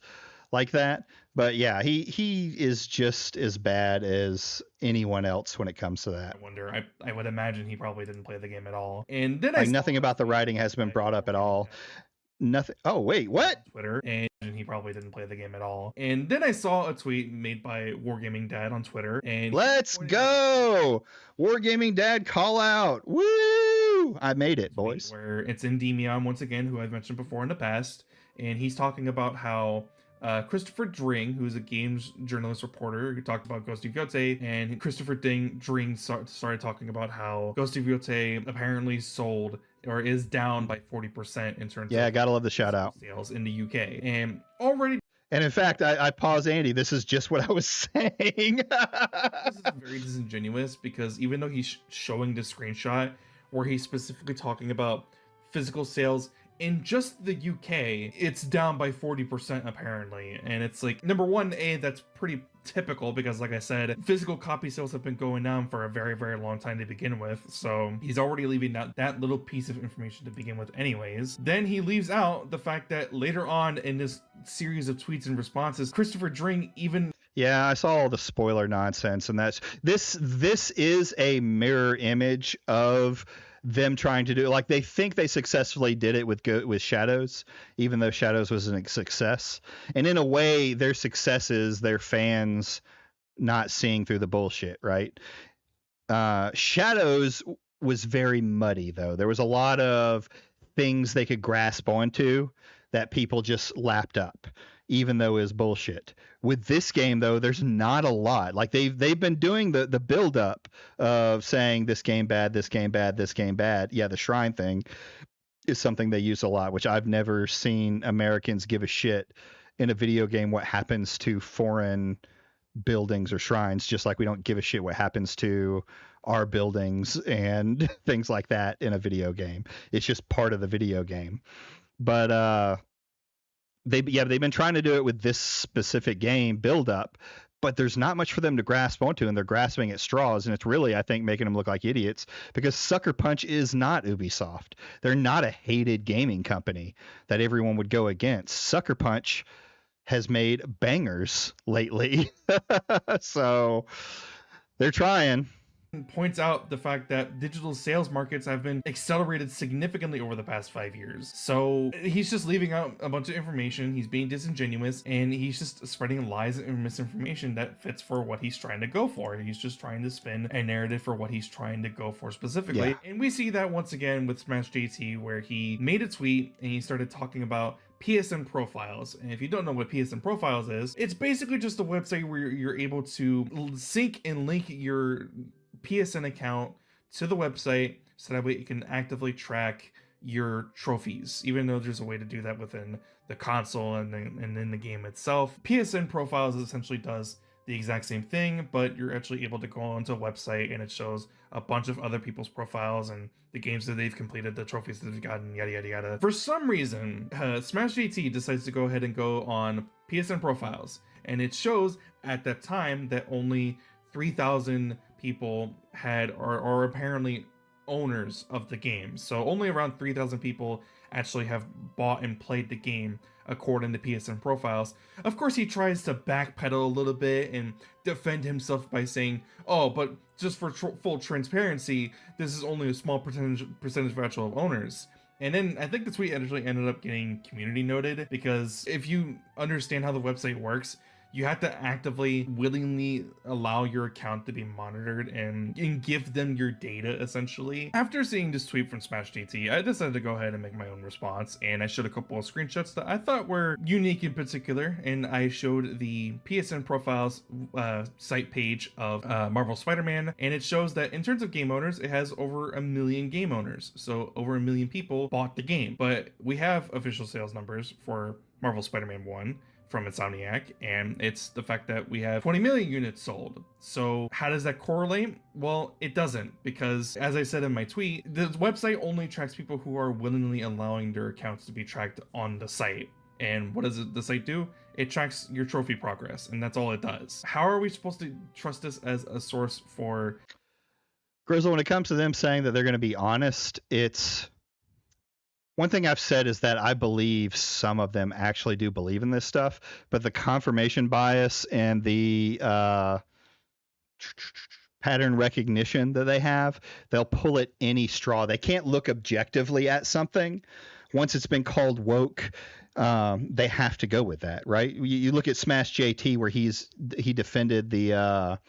like that. But yeah, he is just as bad as anyone else when it comes to that.
I would imagine he probably didn't play the game at all. And then
nothing about the writing has been brought up at all. Nothing. Oh, wait, what?
Twitter, and he probably didn't play the game at all. And then I saw a tweet made by Wargaming Dad on Twitter, and
let's go! Wargaming Dad call out! Woo! I made it, boys.
Where it's Endymion once again, who I've mentioned before in the past, and he's talking about how Christopher Dring, who's a games journalist reporter, who talked about Ghost of Yotei, and Christopher Dring started talking about how Ghost of Yotei apparently sold or is down by 40% in terms of
gotta love the shout out
sales in the UK. And already,
and in fact, I paused Andy. This is just what I was saying.
This is very disingenuous, because even though he's showing this screenshot where he's specifically talking about physical sales in just the UK, it's down by 40% apparently. And it's like, number one, that's pretty typical, because like I said, physical copy sales have been going down for a very, very long time to begin with. So he's already leaving out that little piece of information to begin with anyways. Then he leaves out the fact that later on in this series of tweets and responses, Christopher Dring even...
Yeah, I saw all the spoiler nonsense, and that's this is a mirror image of them trying to do, like, they think they successfully did it with Shadows, even though Shadows was a success. And in a way, their success is their fans not seeing through the bullshit, right? Shadows was very muddy, though. There was a lot of things they could grasp onto that people just lapped up, even though it was bullshit. With this game, though, there's not a lot. Like, they've been doing the build up of saying this game bad, this game bad, this game bad. Yeah, the shrine thing is something they use a lot, which I've never seen Americans give a shit in a video game what happens to foreign buildings or shrines, just like we don't give a shit what happens to our buildings and things like that in a video game. It's just part of the video game. But they've been trying to do it with this specific game build up, but there's not much for them to grasp onto, and they're grasping at straws, and it's really, I think, making them look like idiots, because Sucker Punch is not Ubisoft. They're not a hated gaming company that everyone would go against. Sucker Punch has made bangers lately. So they're trying.
Points out the fact that digital sales markets have been accelerated significantly over the past 5 years. So he's just leaving out a bunch of information. He's being disingenuous, and he's just spreading lies and misinformation that fits for what he's trying to go for. He's just trying to spin a narrative for what he's trying to go for specifically. Yeah. And we see that once again with Smash JT, where he made a tweet and he started talking about PSN profiles. And if you don't know what PSN profiles is, it's basically just a website where you're able to sync and link your PSN account to the website, so that way you can actively track your trophies, even though there's a way to do that within the console and in the game itself. PSN Profiles essentially does the exact same thing, but you're actually able to go onto a website and it shows a bunch of other people's profiles and the games that they've completed, the trophies that they've gotten, yada yada yada. For some reason, Smash JT decides to go ahead and go on PSN profiles, and it shows at that time that only 3,000 people are apparently owners of the game. So only around 3,000 people actually have bought and played the game according to PSN profiles. Of course, he tries to backpedal a little bit and defend himself by saying, oh, but just for full transparency, this is only a small percentage of actual owners. And then I think the tweet actually ended up getting community noted, because if you understand how the website works, you have to actively, willingly allow your account to be monitored and give them your data, essentially. After seeing this tweet from Smash GT, I decided to go ahead and make my own response, and I showed a couple of screenshots that I thought were unique in particular, and I showed the PSN profiles site page of Marvel Spider-Man, and it shows that in terms of game owners, it has over 1 million game owners, so over 1 million people bought the game. But we have official sales numbers for Marvel Spider-Man 1, from Insomniac, and it's the fact that we have 20 million units sold. So how does that correlate? Well, it doesn't, because as I said in my tweet, the website only tracks people who are willingly allowing their accounts to be tracked on the site. And what does the site do? It tracks your trophy progress, and that's all it does. How are we supposed to trust this as a source for...
Grizzle, when it comes to them saying that they're going to be honest, it's... One thing I've said is that I believe some of them actually do believe in this stuff, but the confirmation bias and the pattern recognition that they have, they'll pull at any straw. They can't look objectively at something. Once it's been called woke, they have to go with that, right? You look at Smash JT, where he defended the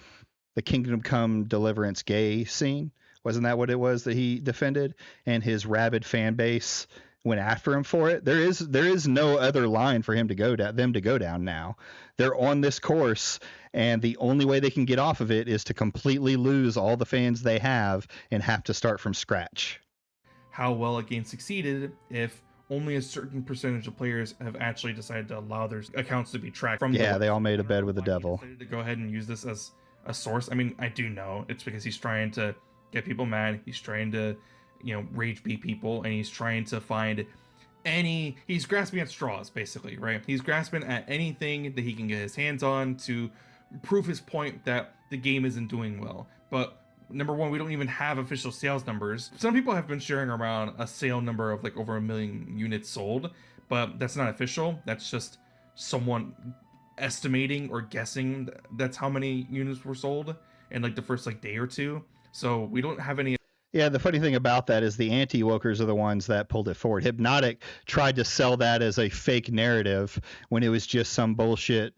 Kingdom Come Deliverance gay scene. Wasn't that what it was that he defended? And his rabid fan base went after him for it. There is no other line for him to go down. Them to go down now. They're on this course, and the only way they can get off of it is to completely lose all the fans they have and have to start from scratch.
How well a game succeeded if only a certain percentage of players have actually decided to allow their accounts to be tracked from.
Yeah, they all made a bed with the devil.
To go ahead and use this as a source. I mean, I do know it's because he's trying to get people mad. He's trying to, rage beat people, and he's trying to find he's grasping at straws, basically, right? He's grasping at anything that he can get his hands on to prove his point that the game isn't doing well. But number one, we don't even have official sales numbers. Some people have been sharing around a sale number of like over 1 million units sold, but that's not official. That's just someone estimating or guessing that's how many units were sold in like the first day or two. So we don't have any.
Yeah, the funny thing about that is the anti-wokers are the ones that pulled it forward. Hypnotic tried to sell that as a fake narrative when it was just some bullshit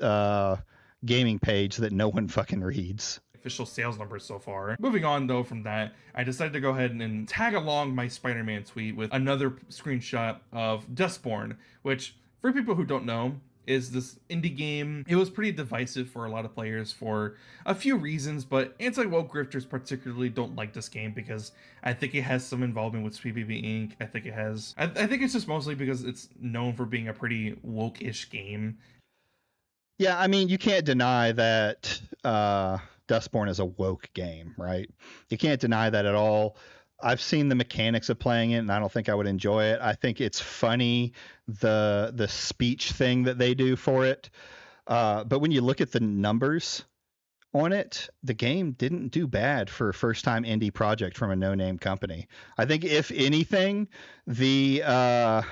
gaming page that no one fucking reads.
Official sales numbers so far. Moving on though from that, I decided to go ahead and tag along my Spider-Man tweet with another screenshot of Dustborn, which, for people who don't know, is this indie game. It was pretty divisive for a lot of players for a few reasons, but anti-woke grifters particularly don't like this game because I think it has some involvement with PvP Inc. I think it's just mostly because it's known for being a pretty woke-ish game.
Yeah, I mean, you can't deny that Dustborn is a woke game, right? You can't deny that at all. I've seen the mechanics of playing it, and I don't think I would enjoy it. I think it's funny, the speech thing that they do for it. But when you look at the numbers on it, the game didn't do bad for a first-time indie project from a no-name company. I think, if anything, it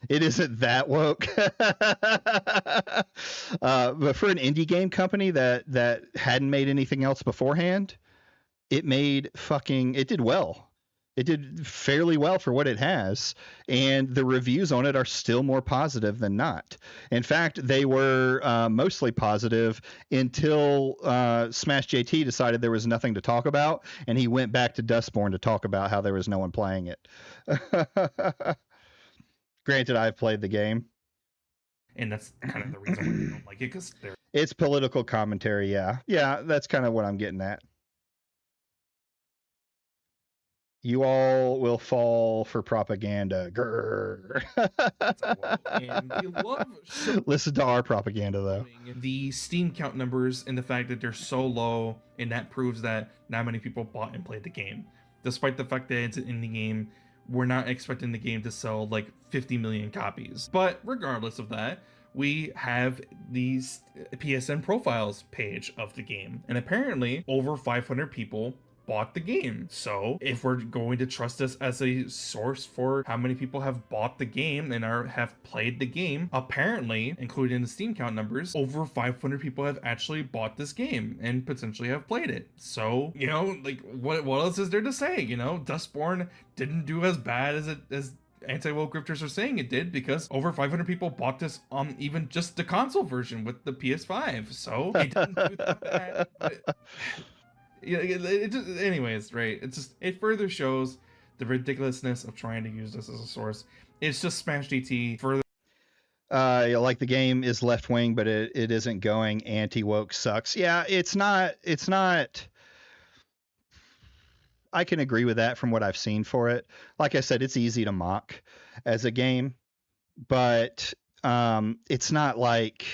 isn't that woke. But for an indie game company that hadn't made anything else beforehand, it did well. It did fairly well for what it has, and the reviews on it are still more positive than not. In fact, they were mostly positive until Smash JT decided there was nothing to talk about, and he went back to Dustborn to talk about how there was no one playing it. Granted, I've played the game.
And that's kind of the reason why they don't like it, because
it's political commentary, yeah. Yeah, that's kind of what I'm getting at. You all will fall for propaganda. Grrr.
And we love
Listen to our propaganda, though.
the Steam count numbers and the fact that they're so low, and that proves that not many people bought and played the game. Despite the fact that it's an indie game, we're not expecting the game to sell like 50 million copies. But regardless of that, we have these PSN profiles page of the game, and apparently over 500 people bought the game. So if we're going to trust this as a source for how many people have bought the game and have played the game, apparently, including the Steam count numbers, over 500 people have actually bought this game and potentially have played it. So, you know, like what else is there to say? You know, Dustborn didn't do as bad as anti-woke grifters are saying it did, because over 500 people bought this on even just the console version with the PS5. So it didn't do that bad. But yeah, it just, anyways, right? It further shows the ridiculousness of trying to use this as a source. It's just Smash GT further.
Like the game is left wing, but it isn't going anti-woke sucks. Yeah, it's not. I can agree with that from what I've seen for it. Like I said, it's easy to mock as a game, but it's not like,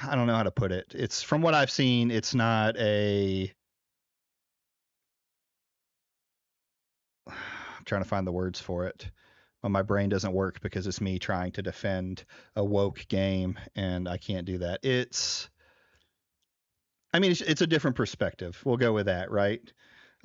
I don't know how to put it. It's, from what I've seen, it's not a, I'm trying to find the words for it. Well, my brain doesn't work because it's me trying to defend a woke game, and I can't do that. It's a different perspective. We'll go with that, right?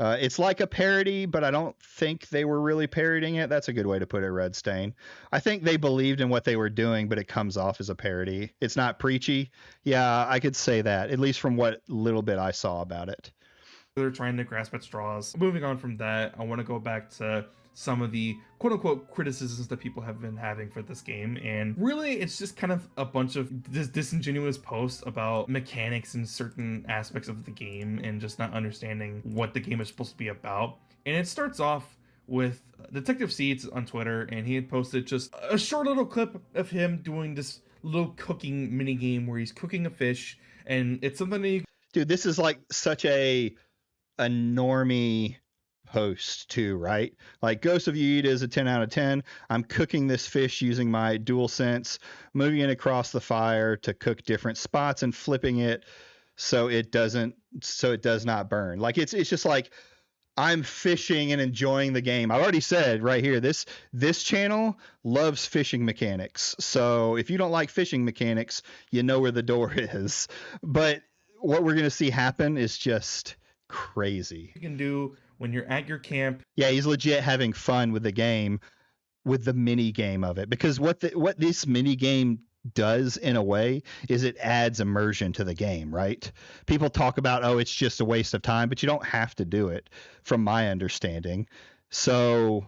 It's like a parody, but I don't think they were really parodying it. That's a good way to put it, Red Stain. I think they believed in what they were doing, but it comes off as a parody. It's not preachy. Yeah, I could say that, at least from what little bit I saw about it.
They're trying to grasp at straws. Moving on from that, I want to go back to some of the quote-unquote criticisms that people have been having for this game, and really it's just kind of a bunch of disingenuous posts about mechanics in certain aspects of the game and just not understanding what the game is supposed to be about. And it starts off with Detective Seeds on Twitter, and he had posted just a short little clip of him doing this little cooking mini game where he's cooking a fish, and it's something that
Dude, this is like such a normie post too, right? Like Ghost of Yeet is a 10 out of 10. I'm cooking this fish using my DualSense, moving it across the fire to cook different spots and flipping it so it does not burn. Like it's just like, I'm fishing and enjoying the game. I've already said right here, this channel loves fishing mechanics. So if you don't like fishing mechanics, you know where the door is. But what we're going to see happen is just crazy.
You can do when you're at your camp.
Yeah, he's legit having fun with the game, with the mini game of it, because what this mini game does in a way is it adds immersion to the game, right? People talk about, oh, it's just a waste of time, but you don't have to do it, from my understanding. So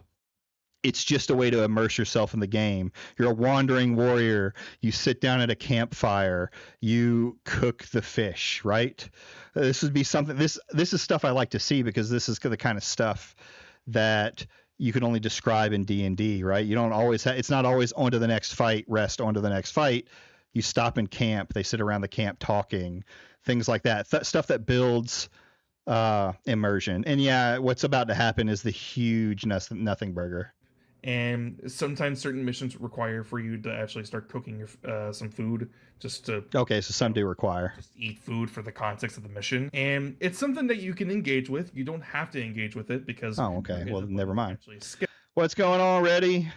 it's just a way to immerse yourself in the game. You're a wandering warrior. You sit down at a campfire. You cook the fish, right? This would be something. This is stuff I like to see, because this is the kind of stuff that you can only describe in D&D, right? You don't always it's not always on to the next fight, rest, on to the next fight. You stop in camp. They sit around the camp talking, things like that. Stuff that builds immersion. And yeah, what's about to happen is the huge nothing burger.
And sometimes certain missions require for you to actually start cooking your some food, just to
so some do require
just eat food for the context of the mission. And it's something that you can engage with. You don't have to engage with it, because
well, never mind. What's going on already?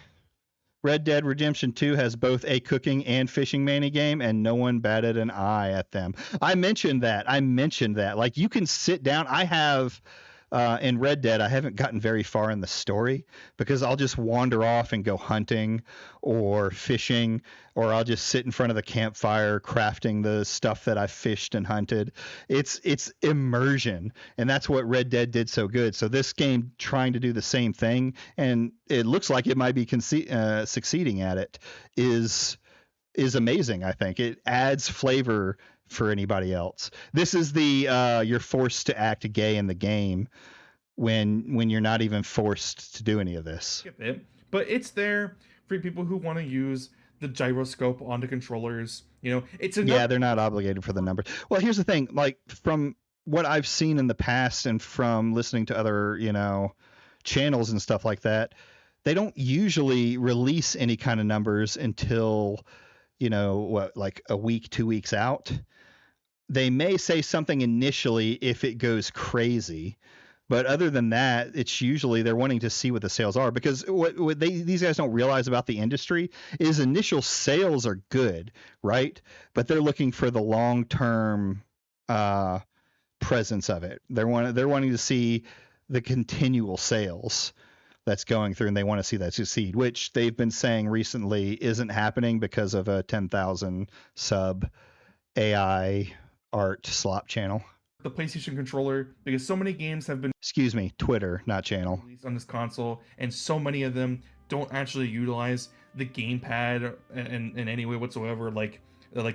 Red Dead Redemption 2 has both a cooking and fishing mini game, and no one batted an eye at them. I mentioned that. Like, you can sit down. I have in Red Dead, I haven't gotten very far in the story, because I'll just wander off and go hunting or fishing, or I'll just sit in front of the campfire crafting the stuff that I fished and hunted. It's immersion, and that's what Red Dead did so good. So this game trying to do the same thing, and it looks like it might be succeeding at it, is amazing. I think it adds flavor for anybody else. This is the you're forced to act gay in the game when you're not even forced to do any of this.
Skip it, but it's there for people who want to use the gyroscope on the controllers. You know, it's enough.
Yeah, they're not obligated for the numbers. Well, here's the thing, like from what I've seen in the past and from listening to other, channels and stuff like that, they don't usually release any kind of numbers until, like a week, 2 weeks out. They may say something initially if it goes crazy, but other than that, it's usually they're wanting to see what the sales are, because what these guys don't realize about the industry is initial sales are good, right? But they're looking for the long-term presence of it. They're wanting to see the continual sales that's going through, and they want to see that succeed, which they've been saying recently isn't happening because of a 10,000 sub AI art slop channel.
The PlayStation controller, because so many games have been
Twitter, not channel,
released on this console, and so many of them don't actually utilize the gamepad in any way whatsoever, like the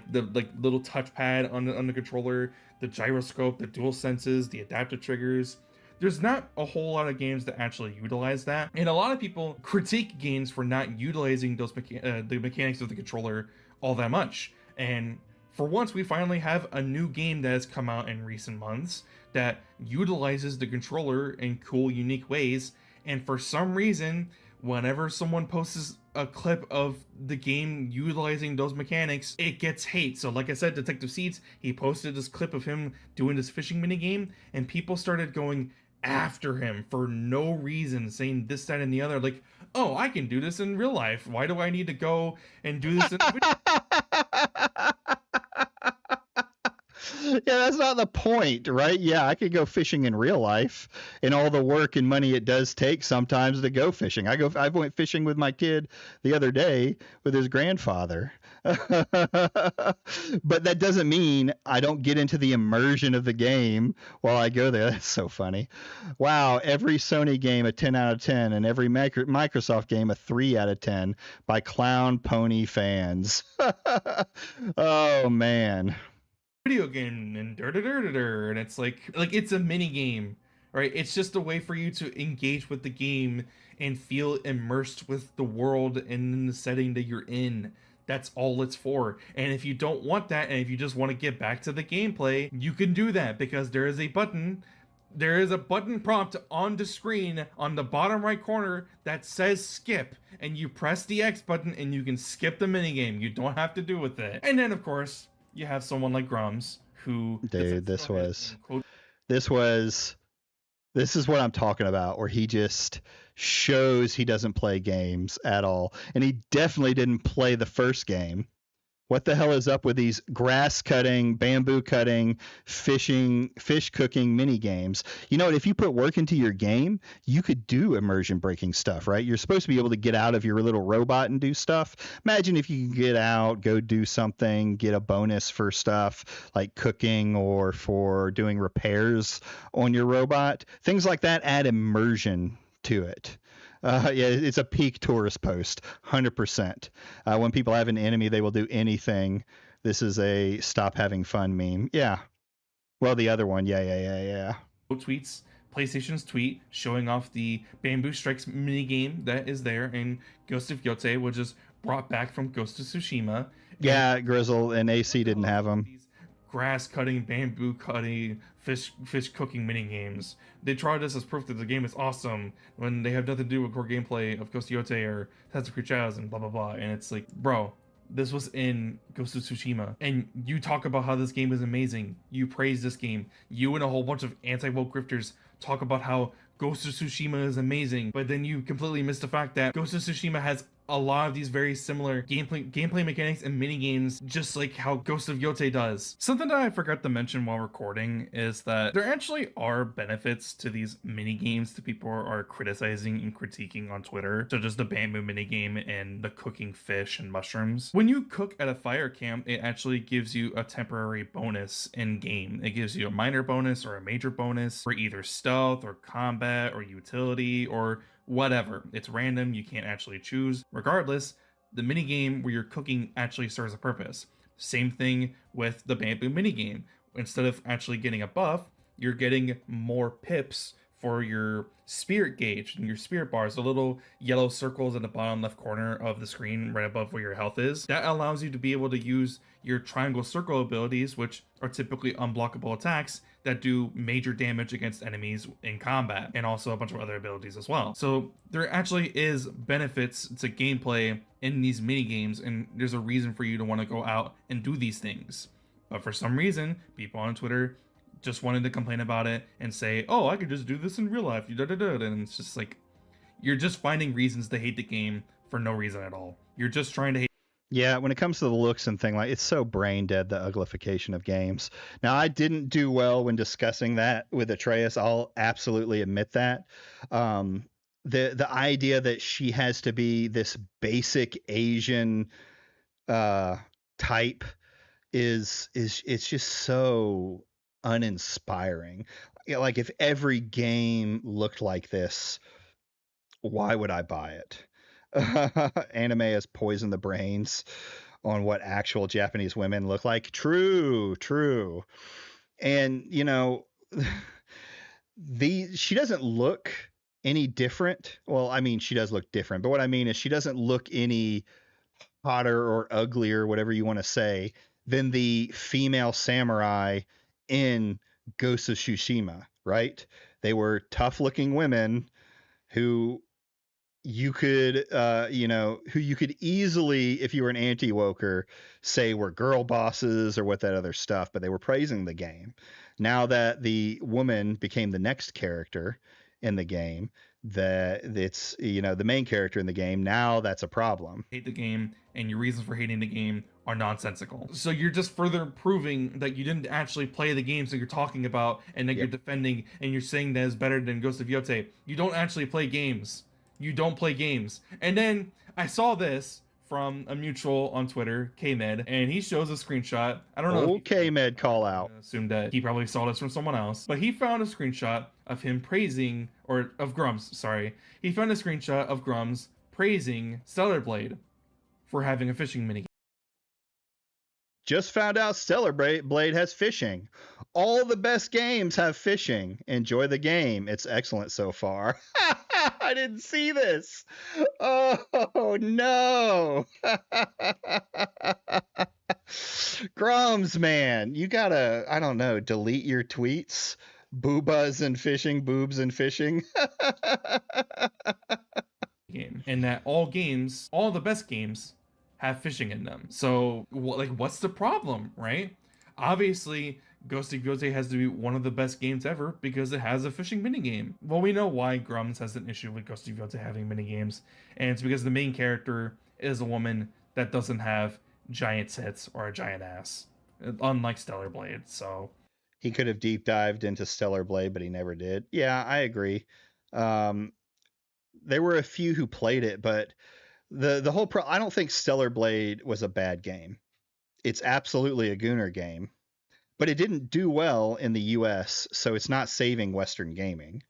little touchpad on the controller, the gyroscope, the dual senses, the adaptive triggers. There's not a whole lot of games that actually utilize that, and a lot of people critique games for not utilizing those the mechanics of the controller all that much. And for once, we finally have a new game that has come out in recent months that utilizes the controller in cool, unique ways. And for some reason, whenever someone posts a clip of the game utilizing those mechanics, it gets hate. So like I said, Detective Seeds, he posted this clip of him doing this fishing minigame, and people started going after him for no reason, saying this, that, and the other. Like, oh, I can do this in real life. Why do I need to go and do this in a video?
Yeah, that's not the point, right? Yeah, I could go fishing in real life, and all the work and money it does take sometimes to go fishing. I went fishing with my kid the other day with his grandfather. But that doesn't mean I don't get into the immersion of the game while I go there. That's so funny. Wow, every Sony game a 10 out of 10, and every Microsoft game a 3 out of 10 by Clown Pony fans. Oh man.
Video game and it's like it's a mini game, right? It's just a way for you to engage with the game and feel immersed with the world and in the setting that you're in. That's all it's for. And if you don't want that, and if you just want to get back to the gameplay, you can do that, because there is a button prompt on the screen on the bottom right corner that says skip, and you press the X button and you can skip the minigame. You don't have to do with it. And then of course you have someone like Grums who...
Dude, this is what I'm talking about, where he just shows he doesn't play games at all. And he definitely didn't play the first game. What the hell is up with these grass cutting, bamboo cutting, fish cooking mini games? You know what? If you put work into your game, you could do immersion breaking stuff, right? You're supposed to be able to get out of your little robot and do stuff. Imagine if you can get out, go do something, get a bonus for stuff like cooking or for doing repairs on your robot. Things like that add immersion to it. Yeah, it's a peak tourist post, 100%. When people have an enemy, they will do anything. This is a stop having fun meme. Yeah. Well, the other one, yeah.
Tweets, PlayStation's tweet showing off the Bamboo Strikes minigame that is there in Ghost of Yotei, which is brought back from Ghost of Tsushima.
Yeah, Grizzle and AC didn't have them.
Grass cutting, bamboo cutting, fish cooking mini games. They tried this as proof that the game is awesome when they have nothing to do with core gameplay of Ghost of Yotei or Tatsu Chaz and blah blah blah. And it's like, bro, this was in Ghost of Tsushima, and you talk about how this game is amazing. You praise this game. You and a whole bunch of anti-woke grifters talk about how Ghost of Tsushima is amazing, but then you completely miss the fact that Ghost of Tsushima has a lot of these very similar gameplay mechanics and mini games, just like how Ghost of Yotei does. Something that I forgot to mention while recording is that there actually are benefits to these mini games that people are criticizing and critiquing on Twitter, such as the bamboo mini game and the cooking fish and mushrooms. When you cook at a fire camp, it actually gives you a temporary bonus in game. It gives you a minor bonus or a major bonus for either stealth or combat or utility or whatever. It's random, you can't actually choose. Regardless, the minigame where you're cooking actually serves a purpose. Same thing with the bamboo minigame. Instead of actually getting a buff, you're getting more pips for your spirit gauge and your spirit bars, the little yellow circles in the bottom left corner of the screen right above where your health is. That allows you to be able to use your triangle circle abilities, which are typically unblockable attacks that do major damage against enemies in combat, and also a bunch of other abilities as well. So there actually is benefits to gameplay in these mini games, and there's a reason for you to want to go out and do these things. But for some reason, people on Twitter just wanted to complain about it and say, oh, I could just do this in real life, and it's just like, you're just finding reasons to hate the game for no reason at all. You're just trying to hate.
Yeah, when it comes to the looks and thing, like, it's so brain dead, the uglification of games. Now, I didn't do well when discussing that with Atreus. I'll absolutely admit that. The idea that she has to be this basic Asian type is it's just so uninspiring. Like, if every game looked like this, why would I buy it? Anime has poisoned the brains on what actual Japanese women look like. True. And she doesn't look any different. Well, I mean, she does look different, but what I mean is she doesn't look any hotter or uglier, whatever you want to say, than the female samurai in Ghost of Tsushima, right? They were tough looking women who you could easily, if you were an anti-woker, say were girl bosses or what that other stuff, but they were praising the game. Now that the woman became the next character in the game, that it's, the main character in the game, now that's a problem.
Hate the game, and your reasons for hating the game are nonsensical. So you're just further proving that you didn't actually play the games that you're talking about, and that you're defending, and you're saying that is better than Ghost of Yotei. You don't actually play games. You don't play games. And then I saw this from a mutual on Twitter, Kmed, and he shows a screenshot. I don't know.
Kmed call out.
I assume that he probably saw this from someone else, but he found a screenshot of him praising, or of Grums, sorry. He found a screenshot of Grums praising Stellar Blade for having a fishing minigame.
Just found out Stellar Blade has fishing. All the best games have fishing. Enjoy the game. It's excellent so far. I didn't see this. Oh, no. Grums, man. You gotta, I don't know, delete your tweets. Boobas and fishing, boobs and fishing.
Game. And that all games, all the best games, have fishing in them. So, what's the problem, right? Obviously, Ghost of Yotei has to be one of the best games ever because it has a fishing minigame. Well, we know why Grums has an issue with Ghost of Yotei having minigames, and it's because the main character is a woman that doesn't have giant tits or a giant ass, unlike Stellar Blade, so...
He could have deep dived into Stellar Blade, but he never did. Yeah, I agree. There were a few who played it, but the whole I don't think Stellar Blade was a bad game. It's absolutely a Gooner game, but it didn't do well in the US, so it's not saving Western gaming.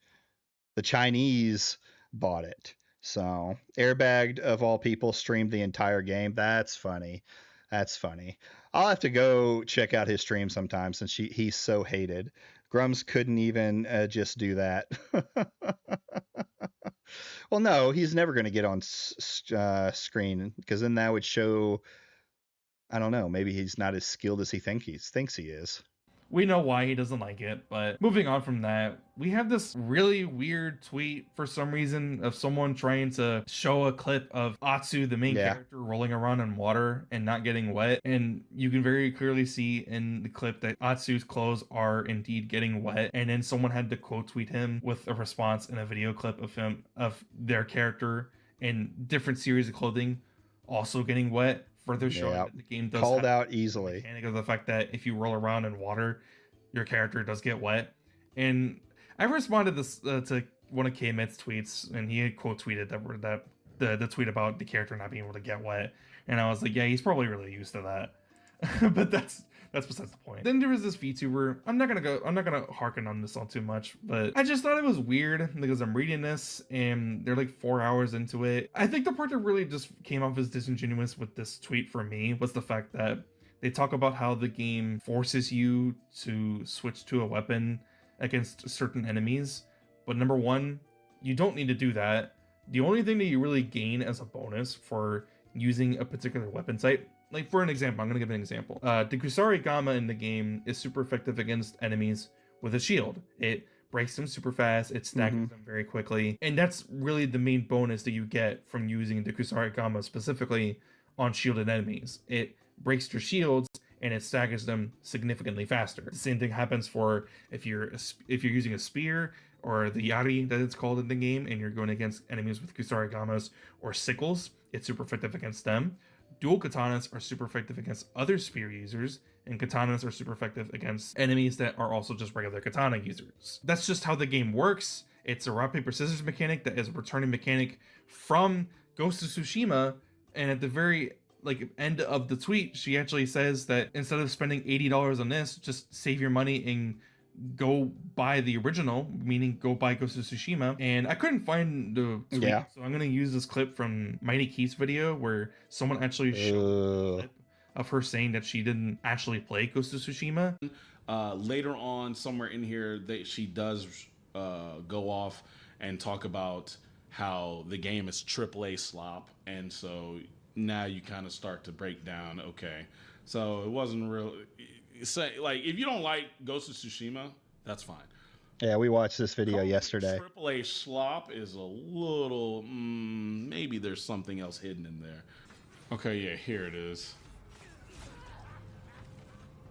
The Chinese bought it. So Airbagged, of all people, streamed the entire game. That's funny. I'll have to go check out his stream sometime since he's so hated. Grums couldn't even just do that. Well, no, he's never going to get on screen because then that would show, I don't know, maybe he's not as skilled as he thinks he is.
We know why he doesn't like it, but moving on from that, we have this really weird tweet for some reason of someone trying to show a clip of Atsu, the main character, rolling around in water and not getting wet. And you can very clearly see in the clip that Atsu's clothes are indeed getting wet. And then someone had to quote tweet him with a response in a video clip of him, of their character in different series of clothing also getting wet. Further showing that the game does
called out easily.
The mechanic of the fact that if you roll around in water, your character does get wet. And I responded this to one of K-Med's tweets, and he had quote tweeted that the tweet about the character not being able to get wet, and I was like, yeah, he's probably really used to that. But that's besides the point. Then there was this VTuber. I'm not gonna harken on this all too much, but I just thought it was weird because I'm reading this and they're like 4 hours into it. I think the part that really just came off as disingenuous with this tweet for me was the fact that they talk about how the game forces you to switch to a weapon against certain enemies, But number one, you don't need to do that. The only thing that you really gain as a bonus for using a particular weapon type, like for an example, I'm going to give an example. The Kusari Gamma in the game is super effective against enemies with a shield. It breaks them super fast, it staggers them very quickly, and that's really the main bonus that you get from using the Kusari Gamma specifically on shielded enemies. It breaks their shields and it staggers them significantly faster. The same thing happens for if you're using a spear or the Yari that it's called in the game, and you're going against enemies with Kusari Gammas or sickles. It's super effective against them. Dual katanas are super effective against other spear users, and katanas are super effective against enemies that are also just regular katana users. That's just how the game works. It's a rock, paper, scissors mechanic that is a returning mechanic from Ghost of Tsushima, and at the very end of the tweet, she actually says that instead of spending $80 on this, just save your money and go buy the original, meaning go buy Ghost of Tsushima. And I couldn't find the tweet, so I'm gonna use this clip from Mighty Keith's video where someone actually showed a clip of her saying that she didn't actually play Ghost of Tsushima.
Later on, somewhere in here, she does go off and talk about how the game is AAA slop, and so now you kind of start to break down. Okay, so it wasn't real. Say like if you don't like Ghost of Tsushima, that's fine.
Yeah, we watched this video yesterday.
AAA slop is a little maybe there's something else hidden in there. Okay, yeah, here it is.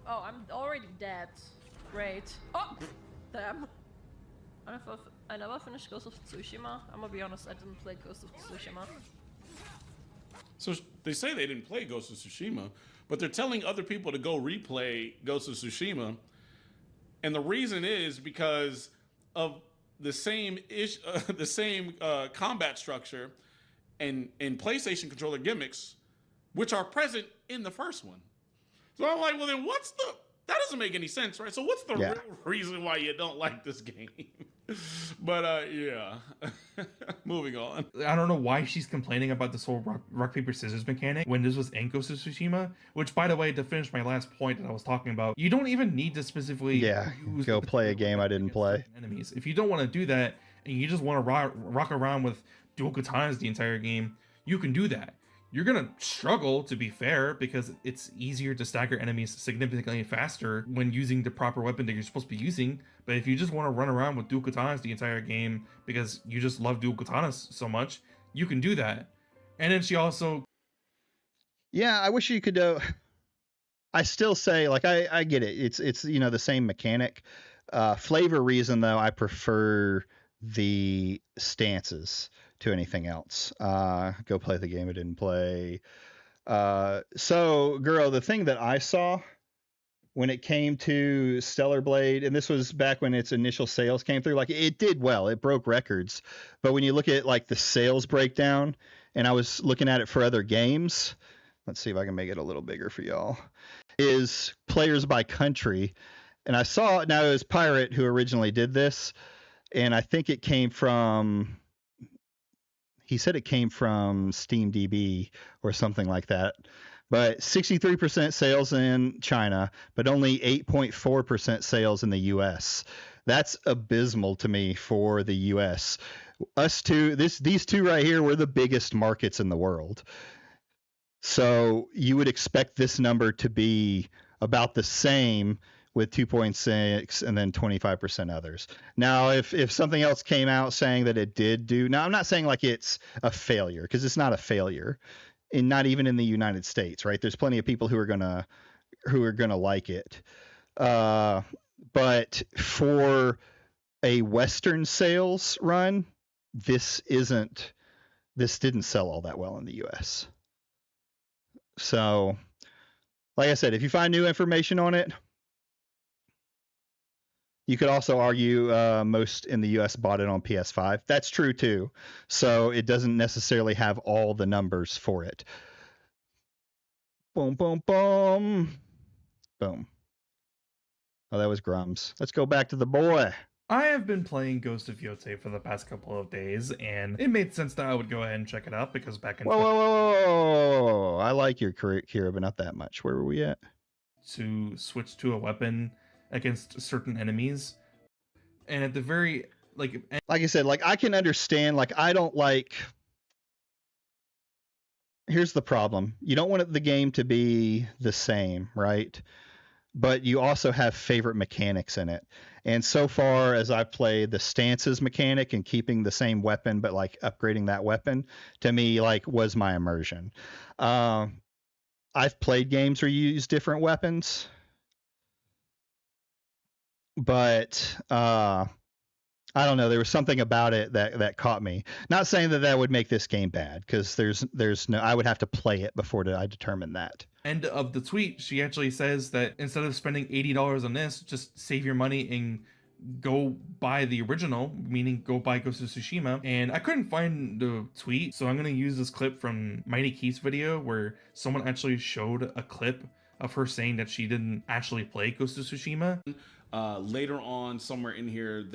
Oh, I'm already dead. Great. Oh, damn. I never finished Ghost of Tsushima. I'm gonna be honest, I didn't play Ghost of Tsushima.
So they say they didn't play Ghost of Tsushima, but they're telling other people to go replay Ghost of Tsushima, and the reason is because of the same combat structure and PlayStation controller gimmicks, which are present in the first one. So I'm like, well, then that doesn't make any sense, right? So what's the real reason why you don't like this game? But yeah, moving on.
I don't know why she's complaining about this whole rock paper scissors mechanic when this was in Ghost of Tsushima, which, by the way, to finish my last point that I was talking about, you don't even need to specifically
go play a game I didn't play.
Enemies. If you don't want to do that and you just want to rock around with dual katanas the entire game, you can do that. You're gonna struggle, to be fair, because it's easier to stagger enemies significantly faster when using the proper weapon that you're supposed to be using. But if you just want to run around with dual katanas the entire game because you just love dual katanas so much, you can do that. And then she also...
Yeah, I wish you could... I still say, like, I get it. It's the same mechanic. Flavor reason, though, I prefer the stances to anything else. Go play the game I didn't play. So, girl, the thing that I saw when it came to Stellar Blade, and this was back when its initial sales came through, like it did well, it broke records. But when you look at like the sales breakdown, and I was looking at it for other games, let's see if I can make it a little bigger for y'all, is players by country. And I saw, now it was Pirate who originally did this, and I think it came from... He said it came from SteamDB or something like that. But 63% sales in China, but only 8.4% sales in the US. That's abysmal to me for the US. Us two, these two right here, we're the biggest markets in the world. So you would expect this number to be about the same with 2.6 and then 25% others. Now, if something else came out saying that it did do, now I'm not saying like it's a failure, because it's not a failure, and not even in the United States, right? There's plenty of people who are gonna like it. But for a Western sales run, this didn't sell all that well in the US. So, like I said, if you find new information on it, you could also argue most in the US bought it on PS5. That's true too. So it doesn't necessarily have all the numbers for it. Boom, boom, boom. Boom. Oh, that was Grums. Let's go back to the boy.
I have been playing Ghost of Yotei for the past couple of days, and it made sense that I would go ahead and check it out because back in...
Whoa. I like your Kira, but not that much. Where were we at?
To switch to a weapon against certain enemies, and at the very like
I said, like I can understand, like I don't like. Here's the problem: you don't want the game to be the same, right? But you also have favorite mechanics in it. And so far as I've played, the stances mechanic and keeping the same weapon but like upgrading that weapon, to me, like was my immersion. I've played games where you use different weapons, but I don't know, there was something about it that caught me. Not saying that would make this game bad, because there's no, I would have to play it before I determine that.
End of the tweet, she actually says that instead of spending $80 on this, just save your money and go buy the original, meaning go buy Ghost of Tsushima. And I couldn't find the tweet, so I'm going to use this clip from Mighty Keith's video where someone actually showed a clip of her saying that she didn't actually play Ghost of Tsushima.
Later on, somewhere in here,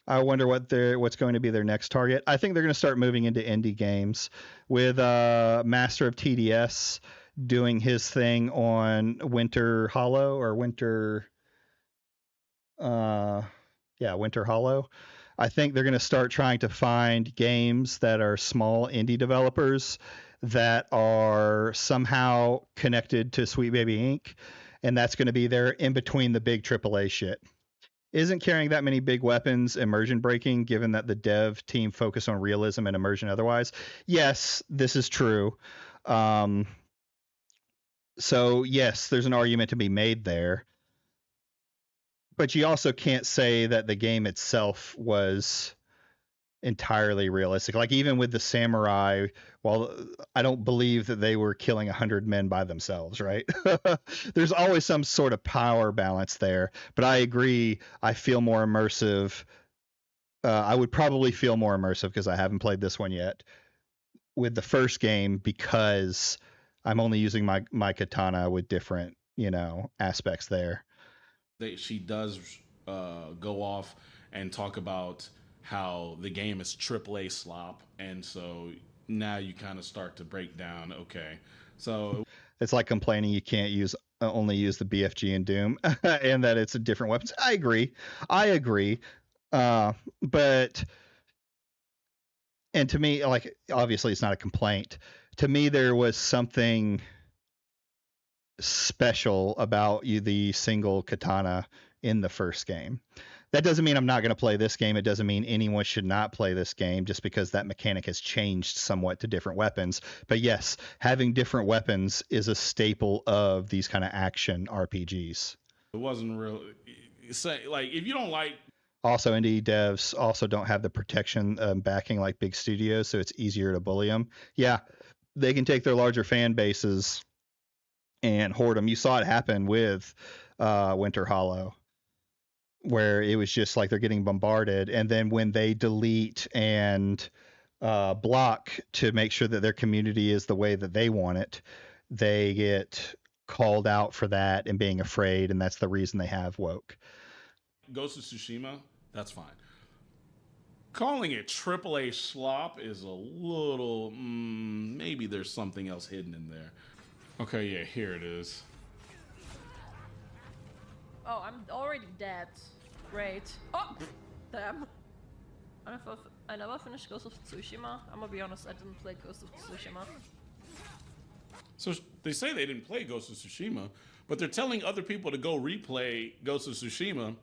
I wonder what's going to be their next target. I think they're going to start moving into indie games, with Master of TDS doing his thing on Winter Hollow or Winter Hollow. I think they're going to start trying to find games that are small indie developers that are somehow connected to Sweet Baby Inc. And that's going to be their in between the big AAA shit. Isn't carrying that many big weapons immersion breaking, given that the dev team focus on realism and immersion otherwise? Yes, this is true. So yes, there's an argument to be made there. But you also can't say that the game itself was entirely realistic. Like even with the samurai, while I don't believe that they were killing 100 men by themselves, right? There's always some sort of power balance there. But I agree, I feel more immersive. I would probably feel more immersive, because I haven't played this one yet, with the first game, because I'm only using my katana with different, aspects there.
She does go off and talk about how the game is AAA slop, and so now you kind of start to break down. Okay, so
it's like complaining you can't only use the BFG in Doom, and that it's a different weapons. I agree, but and to me, like obviously it's not a complaint. To me, there was something special about the single katana in the first game. That doesn't mean I'm not going to play this game. It doesn't mean anyone should not play this game just because that mechanic has changed somewhat to different weapons. But yes, having different weapons is a staple of these kind of action RPGs.
It wasn't real. Like, if you don't like.
Also, indie devs also don't have the protection backing like big studios, so it's easier to bully them. Yeah, they can take their larger fan bases and hoard them. You saw it happen with Winter Hollow, where it was just like they're getting bombarded, and then when they delete and block to make sure that their community is the way that they want it, they get called out for that and being afraid, and that's the reason they have woke.
Ghost of Tsushima, that's fine. Calling it AAA slop is a little, maybe there's something else hidden in there. Okay, yeah, here it is.
Oh, I'm already dead. Great. Oh, damn. I never finished Ghost of Tsushima. I'm gonna be honest, I didn't play Ghost of Tsushima.
So they say they didn't play Ghost of Tsushima, but they're telling other people to go replay Ghost of Tsushima.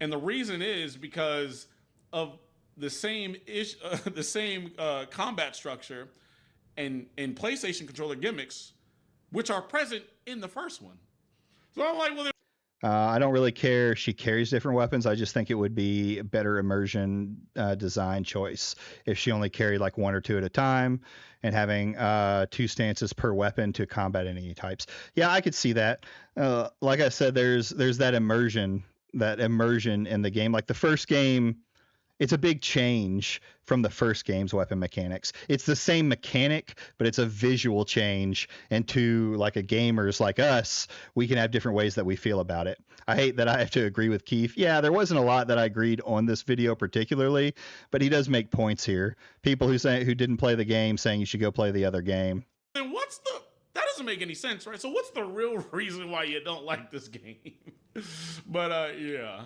And the reason is because of the same combat structure and PlayStation controller gimmicks, which are present in the first one. So I'm like, well,
I don't really care if she carries different weapons. I just think it would be a better immersion design choice if she only carried like one or two at a time, and having 2 stances per weapon to combat enemy types. Yeah, I could see that. Like I said, there's that immersion in the game. Like the first game, it's a big change from the first game's weapon mechanics. It's the same mechanic, but it's a visual change. And to like a gamers like us, we can have different ways that we feel about it. I hate that I have to agree with Keith. Yeah, there wasn't a lot that I agreed on this video particularly, but he does make points here. People who didn't play the game saying you should go play the other game.
then that is doesn't make any sense, right? So what's the real reason why you don't like this game? But yeah,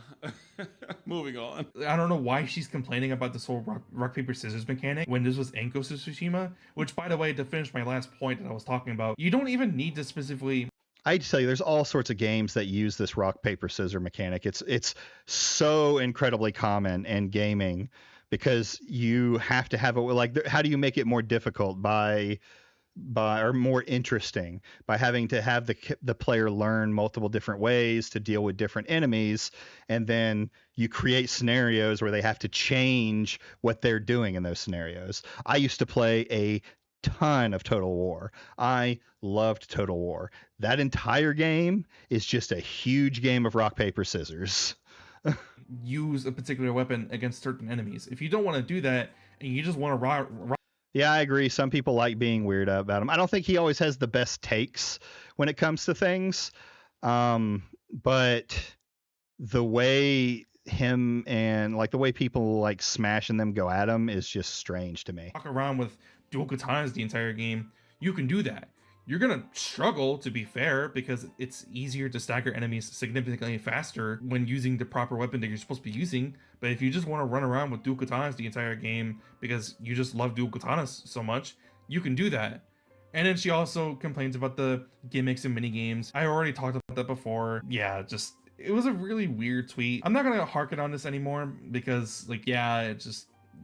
moving on.
I don't know why she's complaining about this whole rock paper scissors mechanic when this was in Ghost of Tsushima, which, by the way, to finish my last point that I was talking about, you don't even need to specifically...
I hate to tell you, there's all sorts of games that use this rock paper scissors mechanic. It's so incredibly common in gaming because you have to have how do you make it more difficult or more interesting by having to have the player learn multiple different ways to deal with different enemies, and then you create scenarios where they have to change what they're doing in those scenarios. I used to play a ton of Total War. I loved Total War. That entire game is just a huge game of rock paper scissors.
Use a particular weapon against certain enemies. If you don't want to do that and you just want to
Yeah, I agree. Some people like being weird about him. I don't think he always has the best takes when it comes to things. But the way him and the way people like Smash and them go at him is just strange to me.
walk around with dual katanas the entire game, you can do that. You're gonna struggle, to be fair, because it's easier to stagger enemies significantly faster when using the proper weapon that you're supposed to be using. But if you just want to run around with dual katanas the entire game because you just love dual katanas so much, you can do that. And then she also complains about the gimmicks and mini games. I already talked about that before. Yeah, it was a really weird tweet. I'm not gonna harken on this anymore because,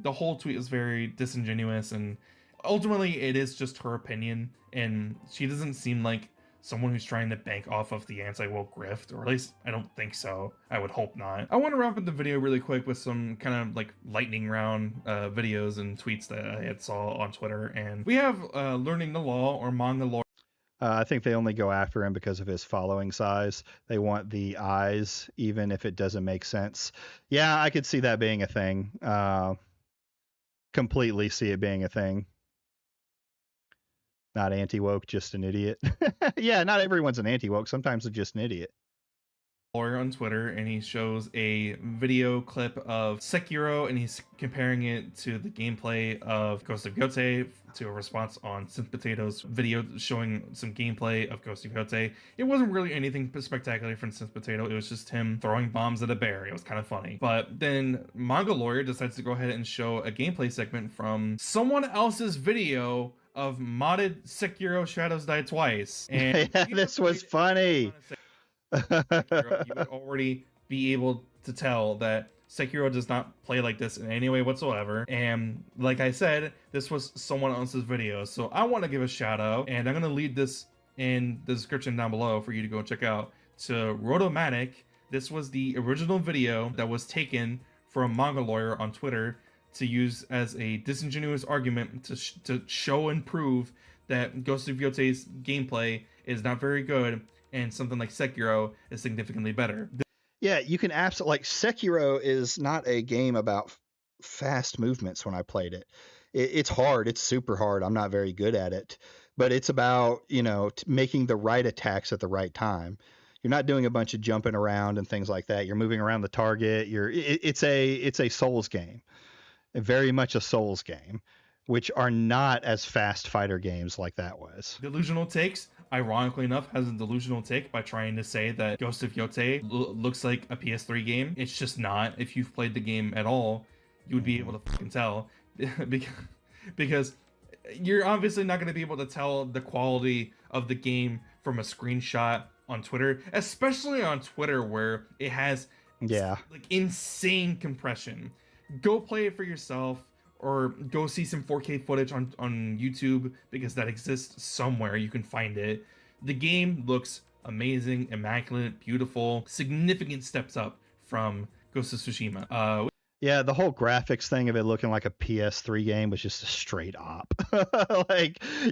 the whole tweet is very disingenuous, and ultimately it is just her opinion, and she doesn't seem like someone who's trying to bank off of the anti-woke grift, or at least I don't think so. I would hope not. I want to wrap up the video really quick with some kind of lightning round videos and tweets that I had saw on Twitter. And we have Learning the Law, or Manga Lawyer.
I think they only go after him because of his following size. They want the eyes, even if it doesn't make sense. Yeah, I could see that being a thing. Completely see it being a thing. Not anti-woke, just an idiot. Yeah, not everyone's an anti-woke. Sometimes they're just an idiot.
Lawyer on Twitter, and he shows a video clip of Sekiro, and he's comparing it to the gameplay of Ghost of Yotei, to a response on Synth Potato's video showing some gameplay of Ghost of Yotei. It wasn't really anything spectacular from Synth Potato. It was just him throwing bombs at a bear. It was kind of funny. But then Manga Lawyer decides to go ahead and show a gameplay segment from someone else's video of modded Sekiro Shadows Die Twice. And
yeah, this was funny.
Sekiro, you would already be able to tell that Sekiro does not play like this in any way whatsoever. And like I said, this was someone else's video. So I want to give a shout out, and I'm going to leave this in the description down below for you to go check out, to Rotomatic. This was the original video that was taken from Manga Lawyer on Twitter to use as a disingenuous argument to show and prove that Ghost of Yotei's gameplay is not very good, and something like Sekiro is significantly better.
Yeah, you can absolutely, Sekiro is not a game about fast movements. When I played it, it's hard. It's super hard. I'm not very good at it, but it's about, making the right attacks at the right time. You're not doing a bunch of jumping around and things like that. You're moving around the target. It's a Souls game, very much a Souls game, which are not as fast fighter games like that was.
Delusional Takes, ironically enough, has a delusional take by trying to say that Ghost of Yotei looks like a PS3 game. It's just not. If you've played the game at all, you would be able to fucking tell. Because you're obviously not going to be able to tell the quality of the game from a screenshot on Twitter, especially on Twitter where it has insane compression. Go play it for yourself, or go see some 4K footage on YouTube, because that exists somewhere. You can find it. The game looks amazing, immaculate, beautiful, significant steps up from Ghost of Tsushima.
Yeah, the whole graphics thing of it looking like a PS3 game was just a straight op.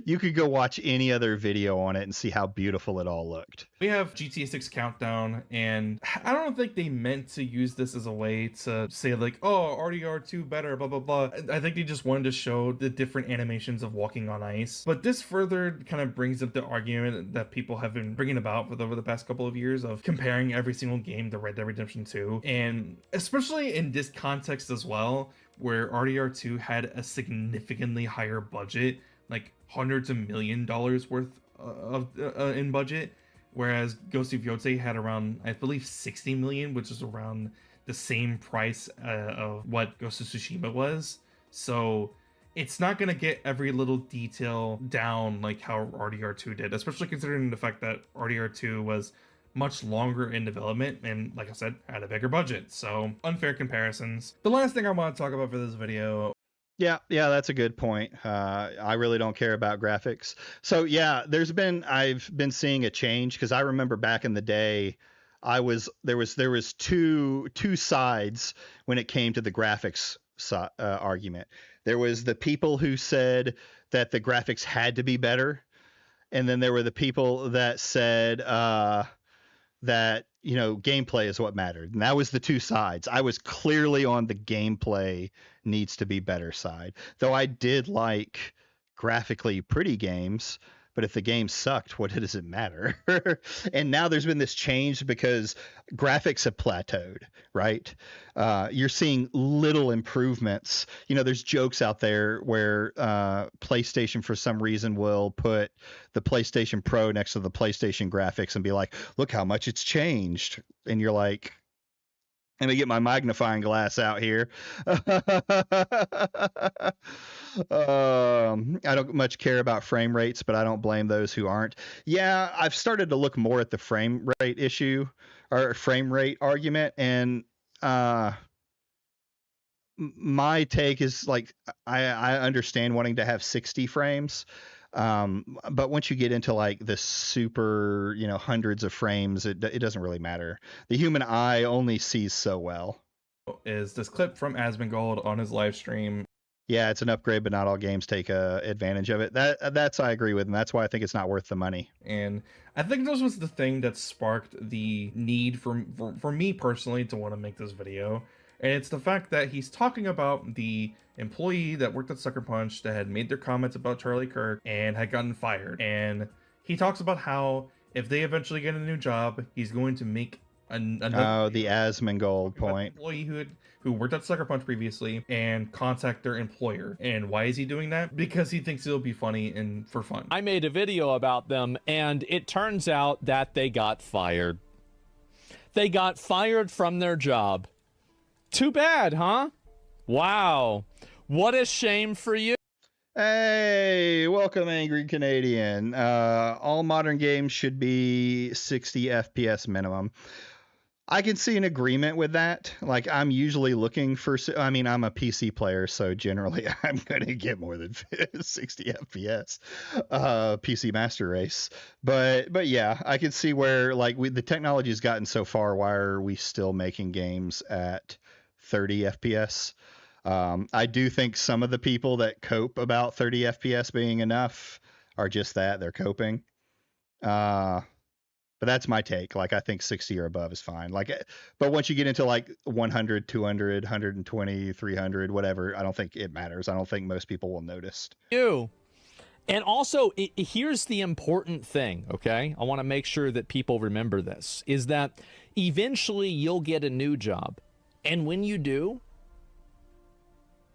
You could go watch any other video on it and see how beautiful it all looked.
We have GTA 6 Countdown, and I don't think they meant to use this as a way to say RDR2 better, blah, blah, blah. I think they just wanted to show the different animations of walking on ice. But this further kind of brings up the argument that people have been bringing about over the past couple of years of comparing every single game to Red Dead Redemption 2. And especially in this context as well, where RDR2 had a significantly higher budget like hundreds of $1 million worth of in budget, whereas Ghost of Yotei had around, I believe, 60 million, which is around the same price of what Ghost of Tsushima was. So it's not going to get every little detail down like how RDR2 did, especially considering the fact that RDR2 was much longer in development and, like I said, had a bigger budget. So unfair comparisons. The last thing I want to talk about for this video.
Yeah, that's a good point. I really don't care about graphics. So yeah, I've been seeing a change, because I remember back in the day, there was two sides when it came to the graphics argument. There was the people who said that the graphics had to be better, and then there were the people that said that gameplay is what mattered, and that was the two sides. I was clearly on the gameplay needs to be better side, though I did like graphically pretty games. But if the game sucked, what does it matter? And now there's been this change because graphics have plateaued, right? You're seeing little improvements. There's jokes out there where PlayStation, for some reason, will put the PlayStation Pro next to the PlayStation graphics and be like, look how much it's changed. And you're like, let me get my magnifying glass out here. I don't much care about frame rates, but I don't blame those who aren't. Yeah, I've started to look more at the frame rate issue or frame rate argument, and my take is like I understand wanting to have 60 frames. But once you get into like the super, hundreds of frames, it doesn't really matter. The human eye only sees so well.
Is this clip from Asmongold on his live stream?
Yeah, it's an upgrade, but not all games take advantage of it. That's I agree with, and that's why I think it's not worth the money.
And I think this was the thing that sparked the need for me personally to want to make this video. And it's the fact that he's talking about the employee that worked at Sucker Punch that had made their comments about Charlie Kirk and had gotten fired. And he talks about how if they eventually get a new job, he's going to make another
the Asmongold point.
Employee who worked at Sucker Punch previously and contact their employer. And why is he doing that? Because he thinks it'll be funny and for fun.
I made a video about them, and it turns out that they got fired. They got fired from their job. Too bad, huh? Wow. What a shame for you.
Hey, welcome, Angry Canadian. All modern games should be 60 FPS minimum. I can see an agreement with that. Like, I'm usually looking for, I'm a PC player, so generally I'm going to get more than 60 FPS, PC Master Race. But yeah, I can see where, like, the technology's gotten so far, why are we still making games at 30 FPS? I do think some of the people that cope about 30 FPS being enough are just that, they're coping. But that's my take. Like, I think 60 or above is fine. Like, but once you get into like 100, 200, 120, 300, whatever, I don't think it matters. I don't think most people will notice.
And also, here's the important thing, okay? I want to make sure that people remember this, is that eventually you'll get a new job. And when you do,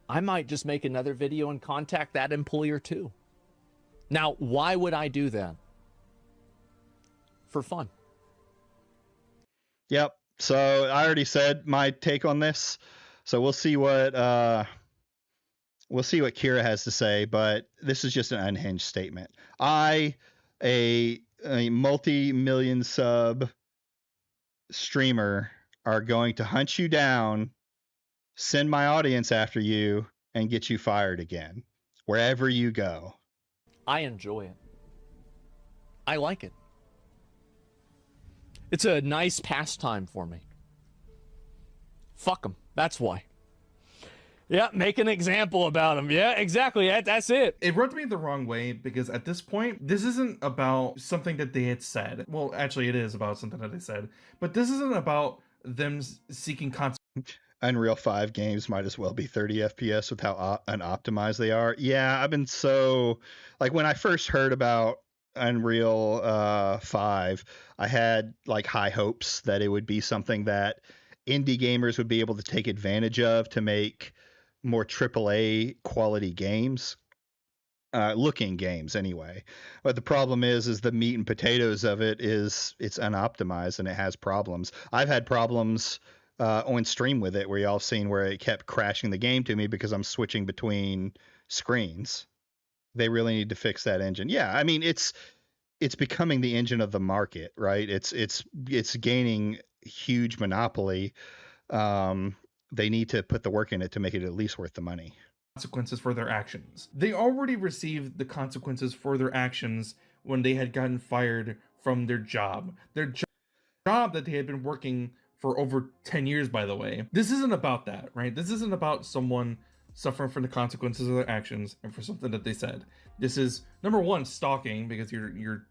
I might just make another video and contact that employer too. Now, why would I do that? For fun.
Yep. So I already said my take on this. So we'll see what Kira has to say, but this is just an unhinged statement. A multi-million sub streamer are going to hunt you down, send my audience after you, and get you fired again, wherever you go.
I enjoy it. I like it. It's a nice pastime for me. Fuck them. That's why. Yeah, make an example about them. Yeah, exactly. That's it.
It rubbed me the wrong way because at this point, this isn't about something that they had said. Well, actually, it is about something that they said, but this isn't about them seeking consequences.
Unreal 5 games might as well be 30 FPS with how unoptimized they are. Yeah, I've been so, like, when I first heard about Unreal 5, I had like high hopes that it would be something that indie gamers would be able to take advantage of to make more AAA quality games. looking games anyway. But the problem is the meat and potatoes of it is it's unoptimized and it has problems. I've had problems on stream with it where y'all seen where it kept crashing the game to me because I'm switching between screens. They really need to fix that engine. Yeah, I mean it's becoming the engine of the market, right? It's gaining huge monopoly. They need to put the work in it to make it at least worth the money.
Consequences for their actions. They already received the consequences for their actions when they had gotten fired from their job. Their job that they had been working for over 10 years, by the way. This isn't about that, right? This isn't about someone suffering from the consequences of their actions and for something that they said. This is number one, stalking, because you're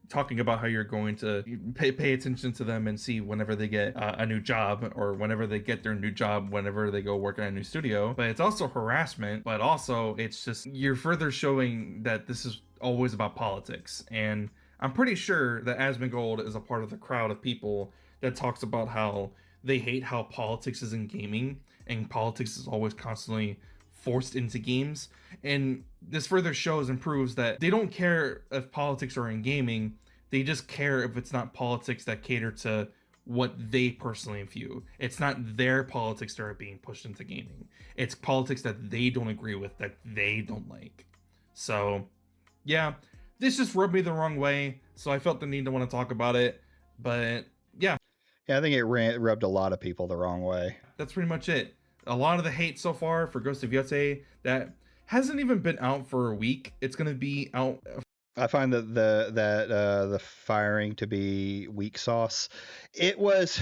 talking about how you're going to pay attention to them and see whenever they get a new job or whenever they get their new job, whenever they go work at a new studio. But it's also harassment, but also it's just you're further showing that this is always about politics. And I'm pretty sure that Asmongold is a part of the crowd of people that talks about how they hate how politics is in gaming and politics is always constantly forced into games. And this further shows and proves that they don't care if politics are in gaming. They just care if it's not politics that cater to what they personally view. It's not their politics that are being pushed into gaming. It's politics that they don't agree with, that they don't like. So yeah, this just rubbed me the wrong way. So I felt the need to want to talk about it. But yeah.
Yeah, I think it rubbed a lot of people the wrong way.
That's pretty much it. A lot of the hate so far for Ghost of Yotei that hasn't even been out for a week. It's going to be out.
I find that the firing to be weak sauce. It was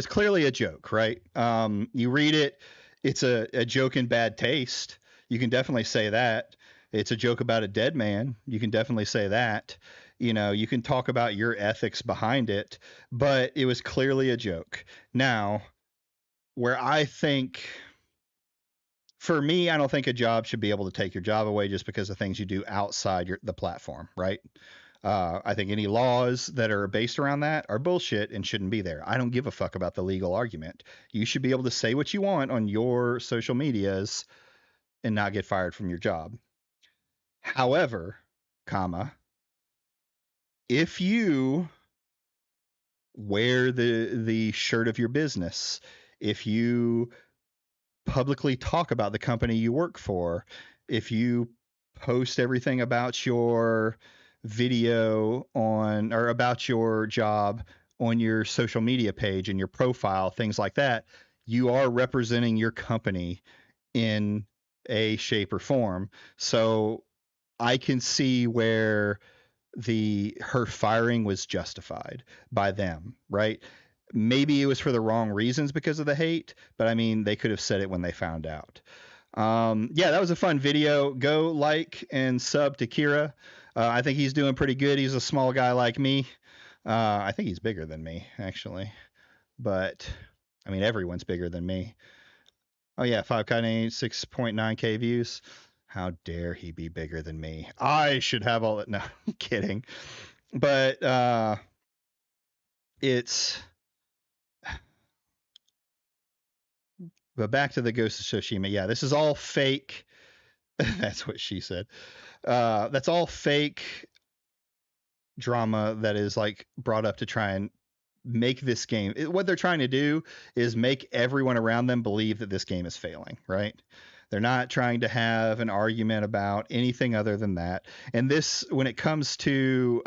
clearly a joke, right? You read it, it's a joke in bad taste. You can definitely say that. It's a joke about a dead man. You can definitely say that. You know, you can talk about your ethics behind it, but it was clearly a joke. Now, where I think, for me, I don't think a job should be able to take your job away just because of things you do outside the platform, right? I think any laws that are based around that are bullshit and shouldn't be there. I don't give a fuck about the legal argument. You should be able to say what you want on your social medias and not get fired from your job. However, if you wear the shirt of your business, if you publicly talk about the company you work for, if you post everything about your video on or about your job on your social media page and your profile, things like that, you are representing your company in a shape or form. So I can see where her firing was justified by them, right? Maybe it was for the wrong reasons because of the hate, but I mean, they could have said it when they found out. Yeah, that was a fun video. Go like and sub to Kira. I think he's doing pretty good. He's a small guy like me. I think he's bigger than me, actually. But, I mean, everyone's bigger than me. Oh, yeah, 5K, 6.9K views. How dare he be bigger than me? I should have all that. No, I'm kidding. But but back to the Ghost of Tsushima. Yeah, this is all fake. That's what she said. That's all fake drama that is like brought up to try and make this game. What they're trying to do is make everyone around them believe that this game is failing, right? They're not trying to have an argument about anything other than that. And this, when it comes to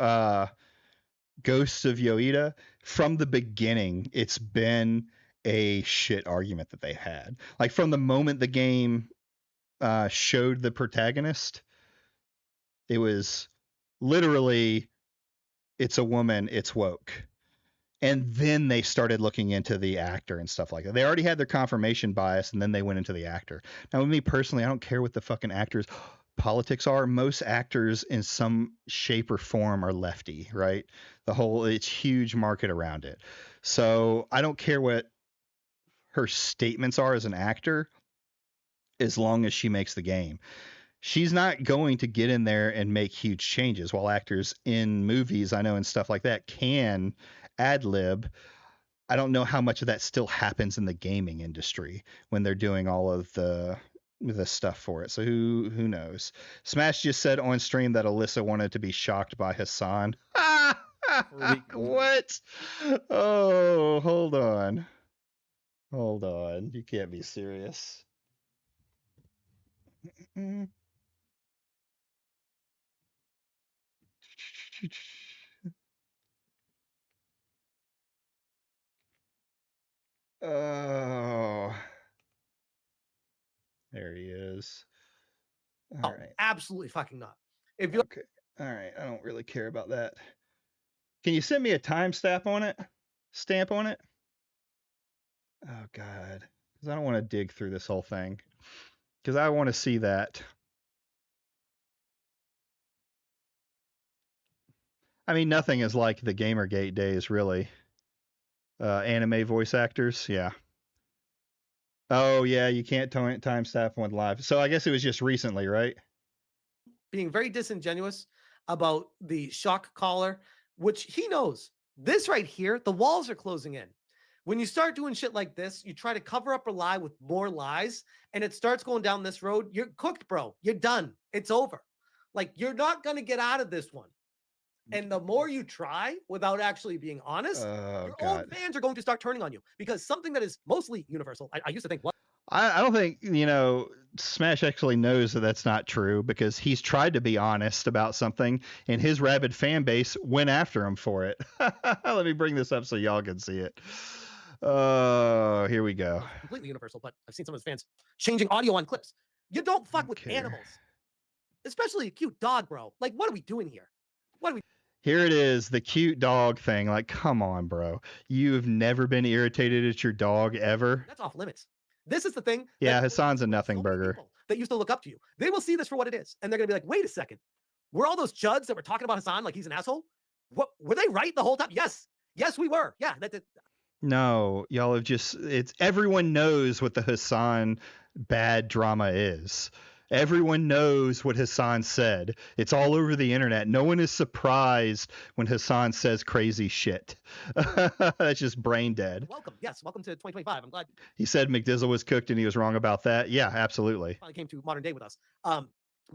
Ghosts of Yoita, from the beginning, it's been a shit argument that they had. Like from the moment the game showed the protagonist, it was literally, it's a woman, it's woke. And then they started looking into the actor and stuff like that. They already had their confirmation bias, and then they went into the actor. Now, with me personally, I don't care what the fucking actors' politics are. Most actors in some shape or form are lefty, right? It's huge market around it. So I don't care what her statements are as an actor, as long as she makes the game. She's not going to get in there and make huge changes, while actors in movies, I know, and stuff like that can ad lib. I don't know how much of that still happens in the gaming industry when they're doing all of the the stuff for it. So who knows? Smash just said on stream that Alyssa wanted to be shocked by Hassan. What? Oh, hold on. Hold on. You can't be serious. Oh. There he is. All right.
Absolutely fucking not. If you
Okay. All right. I don't really care about that. Can you send me a timestamp on it? Stamp on it? Oh God. Because I don't want to dig through this whole thing. Because I want to see that. I mean, nothing is like the Gamergate days, really. Anime voice actors, yeah. Oh yeah, you can't timestamp one live. So I guess it was just recently, right?
being very disingenuous about the shock collar, which he knows. This right here, the walls are closing in. When you start doing shit like this, you try to cover up a lie with more lies, and it starts going down this road. You're cooked, bro. You're done. It's over. Like, you're not going to get out of this one. And the more you try without actually being honest, your own fans are going to start turning on you, because something that is mostly universal. I used to think, what?
I don't think, Smash actually knows that that's not true, because he's tried to be honest about something and his rabid fan base went after him for it. Let me bring this up so y'all can see it. Oh, here we go.
Completely universal, but I've seen some of his fans changing audio on clips. You don't fuck with animals, especially a cute dog, bro. Like, what are we doing here? What are we?
Here it is, the cute dog thing. Like, come on, bro. You've never been irritated at your dog ever?
That's off limits. This is the thing.
Yeah, Hassan's a nothing burger.
That used to look up to you. They will see this for what it is, and they're gonna be like, "Wait a second, were all those chuds that were talking about Hassan like he's an asshole? What, were they right the whole time?" Yes, we were. Yeah,
No, y'all have it's everyone knows what the Hassan Bad drama is. Everyone knows what Hassan said. It's all over the internet. No one is surprised when Hassan says crazy shit. That's just brain dead.
Welcome. Yes, welcome to 2025. I'm glad.
He said Mcdizzle was cooked and he was wrong about that. Yeah, absolutely.
Finally came to modern day with us. But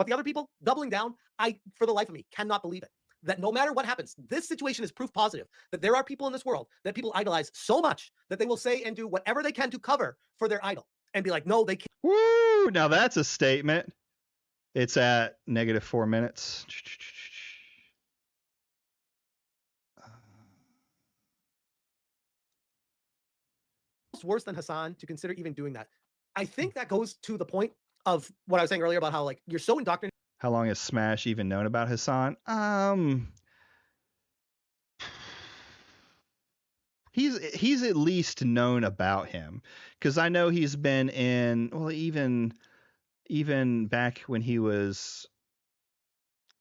the other people doubling down, I, for the life of me, cannot believe it. That no matter what happens, this situation is proof positive that there are people in this world that people idolize so much that they will say and do whatever they can to cover for their idol and be like, no, they can't.
Woo! Now that's a statement. It's at -4 minutes.
It's worse than Hassan to consider even doing that. I think that goes to the point of what I was saying earlier about how, like, you're so indoctrinated.
How long has Smash even known about Hassan? He's at least known about him, because I know he's been in, well, even back when he was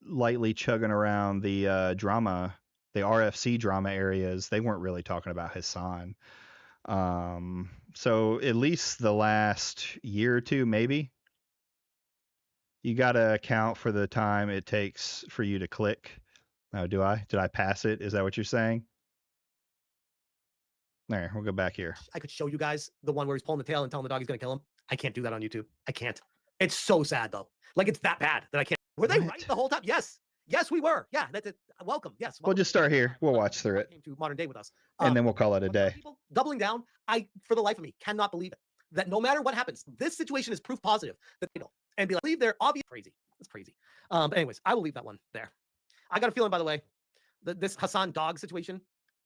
lightly chugging around the drama, the RFC drama areas, they weren't really talking about Hassan. So at least the last year or two, maybe. You got to account for the time it takes for you to click. Oh, did I pass it? Is that what you're saying? There, we'll go back here.
I could show you guys the one where he's pulling the tail and telling the dog he's going to kill him. I can't do that on YouTube. I can't. It's so sad, though. Like, it's that bad that I can't. Were they right the whole time? Yes, we were. Yeah, that's it. Welcome. Yes. Welcome.
We'll just start here. We'll watch through it.
Came to modern day with us.
And then we'll call it a day.
People doubling down, I, for the life of me, cannot believe it. That no matter what happens, this situation is proof positive that they don't. And be like, believe they're obvious. Crazy. It's crazy. But anyways, I will leave that one there. I got a feeling, by the way, that this Hassan dog situation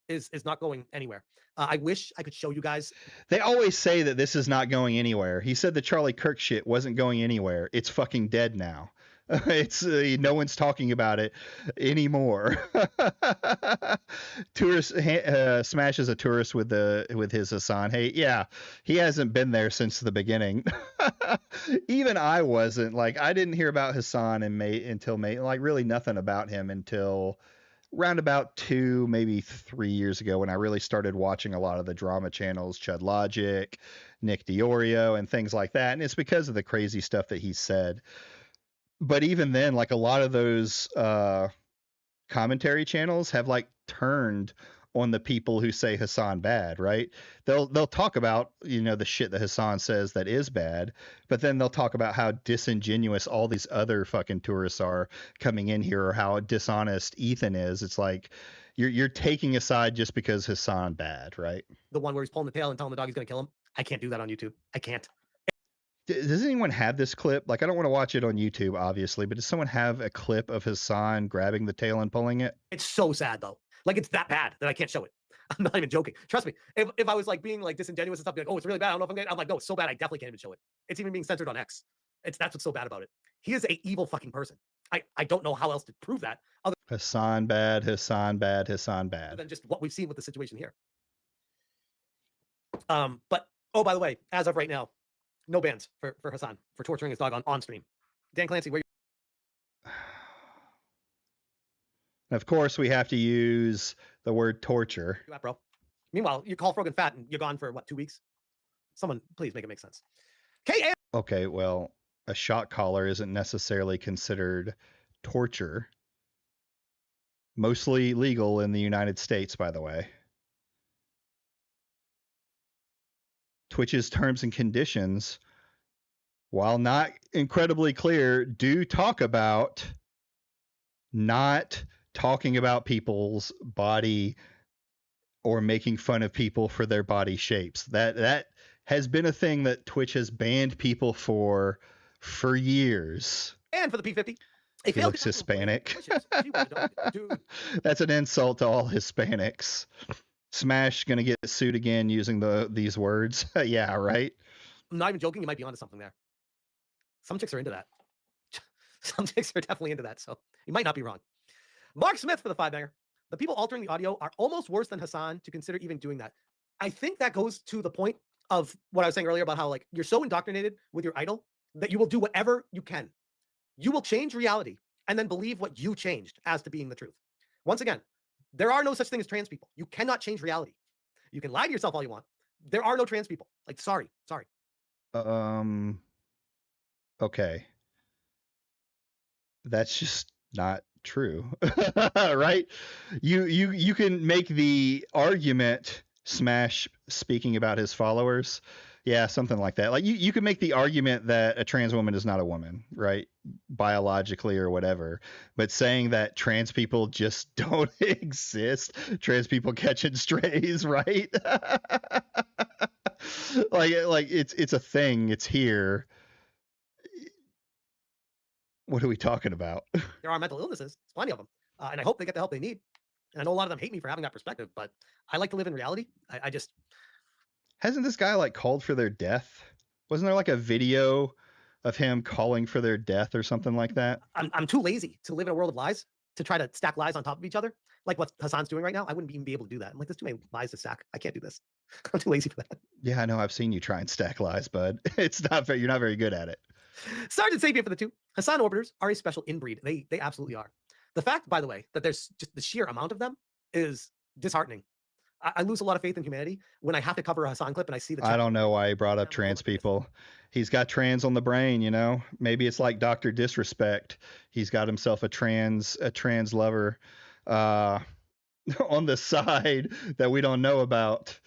is not going anywhere. I wish I could show you guys.
They always say that this is not going anywhere. He said the Charlie Kirk shit wasn't going anywhere. It's fucking dead now. It's no one's talking about it anymore. Smash is a tourist with his Hassan hate. Yeah, he hasn't been there since the beginning. Even I wasn't. Like, I didn't hear about Hassan until May. Like, really nothing about him until round about 2, maybe 3 years ago, when I really started watching a lot of the drama channels, Chud Logic, Nick Diorio, and things like that. And it's because of the crazy stuff that he said. But even then, like, a lot of those commentary channels have, like, turned on the people who say Hassan bad, right? They'll talk about, the shit that Hassan says that is bad, but then they'll talk about how disingenuous all these other fucking tourists are coming in here, or how dishonest Ethan is. It's like you're taking a side just because Hassan bad, right?
The one where he's pulling the tail and telling the dog he's going to kill him. I can't do that on YouTube. I can't.
Does anyone have this clip? Like, I don't want to watch it on YouTube, obviously, but does someone have a clip of Hassan grabbing the tail and pulling it?
It's so sad, though. Like, it's that bad that I can't show it. I'm not even joking. Trust me. If I was like being like disingenuous and stuff, be like, oh, it's really bad, I don't know if I'm like, no, it's so bad, I definitely can't even show it. It's even being censored on X. That's what's so bad about it. He is a evil fucking person. I don't know how else to prove that other
Hassan bad, Hassan bad, Hassan bad.
than just what we've seen with the situation here. But oh, by the way, as of right now, no bans for Hassan for torturing his dog on stream. Dan Clancy, where you?
Of course, we have to use the word torture.
You at, bro? Meanwhile, you call Frogan fat and you're gone for what, 2 weeks? Someone, please make it make sense.
Okay, well, a shock collar isn't necessarily considered torture. Mostly legal in the United States, by the way. Twitch's terms and conditions, while not incredibly clear, do talk about not talking about people's body or making fun of people for their body shapes. That has been a thing that Twitch has banned people for years.
And for the P50.
He looks Hispanic. That's an insult to all Hispanics. Smash gonna get sued again using these words. Yeah, right.
I'm not even joking. You might be onto something there. Some chicks are into that. Some chicks are definitely into that. So you might not be wrong. Mark Smith for the 5-banger. The people altering the audio are almost worse than Hassan to consider even doing that. I think that goes to the point of what I was saying earlier about how like you're so indoctrinated with your idol that you will do whatever you can. You will change reality and then believe what you changed as to being the truth. Once again, there are no such thing as trans people. You cannot change reality. You can lie to yourself all you want. There are no trans people. Like, sorry.
Okay. That's just not true. Right? You can make the argument, Smash speaking about his followers. Yeah, something like that. Like you can make the argument that a trans woman is not a woman, right? Biologically or whatever. But saying that trans people just don't exist, trans people catching strays, right? like it's a thing. It's here. What are we talking about?
There are mental illnesses. There's plenty of them. And I hope they get the help they need. And I know a lot of them hate me for having that perspective, but I like to live in reality. I just...
Hasn't this guy like called for their death? Wasn't there like a video of him calling for their death or something like that?
I'm too lazy to live in a world of lies, to try to stack lies on top of each other. Like what Hassan's doing right now. I wouldn't even be able to do that. I'm like, there's too many lies to stack. I can't do this. I'm too lazy for that.
Yeah, I know. I've seen you try and stack lies, bud. You're not very good at it.
Sergeant Sapien for the 2. Hassan orbiters are a special inbreed. They absolutely are. The fact, by the way, that there's just the sheer amount of them is disheartening. I lose a lot of faith in humanity when I have to cover a Hassan clip and I see the...
I don't know why he brought up trans people. He's got trans on the brain, you know? Maybe it's like Dr. Disrespect. He's got himself a trans lover on the side that we don't know about.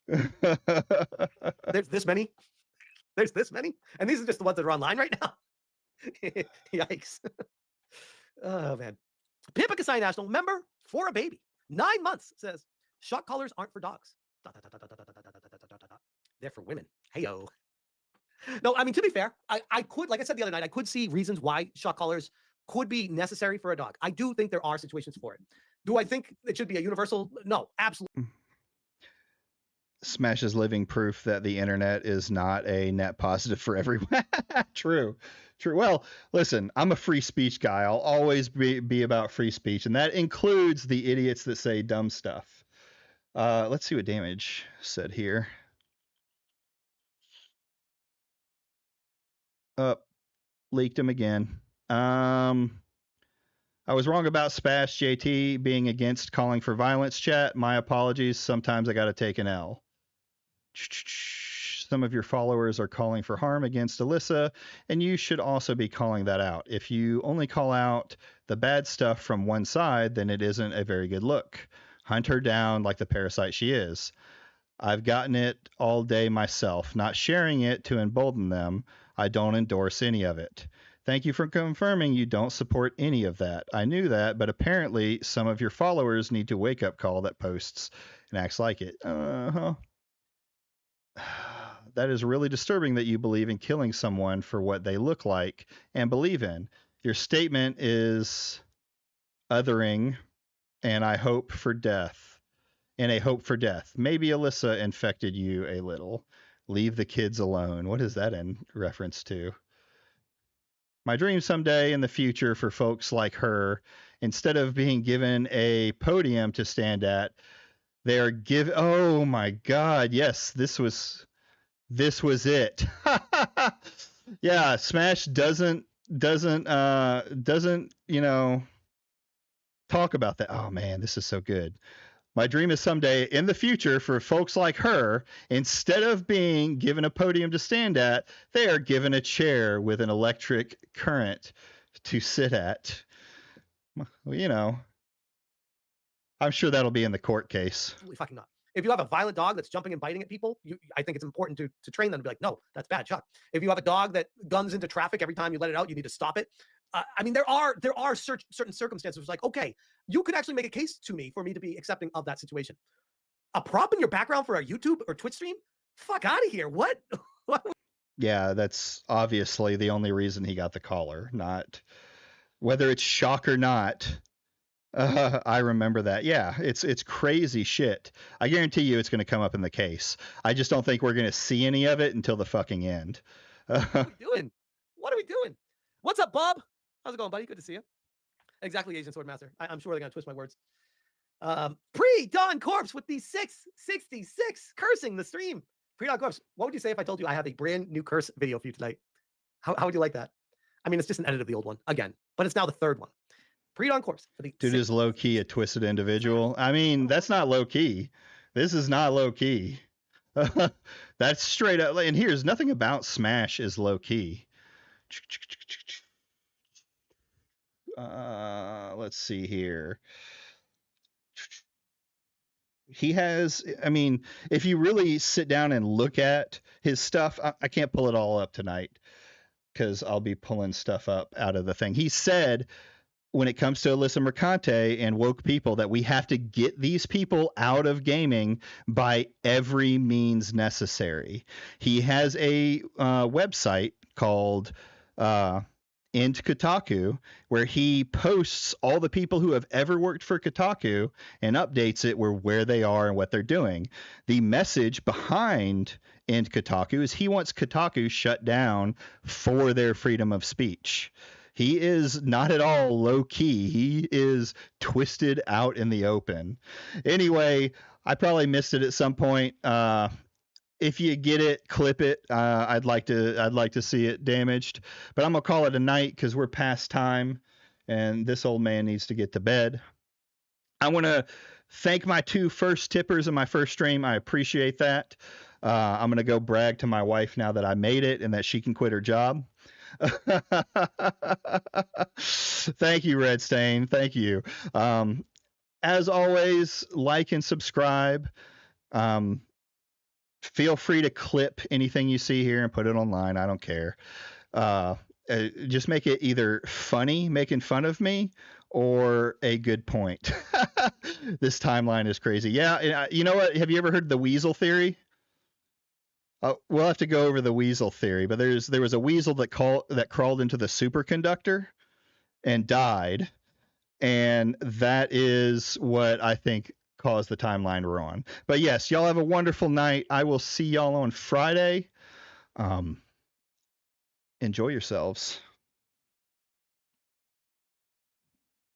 There's this many? There's this many? And these are just the ones that are online right now? Yikes. Oh, man. Pippa Kasai National, member for a baby. 9 months, says, shock collars aren't for dogs. They're for women. Hey-o. No, I mean, to be fair, I could, like I said the other night, I could see reasons why shock collars could be necessary for a dog. I do think there are situations for it. Do I think it should be a universal? No, absolutely.
Smash is living proof that the internet is not a net positive for everyone. True. Well, listen, I'm a free speech guy. I'll always be about free speech, and that includes the idiots that say dumb stuff. Let's see what Damage said here. Leaked him again. I was wrong about Spash JT being against calling for violence, chat. My apologies. Sometimes I got to take an L. Some of your followers are calling for harm against Alyssa, and you should also be calling that out. If you only call out the bad stuff from one side, then it isn't a very good look. Hunt her down like the parasite she is. I've gotten it all day myself, not sharing it to embolden them. I don't endorse any of it. Thank you for confirming you don't support any of that. I knew that, but apparently some of your followers need to wake up call that posts and acts like it. That is really disturbing that you believe in killing someone for what they look like and believe in. Your statement is othering, and I hope for death. And a hope for death. Maybe Alyssa infected you a little. Leave the kids alone. What is that in reference to? My dream someday in the future for folks like her, instead of being given a podium to stand at, they are given. Oh my God! Yes, this was it. Yeah, Smash doesn't talk about that. Oh man, this is so good. My dream is someday in the future for folks like her, instead of being given a podium to stand at, they are given a chair with an electric current to sit at. Well, I'm sure that'll be in the court case.
Fucking not. If you have a violent dog that's jumping and biting at people, I think it's important to train them to be like, no, that's bad, Chuck. If you have a dog that guns into traffic every time you let it out, you need to stop it. I mean, there are certain circumstances like, okay, you could actually make a case to me for me to be accepting of that situation. A prop in your background for a YouTube or Twitch stream? Fuck out of here. What?
Yeah, that's obviously the only reason he got the collar, not whether it's shock or not. I remember that. Yeah, it's crazy shit. I guarantee you it's going to come up in the case. I just don't think we're going to see any of it until the fucking end.
What are we doing? What are we doing? What's up, Bob? How's it going, buddy? Good to see you. Exactly, Agent Swordmaster. I'm sure they're going to twist my words. Pre-Dawn Corpse with the 666 cursing the stream. Pre-Dawn Corpse, what would you say if I told you I have a brand new curse video for you tonight? How would you like that? I mean, it's just an edit of the old one, again, but it's now the third one. Pre-Dawn Corpse. For the
Dude is low-key a twisted individual. I mean, that's not low-key. This is not low-key. That's straight up. And here's nothing about Smash is low-key. Let's see here. He has, I mean, if you really sit down and look at his stuff, I can't pull it all up tonight because I'll be pulling stuff up out of the thing. He said when it comes to Alyssa Mercante and woke people that we have to get these people out of gaming by every means necessary. He has a website called End Kotaku, where he posts all the people who have ever worked for Kotaku and updates it where they are and what they're doing. The message behind End Kotaku is he wants Kotaku shut down for their freedom of speech. He is not at all low key. He is twisted out in the open. Anyway, I probably missed it at some point. If you get it, clip it. I'd like to see it damaged, but I'm gonna call it a night because we're past time, and this old man needs to get to bed. I want to thank my 2 first tippers in my first stream. I appreciate that. I'm gonna go brag to my wife now that I made it and that she can quit her job. Thank you, Red Stain. Thank you. As always, like and subscribe. Feel free to clip anything you see here and put it online. I don't care. Just make it either funny, making fun of me, or a good point. This timeline is crazy. Yeah, you know what? Have you ever heard the weasel theory? We'll have to go over the weasel theory, but there was a weasel that crawled into the superconductor and died, and that is what I think caused the timeline we're on. But yes, y'all have a wonderful night. I will see y'all on Friday. Enjoy yourselves.